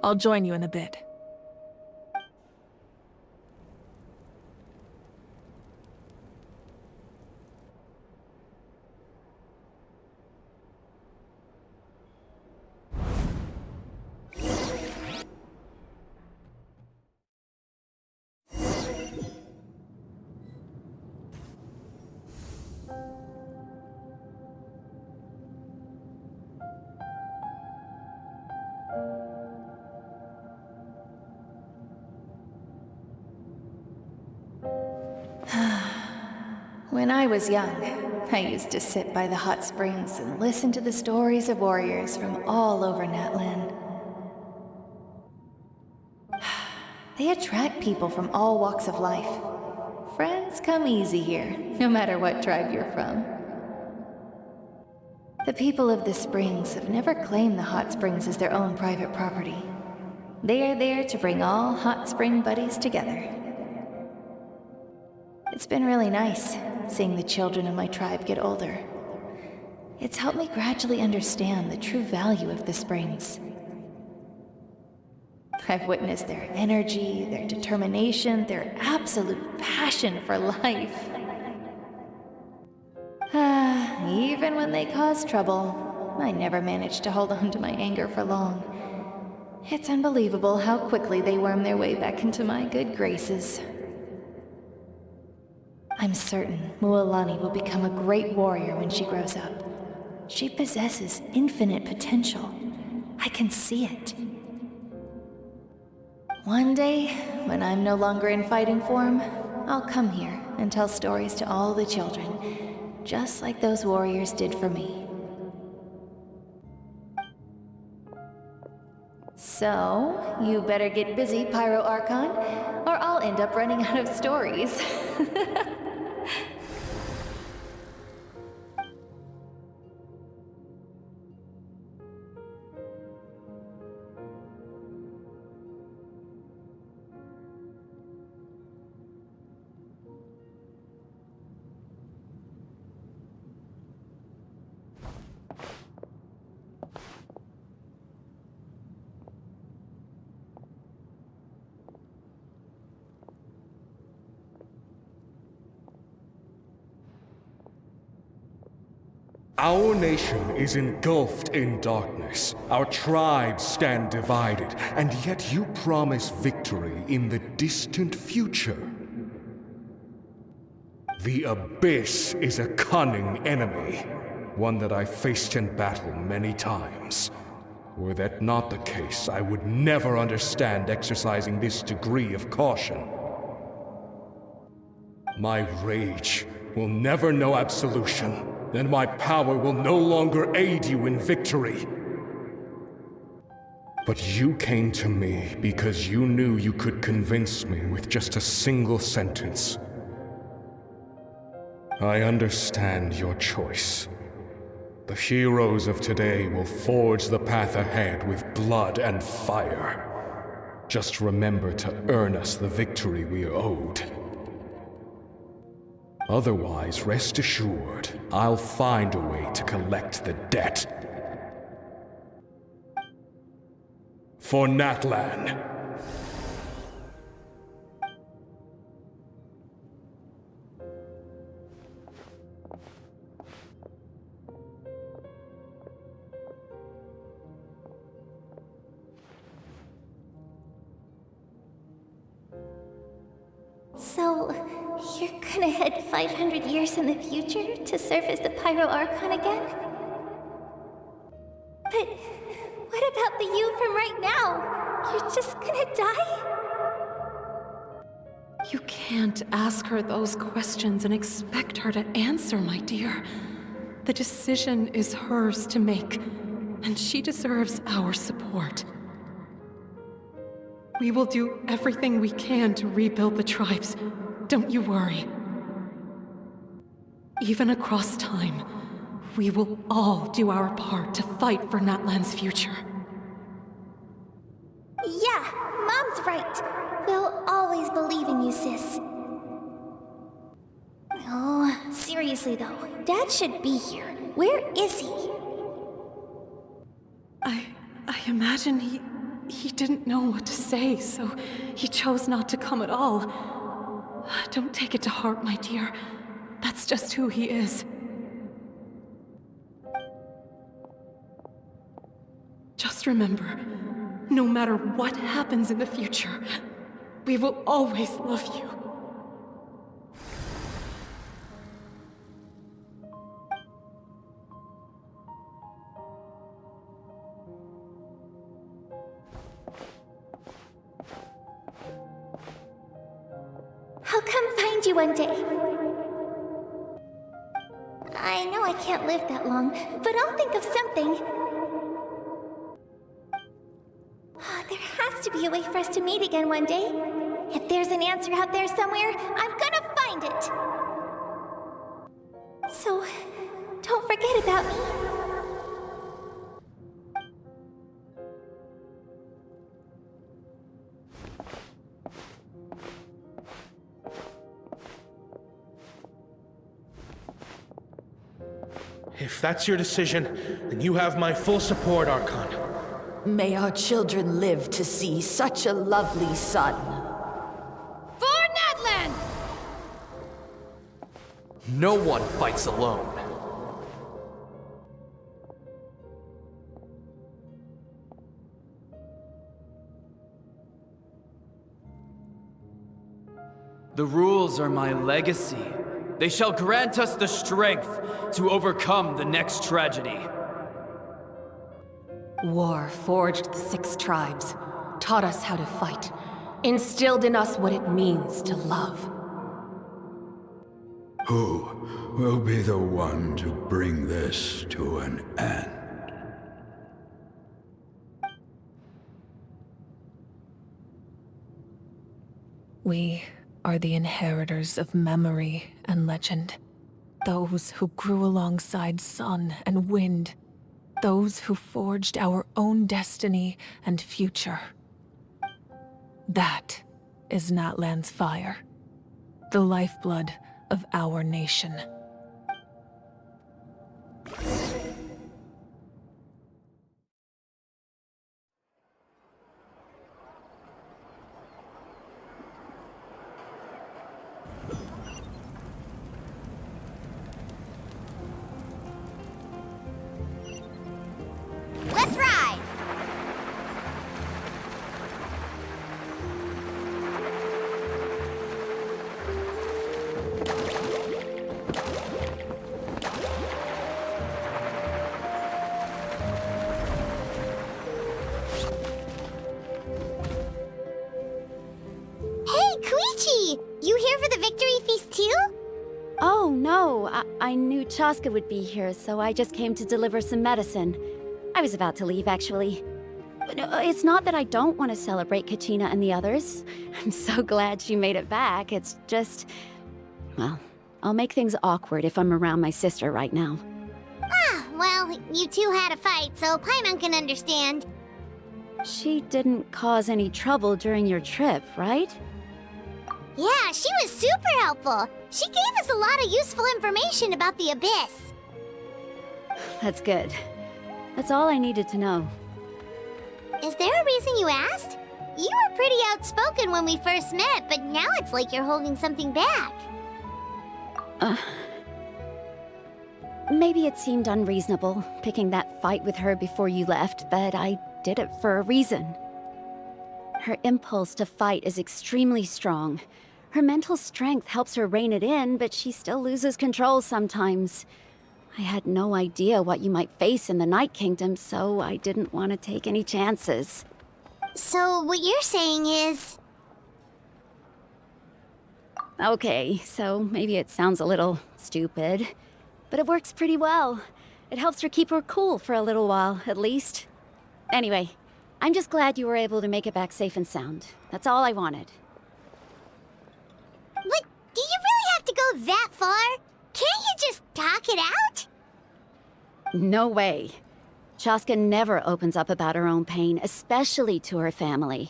I'll join you in a bit. When I was young, I used to sit by the hot springs and listen to the stories of warriors from all over Natlan. They attract people from all walks of life. Friends come easy here, no matter what tribe you're from. The people of the springs have never claimed the hot springs as their own private property. They are there to bring all hot spring buddies together. It's been really nice, seeing the children of my tribe get older. It's helped me gradually understand the true value of the springs. I've witnessed their energy, their determination, their absolute passion for life. Even when they cause trouble, I never managed to hold on to my anger for long. It's unbelievable how quickly they worm their way back into my good graces. I'm certain Mualani will become a great warrior when she grows up. She possesses infinite potential. I can see it. One day, when I'm no longer in fighting form, I'll come here and tell stories to all the children, just like those warriors did for me. So, you better get busy, Pyro Archon, or I'll end up running out of stories. Our nation is engulfed in darkness. Our tribes stand divided, and yet you promise victory in the distant future. The Abyss is a cunning enemy, one that I faced in battle many times. Were that not the case, I would never understand exercising this degree of caution. My rage will never know absolution. Then my power will no longer aid you in victory. But you came to me because you knew you could convince me with just a single sentence. I understand your choice. The heroes of today will forge the path ahead with blood and fire. Just remember to earn us the victory we are owed. Otherwise, rest assured, I'll find a way to collect the debt. For Natlan. So, you're gonna head 500 years in the future to serve as the Pyro Archon again? But what about the you from right now? You're just gonna die? You can't ask her those questions and expect her to answer, my dear. The decision is hers to make, and she deserves our support. We will do everything we can to rebuild the tribes. Don't you worry. Even across time, we will all do our part to fight for Natlan's future. Yeah, Mom's right. We'll always believe in you, sis. Oh, seriously though, Dad should be here. Where is he? I imagine he didn't know what to say, so he chose not to come at all. Don't take it to heart, my dear. That's just who he is. Just remember, no matter what happens in the future, we will always love you. I'll come find you one day. I know I can't live that long, but I'll think of something. There has to be a way for us to meet again one day. If there's an answer out there somewhere, I'm gonna find it. So, don't forget about me. If that's your decision, then you have my full support, Archon. May our children live to see such a lovely son. For Natlan! No one fights alone. The rules are my legacy. They shall grant us the strength to overcome the next tragedy. War forged the 6 tribes, taught us how to fight, instilled in us what it means to love. Who will be the one to bring this to an end? We are the inheritors of memory and legend. Those who grew alongside sun and wind. Those who forged our own destiny and future. That is Natlan's fire. The lifeblood of our nation. Let's ride! Hey, Koichi! You here for the victory feast too? Oh, no. I knew Chaska would be here, so I just came to deliver some medicine. I was about to leave, actually. But it's not that I don't want to celebrate Kachina and the others. I'm so glad she made it back. It's just... well, I'll make things awkward if I'm around my sister right now. Ah, well, you two had a fight, so Paimon can understand. She didn't cause any trouble during your trip, right? Yeah, she was super helpful. She gave us a lot of useful information about the Abyss. That's good. That's all I needed to know. Is there a reason you asked? You were pretty outspoken when we first met, but now it's like you're holding something back. Maybe it seemed unreasonable, picking that fight with her before you left, but I did it for a reason. Her impulse to fight is extremely strong. Her mental strength helps her rein it in, but she still loses control sometimes. I had no idea what you might face in the Night Kingdom, so I didn't want to take any chances. So what you're saying is... Okay, so maybe it sounds a little stupid, but it works pretty well. It helps her keep her cool for a little while, at least. Anyway, I'm just glad you were able to make it back safe and sound. That's all I wanted. But do you really have to go that far? Can't you just talk it out? No way. Chaska never opens up about her own pain, especially to her family.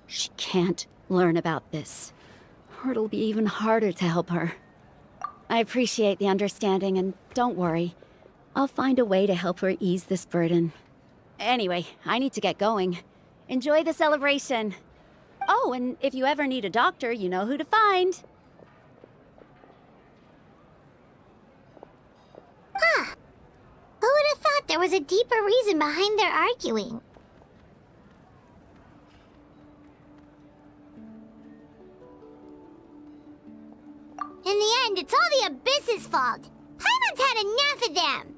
She can't learn about this, or it'll be even harder to help her. I appreciate the understanding, and don't worry. I'll find a way to help her ease this burden. Anyway, I need to get going. Enjoy the celebration. Oh, and if you ever need a doctor, you know who to find. Huh. Who would have thought there was a deeper reason behind their arguing? In the end, it's all the Abyss's fault. Paimon's had enough of them.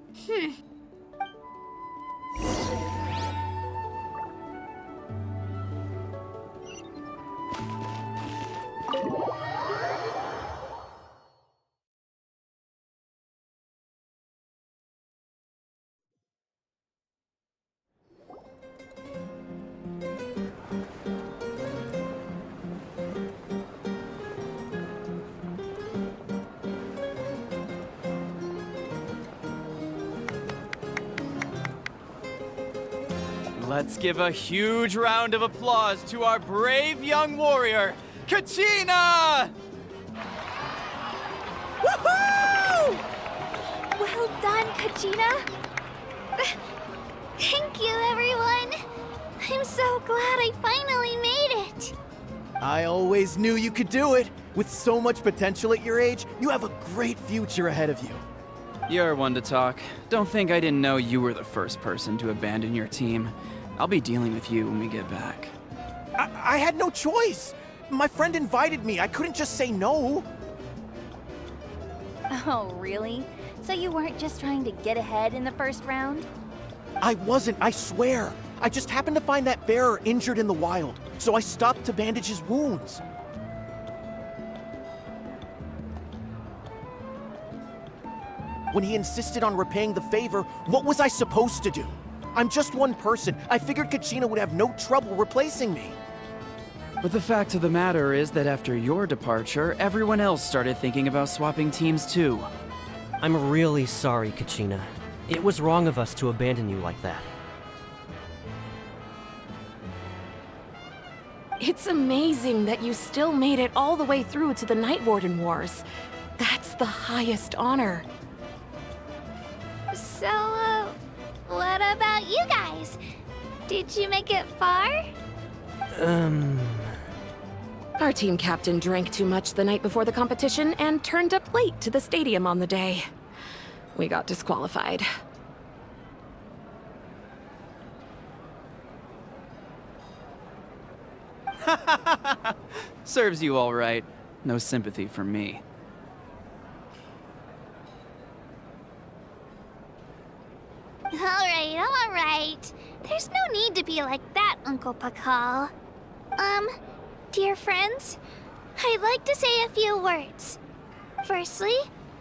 Let's give a huge round of applause to our brave young warrior, Kachina! Woohoo! Well done, Kachina. Thank you, everyone. I'm so glad I finally made it. I always knew you could do it. With so much potential at your age, you have a great future ahead of you. You're one to talk. Don't think I didn't know you were the first person to abandon your team. I'll be dealing with you when we get back. I had no choice. My friend invited me. I couldn't just say no. Oh, really? So you weren't just trying to get ahead in the first round? I wasn't, I swear. I just happened to find that bearer injured in the wild, so I stopped to bandage his wounds. When he insisted on repaying the favor, what was I supposed to do? I'm just one person. I figured Kachina would have no trouble replacing me. But the fact of the matter is that after your departure, everyone else started thinking about swapping teams too. I'm really sorry, Kachina. It was wrong of us to abandon you like that. It's amazing that you still made it all the way through to the Night Warden Wars. That's the highest honor. So, what about you guys? Did you make it far? Our team captain drank too much the night before the competition and turned up late to the stadium on the day. We got disqualified. Serves you all right. No sympathy from me. Alright. There's no need to be like that, Uncle Pakal. Dear friends, I'd like to say a few words. Firstly,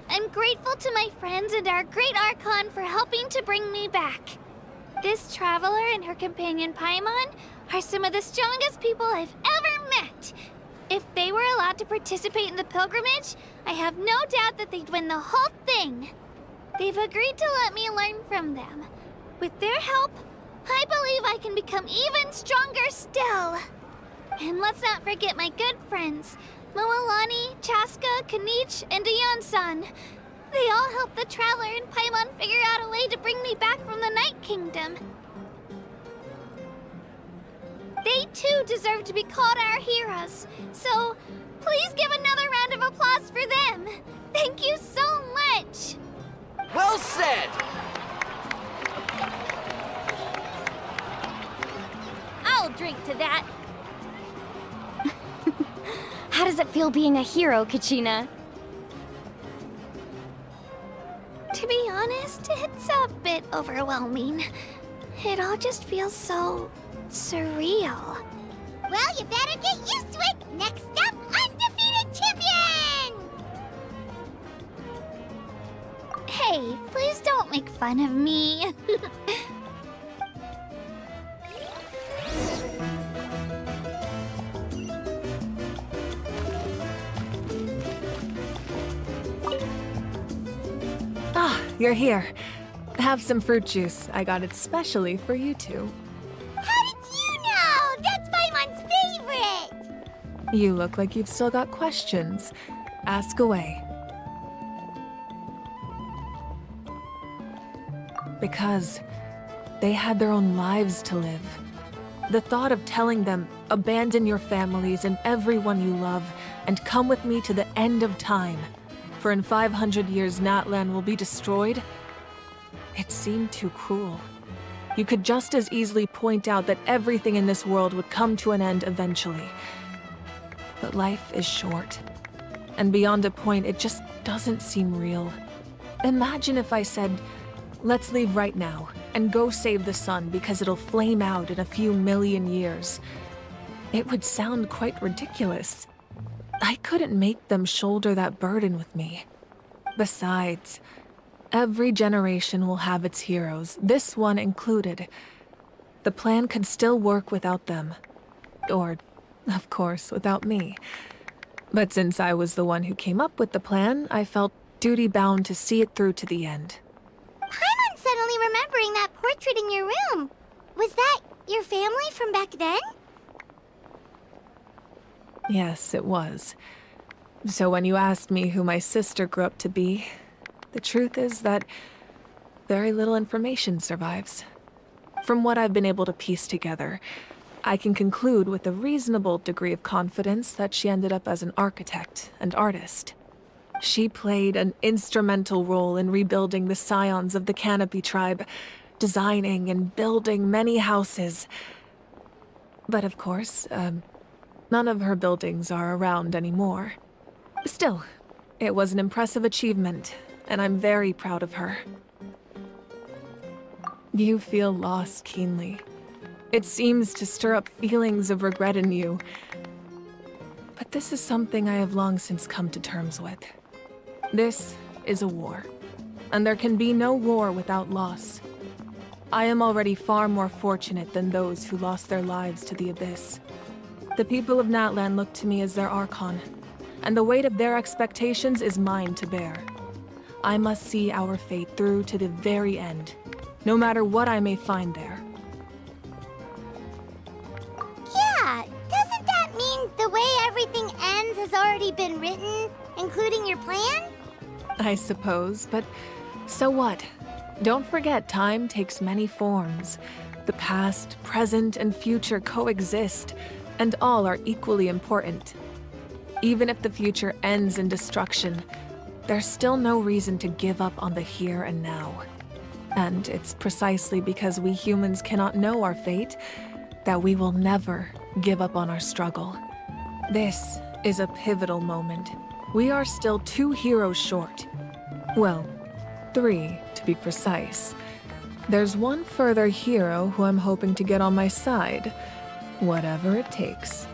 I'm grateful to my friends and our great Archon for helping to bring me back. This traveler and her companion Paimon are some of the strongest people I've ever met. If they were allowed to participate in the pilgrimage, I have no doubt that they'd win the whole thing. They've agreed to let me learn from them. With their help, I believe I can become even stronger still. And let's not forget my good friends, Moalani, Chaska, Kanich, and Dayon-san. They all helped the Traveler and Paimon figure out a way to bring me back from the Night Kingdom. They too deserve to be called our heroes, so please give another round of applause for them. Thank you so much! Well said! I'll drink to that. How does it feel being a hero, Kachina? To be honest, it's a bit overwhelming. It all just feels so surreal. Well, you better get used to it. Next up, undefeated champion! Hey, please don't make fun of me. Ah, you're here. Have some fruit juice. I got it specially for you two. How did you know? That's Paimon's favorite! You look like you've still got questions. Ask away. Because they had their own lives to live. The thought of telling them, abandon your families and everyone you love, and come with me to the end of time, for in 500 years Natlan will be destroyed, it seemed too cruel. You could just as easily point out that everything in this world would come to an end eventually. But life is short, and beyond a point, it just doesn't seem real. Imagine if I said, let's leave right now, and go save the sun because it'll flame out in a few million years. It would sound quite ridiculous. I couldn't make them shoulder that burden with me. Besides, every generation will have its heroes, this one included. The plan could still work without them. Or, of course, without me. But since I was the one who came up with the plan, I felt duty-bound to see it through to the end. Paimon's suddenly remembering that portrait in your room. Was that your family from back then? Yes, it was. So when you asked me who my sister grew up to be, the truth is that very little information survives. From what I've been able to piece together, I can conclude with a reasonable degree of confidence that she ended up as an architect and artist. She played an instrumental role in rebuilding the scions of the Canopy tribe, designing and building many houses. But of course, none of her buildings are around anymore. Still, it was an impressive achievement, and I'm very proud of her. You feel loss keenly. It seems to stir up feelings of regret in you. But this is something I have long since come to terms with. This is a war, and there can be no war without loss. I am already far more fortunate than those who lost their lives to the Abyss. The people of Natlan look to me as their Archon, and the weight of their expectations is mine to bear. I must see our fate through to the very end, no matter what I may find there. Yeah, doesn't that mean the way everything ends has already been written, including your plan? I suppose, but so what? Don't forget, time takes many forms. The past, present, and future coexist, and all are equally important. Even if the future ends in destruction, there's still no reason to give up on the here and now. And it's precisely because we humans cannot know our fate that we will never give up on our struggle. This is a pivotal moment. We are still 2 heroes short. Well, 3 to be precise. There's one further hero who I'm hoping to get on my side, whatever it takes.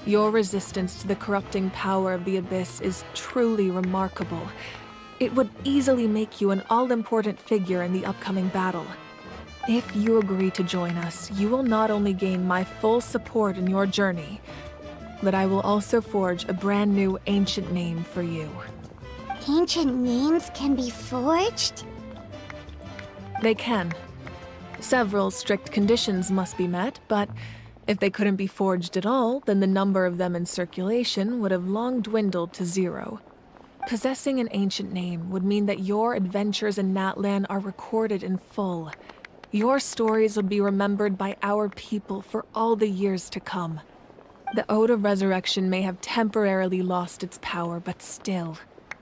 Your resistance to the corrupting power of the Abyss is truly remarkable. It would easily make you an all-important figure in the upcoming battle. If you agree to join us, you will not only gain my full support in your journey, but I will also forge a brand new ancient name for you. Ancient names can be forged? They can. Several strict conditions must be met, but if they couldn't be forged at all, then the number of them in circulation would have long dwindled to 0. Possessing an ancient name would mean that your adventures in Natlan are recorded in full. Your stories would be remembered by our people for all the years to come. The Ode of Resurrection may have temporarily lost its power, but still,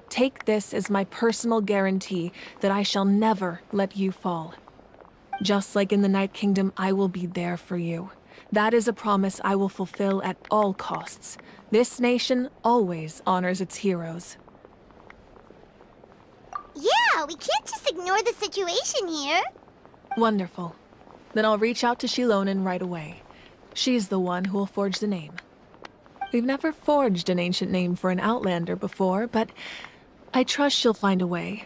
take this as my personal guarantee that I shall never let you fall. Just like in the Night Kingdom, I will be there for you. That is a promise I will fulfill at all costs. This nation always honors its heroes. Yeah, we can't just ignore the situation here. Wonderful. Then I'll reach out to Shilonen right away. She's the one who will forge the name. We've never forged an ancient name for an Outlander before, but I trust she'll find a way.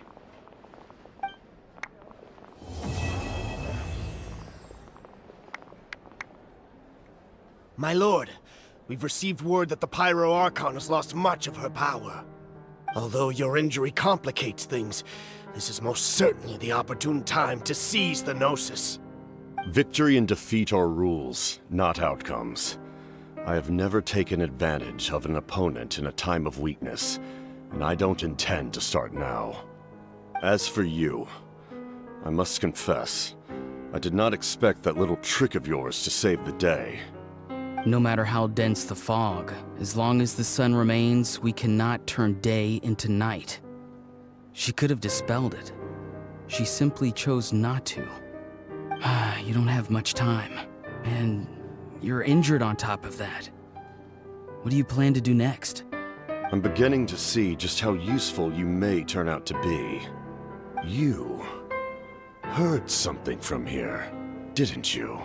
My lord, we've received word that the Pyro Archon has lost much of her power. Although your injury complicates things, this is most certainly the opportune time to seize the Gnosis. Victory and defeat are rules, not outcomes. I have never taken advantage of an opponent in a time of weakness, and I don't intend to start now. As for you, I must confess, I did not expect that little trick of yours to save the day. No matter how dense the fog, as long as the sun remains, we cannot turn day into night. She could have dispelled it. She simply chose not to. You don't have much time, and you're injured on top of that. What do you plan to do next? I'm beginning to see just how useful you may turn out to be. You heard something from here, didn't you?